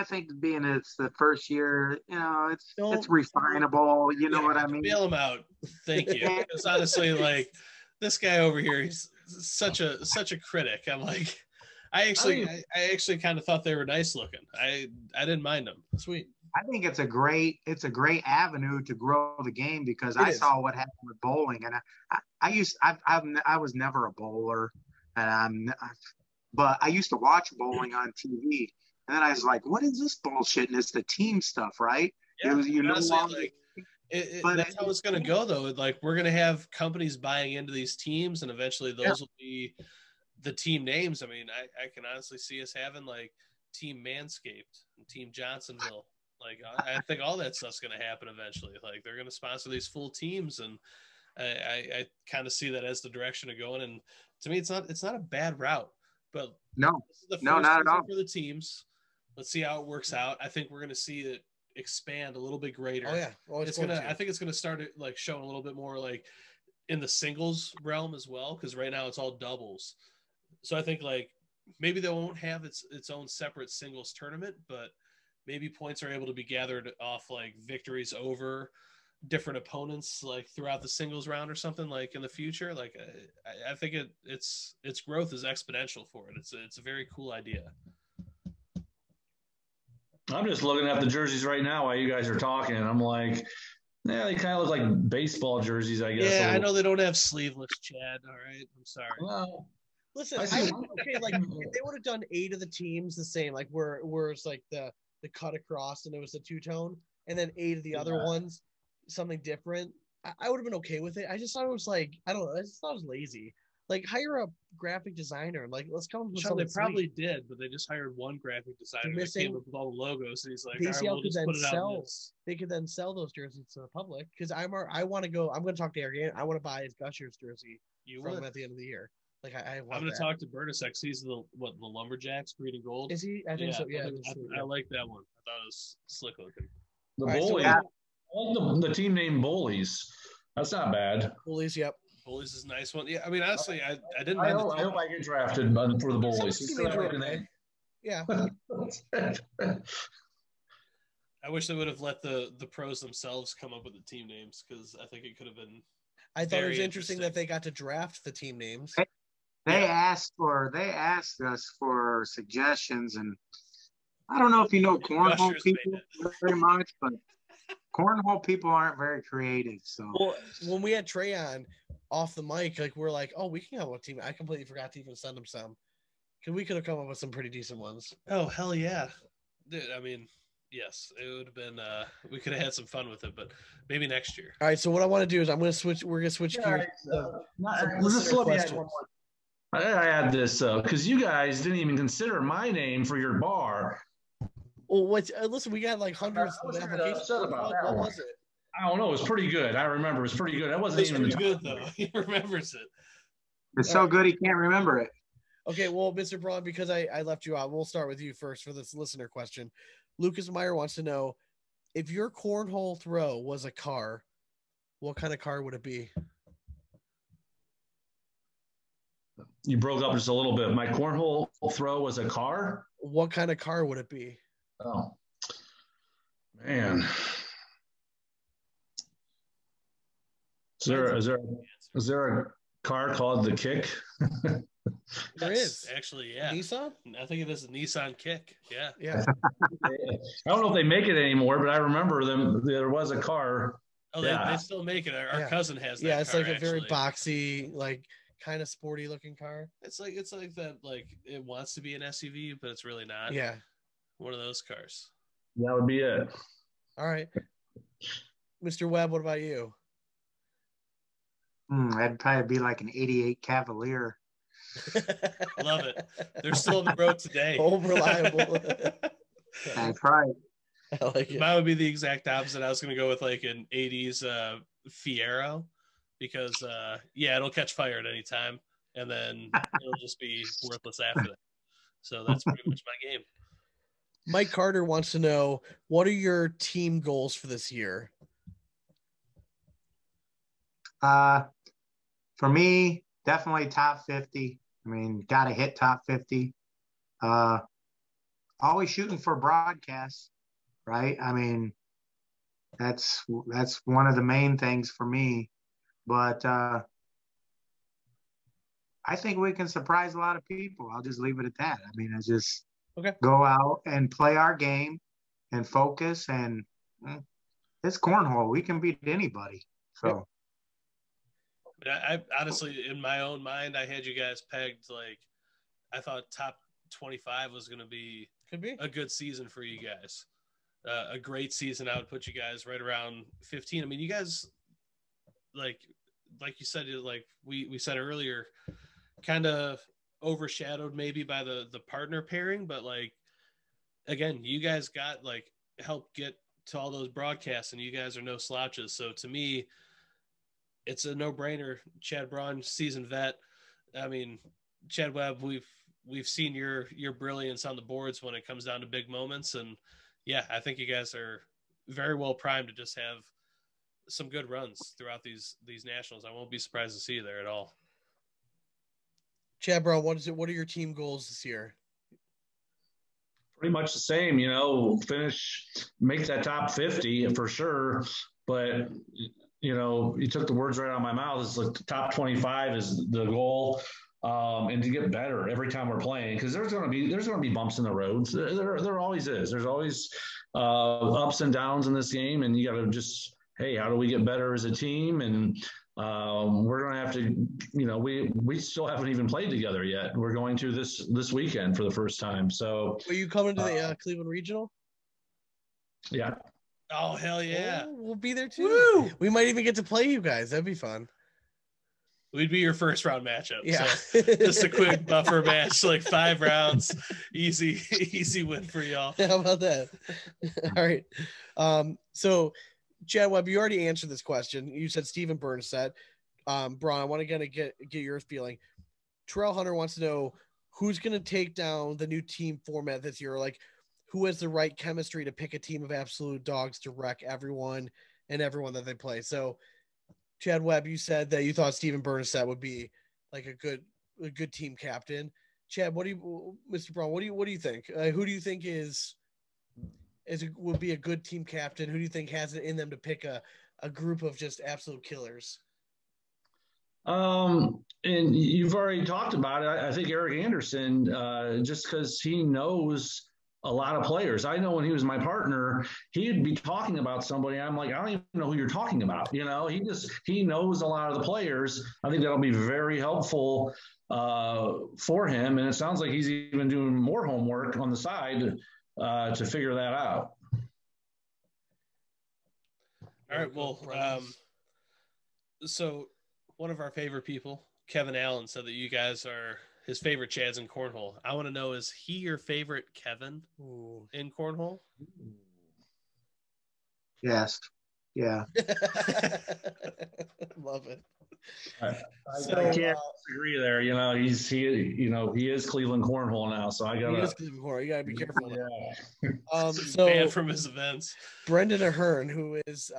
being it's the first year, you know, it's refinable. You know what I mean? Bail him out. Thank you. Because honestly, like this guy over here, he's such a critic. I'm like. I actually kind of thought they were nice looking. I didn't mind them. Sweet. I think it's a great avenue to grow the game because I saw what happened with bowling, and I was never a bowler, but I used to watch bowling on TV, and then I was like, what is this bullshit? And it's the team stuff, right? Yeah, honestly, that's how it's going to go, though. Like we're going to have companies buying into these teams, and eventually those will be the team names. I mean, I can honestly see us having like Team Manscaped and Team Johnsonville. Like I think all that stuff's going to happen eventually. Like they're going to sponsor these full teams, and I kind of see that as the direction of going. And to me, it's not a bad route. But this is the first not at all for the teams. Let's see how it works out. I think we're going to see it expand a little bit greater. Oh yeah, I think it's going to start like showing a little bit more like in the singles realm as well, because right now it's all doubles. So I think like maybe they won't have its own separate singles tournament, but maybe points are able to be gathered off like victories over different opponents like throughout the singles round or something like in the future. Like I think its growth is exponential for it. It's a very cool idea. I'm just looking at the jerseys right now while you guys are talking. I'm like, yeah, they kind of look like baseball jerseys, I guess. Yeah, I know they don't have sleeveless, Chad. All right, I'm sorry. Well, listen, like if they would have done 8 of the teams the same, like where it's like the cut across and it was a 2-tone, and then 8 of the other ones something different, I would have been okay with it. I just thought it was like I just thought it was lazy. Like, hire a graphic designer. Like, let's come up with Sean, something. they probably did, but they just hired one graphic designer that came up with all the logos, and he's like, all right, we'll just put it out in this. They could then sell those jerseys to the public. Because I want to go. I'm going to talk to Eric. I want to buy his Gushers jersey from him at the end of the year. Like, I'm going to talk to Bernisek. He's the Lumberjacks, green and gold. Is he? I think so. Yeah, I like that one. I thought it was slick looking. The Bullies. I like the team name Bullies. That's not bad. Bullies, yep. Bullies is a nice one. Yeah, I mean, honestly, I didn't. I hope I get drafted for the Bullies. Yeah. I wish they would have let the pros themselves come up with the team names, because I think it could have been. I thought it was interesting that they got to draft the team names. They asked us for suggestions, and I don't know if you know cornhole people very much, but cornhole people aren't very creative. So when we had Trey on off the mic, like, we're like, oh, we can have a team. I completely forgot to even send him some, because we could have come up with some pretty decent ones. Oh, hell yeah. Dude, I mean, yes, it would have been we could have had some fun with it, but maybe next year. All right, so what I want to do is we're going to switch gears. I add this because you guys didn't even consider my name for your bar. Well, listen, we got like hundreds of applications. What was it? I don't know. It was pretty good. I remember it was pretty good. That wasn't even good though. He remembers it. It's so good he can't remember it. Okay, well, Mr. Braun, because I left you out, we'll start with you first for this listener question. Lucas Meyer wants to know, if your cornhole throw was a car, what kind of car would it be? You broke up just a little bit. My cornhole throw was a car? What kind of car would it be? Oh, man. Is there a car called the Kick? There is. Actually, yeah. Nissan? I think it is a Nissan Kick. Yeah. Yeah. I don't know if they make it anymore, but I remember there was a car. Oh, they still make it. Our cousin has that. Yeah, it's car, like a very boxy, like kind of sporty looking car. It's like that, like it wants to be an SUV, but it's really not. Yeah. One of those cars. That would be it. All right. Mr. Webb, what about you? That'd probably be like an 88 Cavalier. Love it. They're still on the road today. Old reliable. That's right. I like it. Mine would be the exact opposite. I was going to go with like an 80s Fiero, because it'll catch fire at any time, and then it'll just be worthless after that. So that's pretty much my game. Mike Carter wants to know, what are your team goals for this year? For me, definitely top 50. I mean, got to hit top 50. Always shooting for broadcasts, right? I mean, that's one of the main things for me. But I think we can surprise a lot of people. I'll just leave it at that. I mean, I just go out and play our game and focus. And it's cornhole. We can beat anybody. So. I honestly, in my own mind, I had you guys pegged, like, I thought top 25 was going to be a good season for you guys. A great season. I would put you guys right around 15. I mean, you guys, like you said, like we said earlier, kind of overshadowed maybe by the partner pairing, but like, again, you guys got like help get to all those broadcasts, and you guys are no slouches. So to me, it's a no-brainer. Chad Braun, seasoned vet. I mean, Chad Webb, we've seen your brilliance on the boards when it comes down to big moments, and yeah, I think you guys are very well primed to just have some good runs throughout these nationals. I won't be surprised to see you there at all. Chad Braun, what are your team goals this year? Pretty much the same, make that top 50 for sure, but you took the words right out of my mouth. It's like the top 25 is the goal, and to get better every time we're playing, because there's going to be bumps in the roads. There always is. There's always ups and downs in this game, and you got to just, hey, how do we get better as a team? And we're going to have to, we still haven't even played together yet. We're going to this weekend for the first time. So are you coming to the Cleveland Regional? Yeah. Oh, hell yeah. Oh, we'll be there too. Woo! We might even get to play you guys. That'd be fun. We'd be your first round matchup. Yeah. So just a quick buffer match, like 5 rounds. Easy win for y'all. How about that? All right. So Chad Webb, you already answered this question. You said Steven Bernstedt. Braun, I want to get your feeling. Terrell Hunter wants to know who's going to take down the new team format this year. Like, who has the right chemistry to pick a team of absolute dogs to wreck everyone that they play. So Chad Webb, you said that you thought Steven Bernstedt would be like a good team captain. Chad, Mr. Braun, what do you think? Who do you think would be a good team captain? Who do you think has it in them to pick a group of just absolute killers? And you've already talked about it. I think Eric Anderson, just because he knows a lot of players. I know when he was my partner, he'd be talking about somebody. I'm like, I don't even know who you're talking about. You know, he knows a lot of the players. I think that'll be very helpful for him. And it sounds like he's even doing more homework on the side to figure that out. All right. Well, so one of our favorite people, Kevin Allen, said that you guys are his favorite Chads in Cornhole. I want to know, is he your favorite Kevin in Cornhole? Yes. Yeah. Love it. I can't disagree there. You know, he is Cleveland Cornhole now, so I gotta. You gotta be careful. Yeah. So banned from his events. Brendan Ahern, who is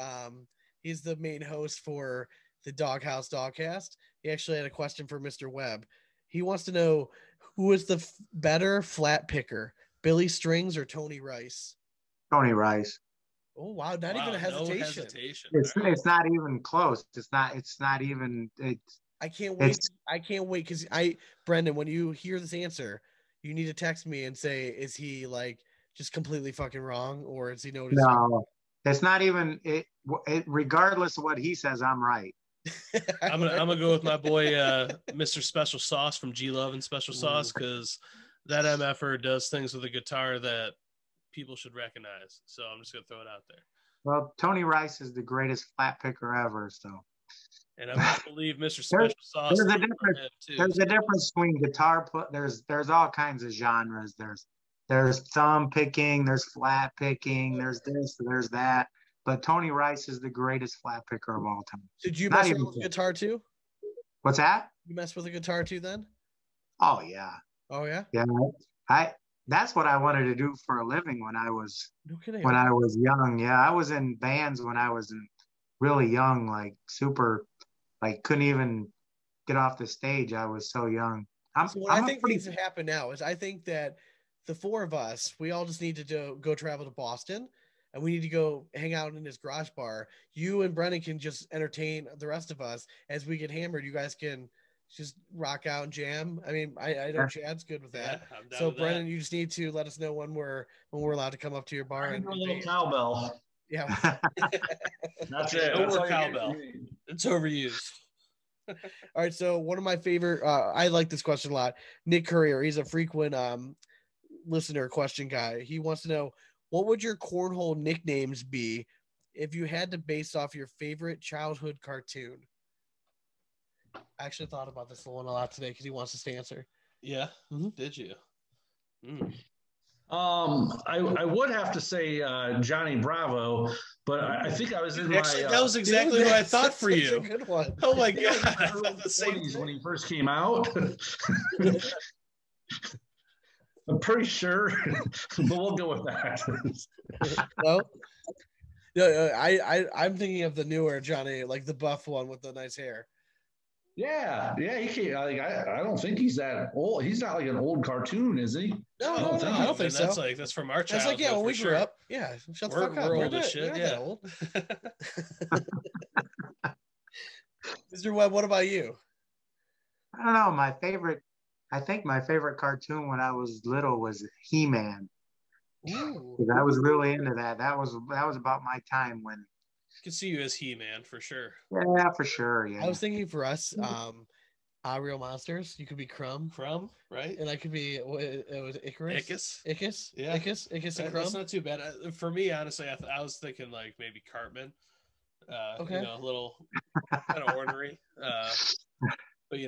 he's the main host for the Doghouse Dogcast. He actually had a question for Mr. Webb. He wants to know who is the better flat picker, Billy Strings or Tony Rice? Tony Rice. Oh wow, not even a hesitation. No hesitation. It's not even close. It's not even. I can't wait. I can't wait because Brendan, when you hear this answer, you need to text me and say, is he like just completely fucking wrong, or is he noticing? No, it's not even it. Regardless of what he says, I'm right. I'm gonna go with my boy Mr. Special Sauce from G Love and Special Sauce, because that MFer does things with a guitar that people should recognize. So I'm just gonna throw it out there. Well, Tony Rice is the greatest flat picker ever. So, and I believe Mr. Special Sauce. There's a difference between guitar. There's all kinds of genres. There's thumb picking. There's flat picking. There's this. There's that. But Tony Rice is the greatest flat picker of all time. Did you mess with the guitar too? What's that? You messed with the guitar too then? Oh yeah. Oh yeah? Yeah. That's what I wanted to do for a living when I was young. Yeah, I was in bands when I was really young, like super, like couldn't even get off the stage. I was so young. I think needs to happen now is I think that the four of us, we all just need to go travel to Boston. And we need to go hang out in his garage bar. You and Brennan can just entertain the rest of us as we get hammered. You guys can just rock out and jam. I mean, I know Chad's good with that. Yeah, so Brennan, you just need to let us know when we're allowed to come up to your bar and do a little cowbell. Yeah, that's it. No more cowbell. It's overused. All right. So one of my favorite, I like this question a lot. Nick Courier, he's a frequent listener question guy. He wants to know, what would your cornhole nicknames be if you had to base off your favorite childhood cartoon? I actually thought about this one a lot today because he wants us to answer. Yeah. Mm-hmm. Did you? I would have to say Johnny Bravo, but I think I was in actually, that was exactly what I thought for you. A good one. Oh my god! I thought the same when he first came out. I'm pretty sure, but we'll go with that. Well, I'm thinking of the newer Johnny, like the buff one with the nice hair. Yeah, he can't. I don't think he's that old. He's not like an old cartoon, is he? No, I don't think so. That's from our childhood. That's when we grew up. Yeah, shut the fuck up. We're old as shit. Yeah. Old. Mr. Webb, what about you? I don't know. I think my favorite cartoon when I was little was He-Man. Because I was really into that. That was about my time when. I can see you as He-Man for sure. Yeah, for sure. Yeah. I was thinking for us, Real Monsters. You could be Crumb, right? And I could be it was Icarus. Ickis. Yeah. Ickis and Crumb. That's not too bad. For me, honestly, I was thinking like maybe Cartman. Okay. You know, a little kind of ornery. But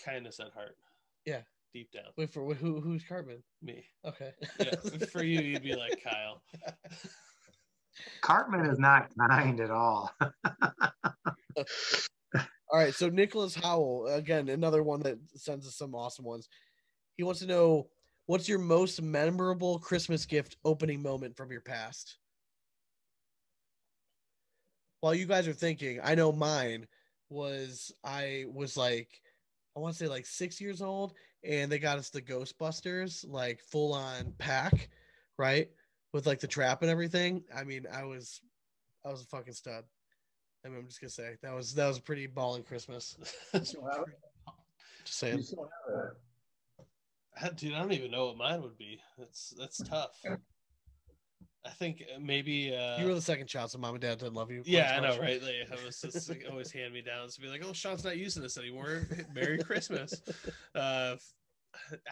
kindness at heart. Yeah. Deep down. Wait, who's Cartman? Me. Okay. Yeah. For you, you'd be like Kyle. Cartman is not kind at all. All right, so Nicholas Howell, again, another one that sends us some awesome ones. He wants to know, what's your most memorable Christmas gift opening moment from your past? While you guys are thinking, I know mine was, I was like, I want to say like 6 years old, and they got us the Ghostbusters, like full on pack, right? With like the trap and everything. I mean, I was a fucking stud. I mean, I'm just gonna say that was a pretty balling Christmas. Just saying. You still have it. Dude, I don't even know what mine would be. That's tough. I think maybe You were the second child, so mom and dad didn't love you. Yeah, I know, right? Like, I was just always hand me downs to be like, "Oh, Sean's not using this anymore. Merry Christmas." I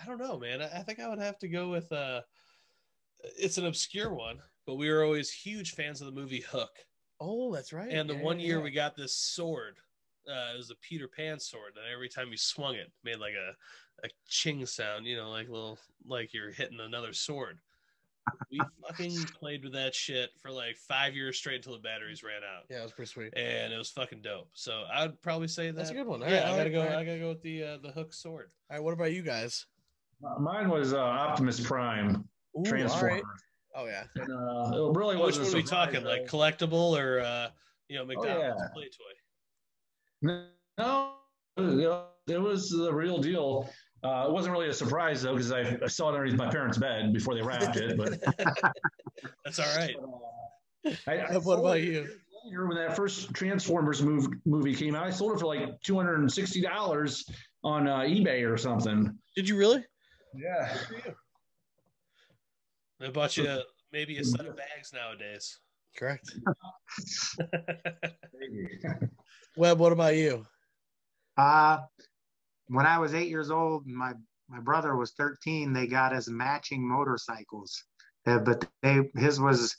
don't know, man. I think I would have to go with it's an obscure one, but we were always huge fans of the movie Hook. Oh, that's right. And the one year we got this sword. It was a Peter Pan sword, and every time you swung it, made like a ching sound, like you're hitting another sword. We fucking played with that shit for like 5 years straight until the batteries ran out. Yeah, it was pretty sweet, and it was fucking dope. So I'd probably say that's a good one. Yeah, I gotta go with the Hook sword. All right, what about you guys? Mine was Optimus Prime. Ooh, Transformer. all right. Oh yeah. And, it really Which was. one are we talking? Like collectible or McDonald's play toy? No, it was the real deal. It wasn't really a surprise though, because I saw it underneath my parents' bed before they wrapped it. But that's all right. What about you? Later, when that first Transformers movie came out, I sold it for like $260 on eBay or something. Did you really? Yeah. I bought you maybe a set of bags nowadays. Correct. Webb, what about you? When I was 8 years old, my brother was 13. They got us matching motorcycles, but his was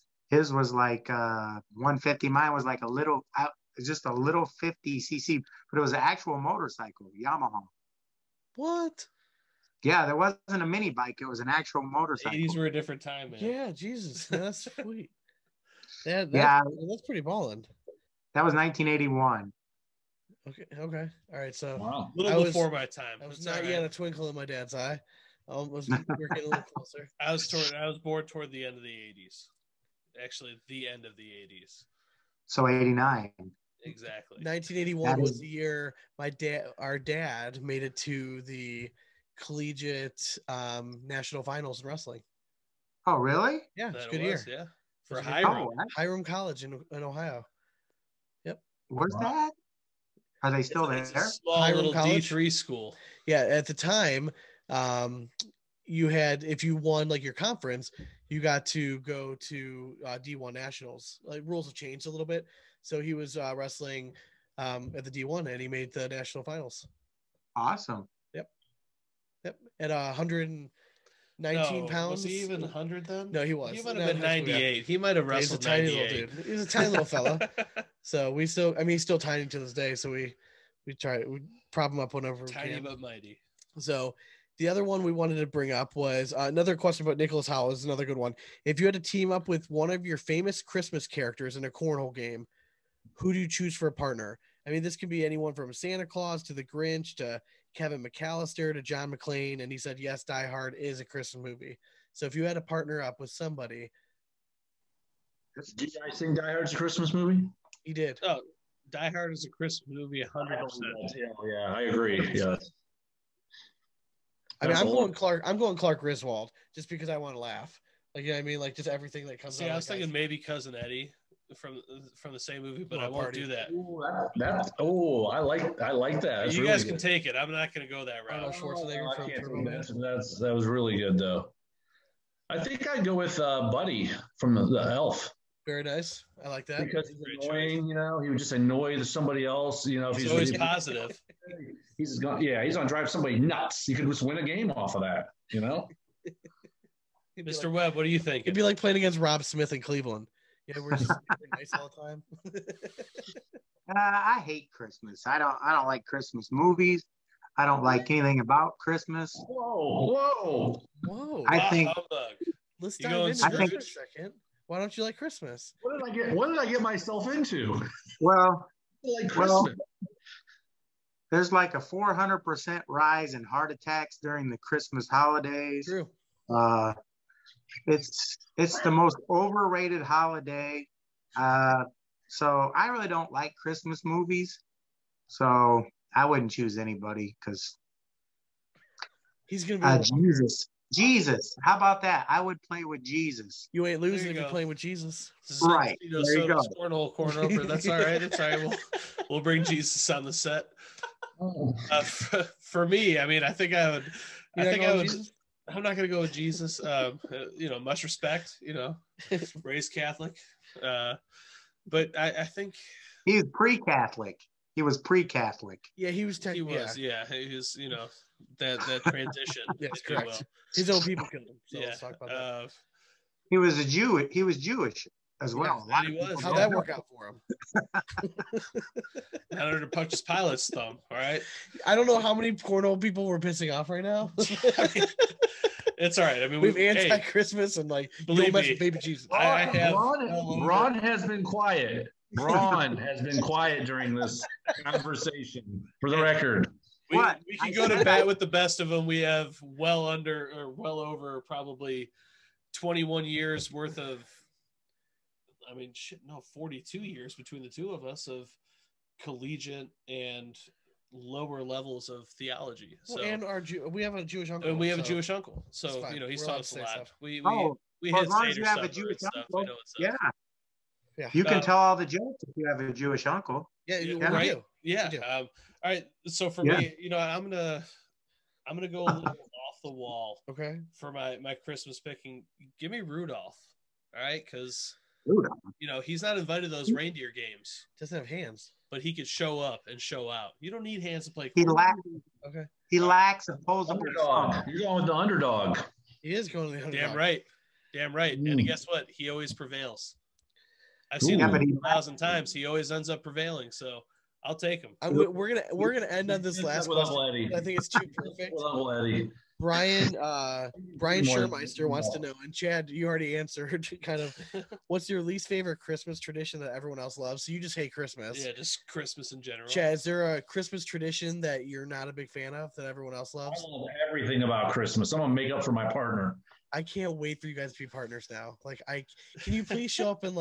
like 150. Mine was like just a little 50cc, but it was an actual motorcycle, Yamaha. What? Yeah, there wasn't a mini bike. It was an actual motorcycle. 80s were a different time, man. Yeah, Jesus, that's sweet. That's pretty ballin'. That was 1981. Okay. All right. So wow. A little before my time. I was not yet a twinkle in my dad's eye. We're getting a little closer. I was born toward the end of the 80s. Actually, the end of the 80s. So 89. Exactly. 1981 was the year our dad made it to the collegiate national finals in wrestling. Oh, really? Yeah, it's a good year. Yeah. For Hiram. Hiram College in Ohio. Yep. Where's that? Are they still there? It's a small Hiram little College? D3 school. Yeah, at the time, you had, if you won like your conference, you got to go to D1 nationals. Like rules have changed a little bit, so he was wrestling at the D1 and he made the national finals. Awesome. Yep. At 119 pounds. Was he even 100 then? No, he was. He might have been 98. He might have wrestled. He's a tiny 98. little dude. He's a tiny little fella. So he's still tiny to this day. So we prop him up whenever we tiny can. but mighty. So the other one we wanted to bring up was another question about Nicholas Howell is another good one. If you had to team up with one of your famous Christmas characters in a cornhole game, who do you choose for a partner? I mean, this can be anyone from Santa Claus to the Grinch to Kevin McAllister to John McClane. And he said, yes, Die Hard is a Christmas movie. So if you had to partner up with somebody. Do you guys think Die Hard's a Christmas movie? He did. Oh, Die Hard is a Christmas movie, 100%. Yeah, I agree. Yeah. I mean, I'm going Clark Griswold just because I want to laugh. Like, you know what I mean? Like, just everything that comes out. See, I was thinking maybe Cousin Eddie from the same movie, but I won't do that. I like that. That's you really guys can good. take it. I'm not going to go that route. Schwarzenegger from Turbo Man. That was really good, though. I think I'd go with Buddy from the Elf. Very nice. I like that. Because he's annoying, he would just annoy somebody else. If he's always positive. He's gonna drive somebody nuts. You could just win a game off of that. Mr. Webb, what do you think? It'd be like playing against Rob Smith in Cleveland. Yeah, we're just nice all the time. I hate Christmas. I don't like Christmas movies. I don't like anything about Christmas. Whoa. I think humbug. Let's You dive going into this Scrooge? for a second. Why don't you like Christmas? What did I get myself into? well, Like well, Christmas. there's like a 400% rise in heart attacks during the Christmas holidays. True. It's the most overrated holiday. So I really don't like Christmas movies. So I wouldn't choose anybody because He's gonna be Jesus. How about that? I would play with Jesus. You ain't losing if go. you're playing with Jesus. Right. There you go. Cornhole corner over. That's all right. That's all right. We'll bring Jesus on the set. For me, I mean, I think I would. Jesus? I'm not going to go with Jesus. Much respect. Raised Catholic, but I think He's pre-Catholic. He was pre-Catholic. Yeah, he was. he was. Yeah, he was. That transition. Yes, if you correct. will. His own people killed him. So Yeah. let's talk about that. He was a Jew. He was Jewish as well. that he was. How'd that work out for him? In order to punch his pilot's thumb. All right. I don't know how many cornhole people we're pissing off right now. It's all right. I mean, We've anti-Christmas and believe don't mess me, with baby Jesus. I have. Braun has been quiet. Braun has been quiet during this conversation, for the record. We What? can go to bat with the best of them. We have well over probably 21 years worth of, 42 years between the two of us of collegiate and lower levels of theology. So And we have a Jewish uncle. and we have a Jewish uncle. So, It's fine. he's We're taught allowed us to a say lot. stuff. We well, hit as long as Seder you have a supper Jewish and stuff. We uncle, know what's up. yeah, Yeah. you can tell all the jokes if you have a Jewish uncle. Yeah, Yeah, we right? do. Yeah. We do. All right. So for Yeah. me, I'm gonna go a little off the wall Okay. for my Christmas picking. Give me Rudolph. All right, because Rudolph. he's not invited to those reindeer games, Doesn't have hands. but he could show up and show out. You don't need hands to play. He cornhole. lacks. Okay. He lacks opposable. Underdog. You're going with the underdog. He is going to the underdog. Damn right. And Mm. guess what? He always prevails. I've seen Ooh. him Yeah, but he- 1,000 times. He always ends up prevailing. So I'll take him. We're gonna end on this last with Uncle question. Eddie. I think it's too perfect. With Uncle Eddie. Brian More- Schurmeister wants to know, and Chad, you already answered kind of what's your least favorite Christmas tradition that everyone else loves? So you just hate Christmas. Yeah, just Christmas in general. Chad, is there a Christmas tradition that you're not a big fan of that everyone else I loves? love everything about Christmas. I'm gonna make up for my partner. I can't wait for you guys to be partners now. Can you please show up and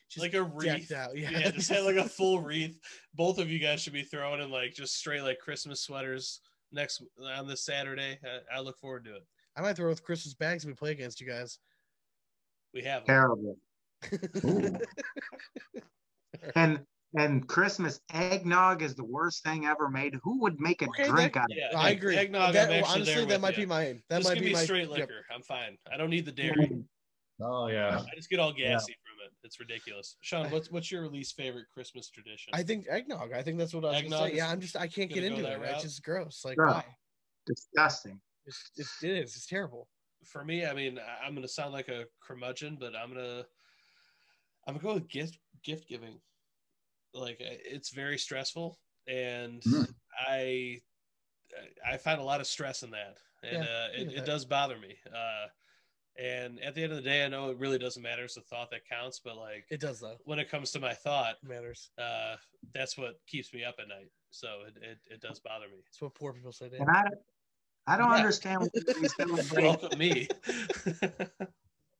just like a wreath. decked out? Yeah, just have like a full wreath. Both of you guys should be throwing in just straight Christmas sweaters on this Saturday. I look forward to it. I might throw with Christmas bags if we play against you guys. We have them. Terrible. And Christmas eggnog is the worst thing ever made. Who would make a Okay, drink out of it? Yeah, I agree. Eggnog, That- I'm actually honestly, there that with might you. be mine. That Just might give be me my straight yep. liquor. I'm fine. I don't need the dairy. Oh yeah. I just get all gassy from it. It's ridiculous. Sean, what's your least favorite Christmas tradition? I think eggnog. I think that's what I was Eggnog gonna say. is Yeah, I can't get gonna go into that it. route? It's just gross. Yeah. Why? Disgusting. It is. It's terrible. For me, I'm gonna sound like a curmudgeon, but I'm gonna go with gift giving. It's very stressful, and I find a lot of stress in that, and it does bother me. And at the end of the day, I know it really doesn't matter. It's the thought that counts, but It does though. when it comes to my thought, It matters. that's what keeps me up at night. So it does bother me. That's what poor people say. Dave. And I don't Yeah. understand why we celebrate. Welcome me.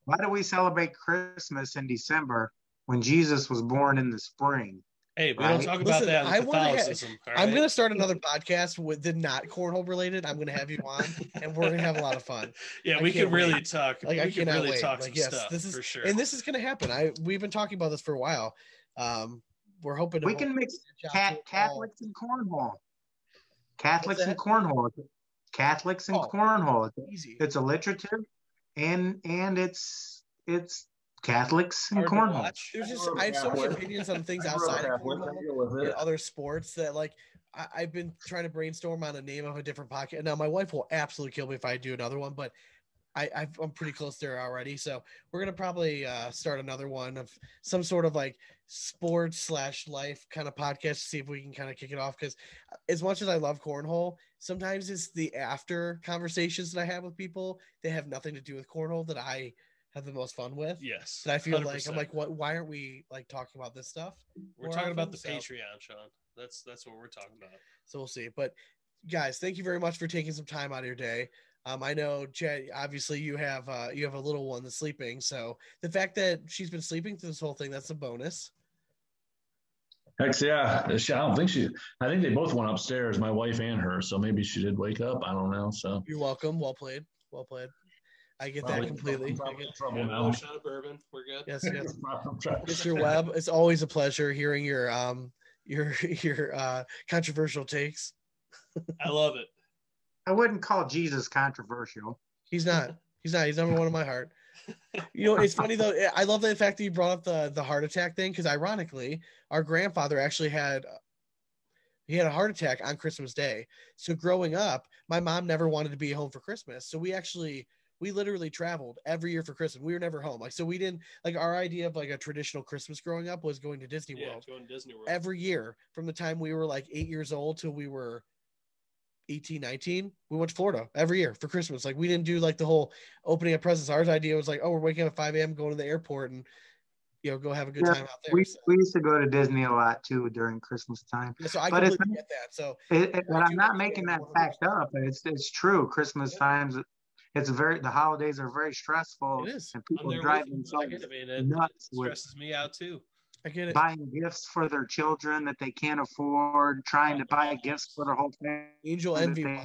Why do we celebrate Christmas in December when Jesus was born in the spring? Hey, we Right. don't talk about Listen, that I in wanna have- Catholicism. all I'm right? gonna start another podcast with the not cornhole related. I'm gonna have you on, and we're gonna have a lot of fun. Yeah, I we can't can really wait. talk. I We can cannot really wait. talk some Yes, stuff this is for sure. and this is gonna happen. We've been talking about this for a while. We're hoping to We can mix Catholics. Catholics and cornhole. Catholics and that? cornhole. Catholics and Oh. cornhole. Easy. It's alliterative, and it's Catholics and Hard to cornhole. watch. There's just I have so many opinions on things outside of cornhole and other sports that I've been trying to brainstorm on a name of a different podcast. Now my wife will absolutely kill me if I do another one, but I'm pretty close there already. So we're gonna probably start another one of some sort of like sports / life kind of podcast to see if we can kind of kick it off. Because as much as I love cornhole, sometimes it's the after conversations that I have with people that have nothing to do with cornhole that I have the most fun with. Yes. That I feel 100%. like I'm like, what? Why aren't we like talking about this stuff? We're talking about the Patreon, Sean. That's what we're talking about. So we'll see. But guys, thank you very much for taking some time out of your day. I know, Chad, obviously you have a little one that's sleeping. So the fact that she's been sleeping through this whole thing, that's a bonus. Hicks, yeah. I don't think I think they both went upstairs, my wife and her. So maybe she did wake up. I don't know. So you're welcome. Well played. Well played. I get that completely. I get trouble Yeah, now. shot of bourbon. We're good. Yes. Mr. Webb, it's always a pleasure hearing your controversial takes. I love it. I wouldn't call Jesus controversial. He's not. He's number one in my heart. You know, it's funny though. I love the fact that you brought up the heart attack thing, because ironically, our grandfather actually had a heart attack on Christmas Day. So growing up, my mom never wanted to be home for Christmas. So we literally traveled every year for Christmas. We were never home. Like, so we didn't like, our idea of like a traditional Christmas growing up was going to Disney World. Going to Disney World Every year from the time we were like 8 years old till we were 18, 19, we went to Florida every year for Christmas. Like, we didn't do like the whole opening of presents. Our idea was like, oh, we're waking up at 5 a.m., going to the airport and, you know, go have a good time out there. We used to go to Disney a lot too during Christmas time. Yeah, so I completely get that. So, but I'm not making that fact up. It's true. Christmas times, the holidays are very stressful. It is. And people drive themselves nuts. It stresses me out too. I get it. Buying gifts for their children that they can't afford, trying to buy gifts for their whole family. Angel envy.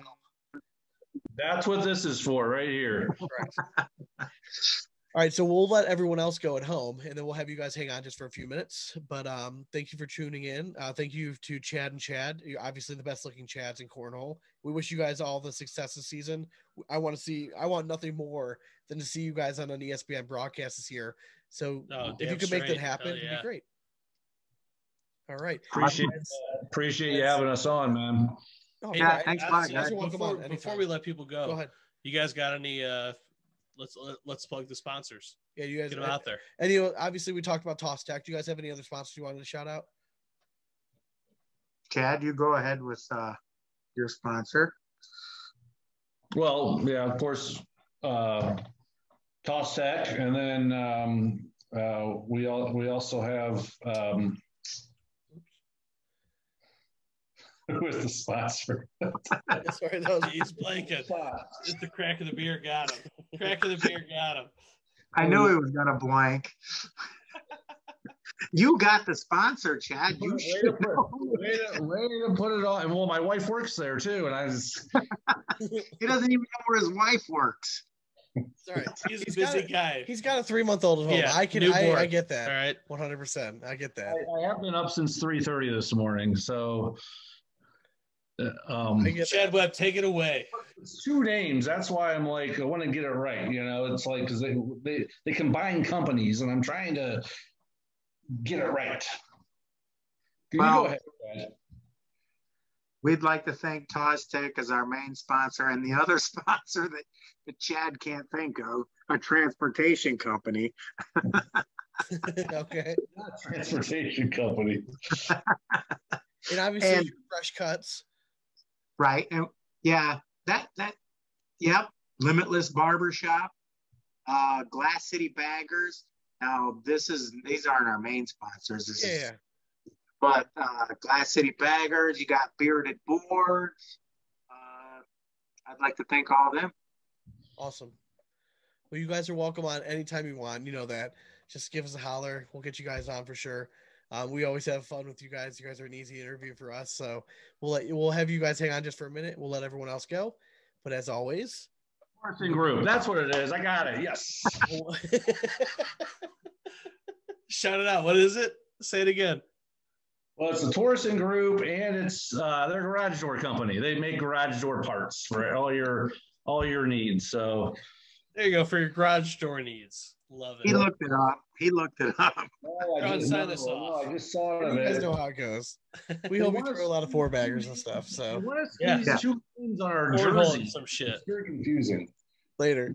That's what this is for right here. All right, so we'll let everyone else go at home, and then we'll have you guys hang on just for a few minutes. But thank you for tuning in. Thank you to Chad and Chad. You're obviously the best-looking Chads in Cornhole. We wish you guys all the success this season. I want nothing more than to see you guys on an ESPN broadcast this year. So if you could make that happen, it'd be great. All right. Appreciate you having us on, man. Oh, yeah, thanks a lot, guys. Before we let people go ahead. You guys got any let's plug the sponsors. Yeah, you guys get them out there. And you know, obviously we talked about Toss Tek. Do you guys have any other sponsors you wanted to shout out? Chad, you go ahead with your sponsor. Well, yeah, of course, Toss Tek, and then we also have who is the sponsor? Sorry, that was he's blanket. Just the crack of the beer got him. Crack of the beer got him. I knew he was gonna blank. You got the sponsor, Chad. You should way to put it on. And well, my wife works there too, and I just he doesn't even know where his wife works. Sorry, he's a busy guy. He's got a 3-month-old at home. Yeah, I get that. All right, 100%. I get that. I have been up since 3:30 this morning, so. Chad Webb, take it away. It's two names. That's why I'm like, I want to get it right. You know, it's like because they combine companies, and I'm trying to get it right. Well, you go ahead, Chad. We'd like to thank Toss Tek as our main sponsor, and the other sponsor that Chad can't think of, a transportation company. Okay. Transportation company. And obviously, Fresh Cuts. Right. And yeah, yep. Limitless Barbershop, Glass City Baggers. Now these aren't our main sponsors. But Glass City Baggers, you got Bearded Boards. I'd like to thank all of them. Awesome. Well, you guys are welcome on anytime you want. You know that. Just give us a holler. We'll get you guys on for sure. We always have fun with you guys. You guys are an easy interview for us. So we'll have you guys hang on just for a minute. We'll let everyone else go. But as always, Working group. That's what it is. I got it. Yes. Shout it out. What is it? Say it again. Well, it's the Torsen Group, and it's their garage door company. They make garage door parts for all your needs. So there you go for your garage door needs. Love it. He looked it up. Oh, I just saw it. You guys know how it goes. We hope you throw a lot of 4-baggers and stuff. So two things on our jersey. Some shit. It's very confusing. Later.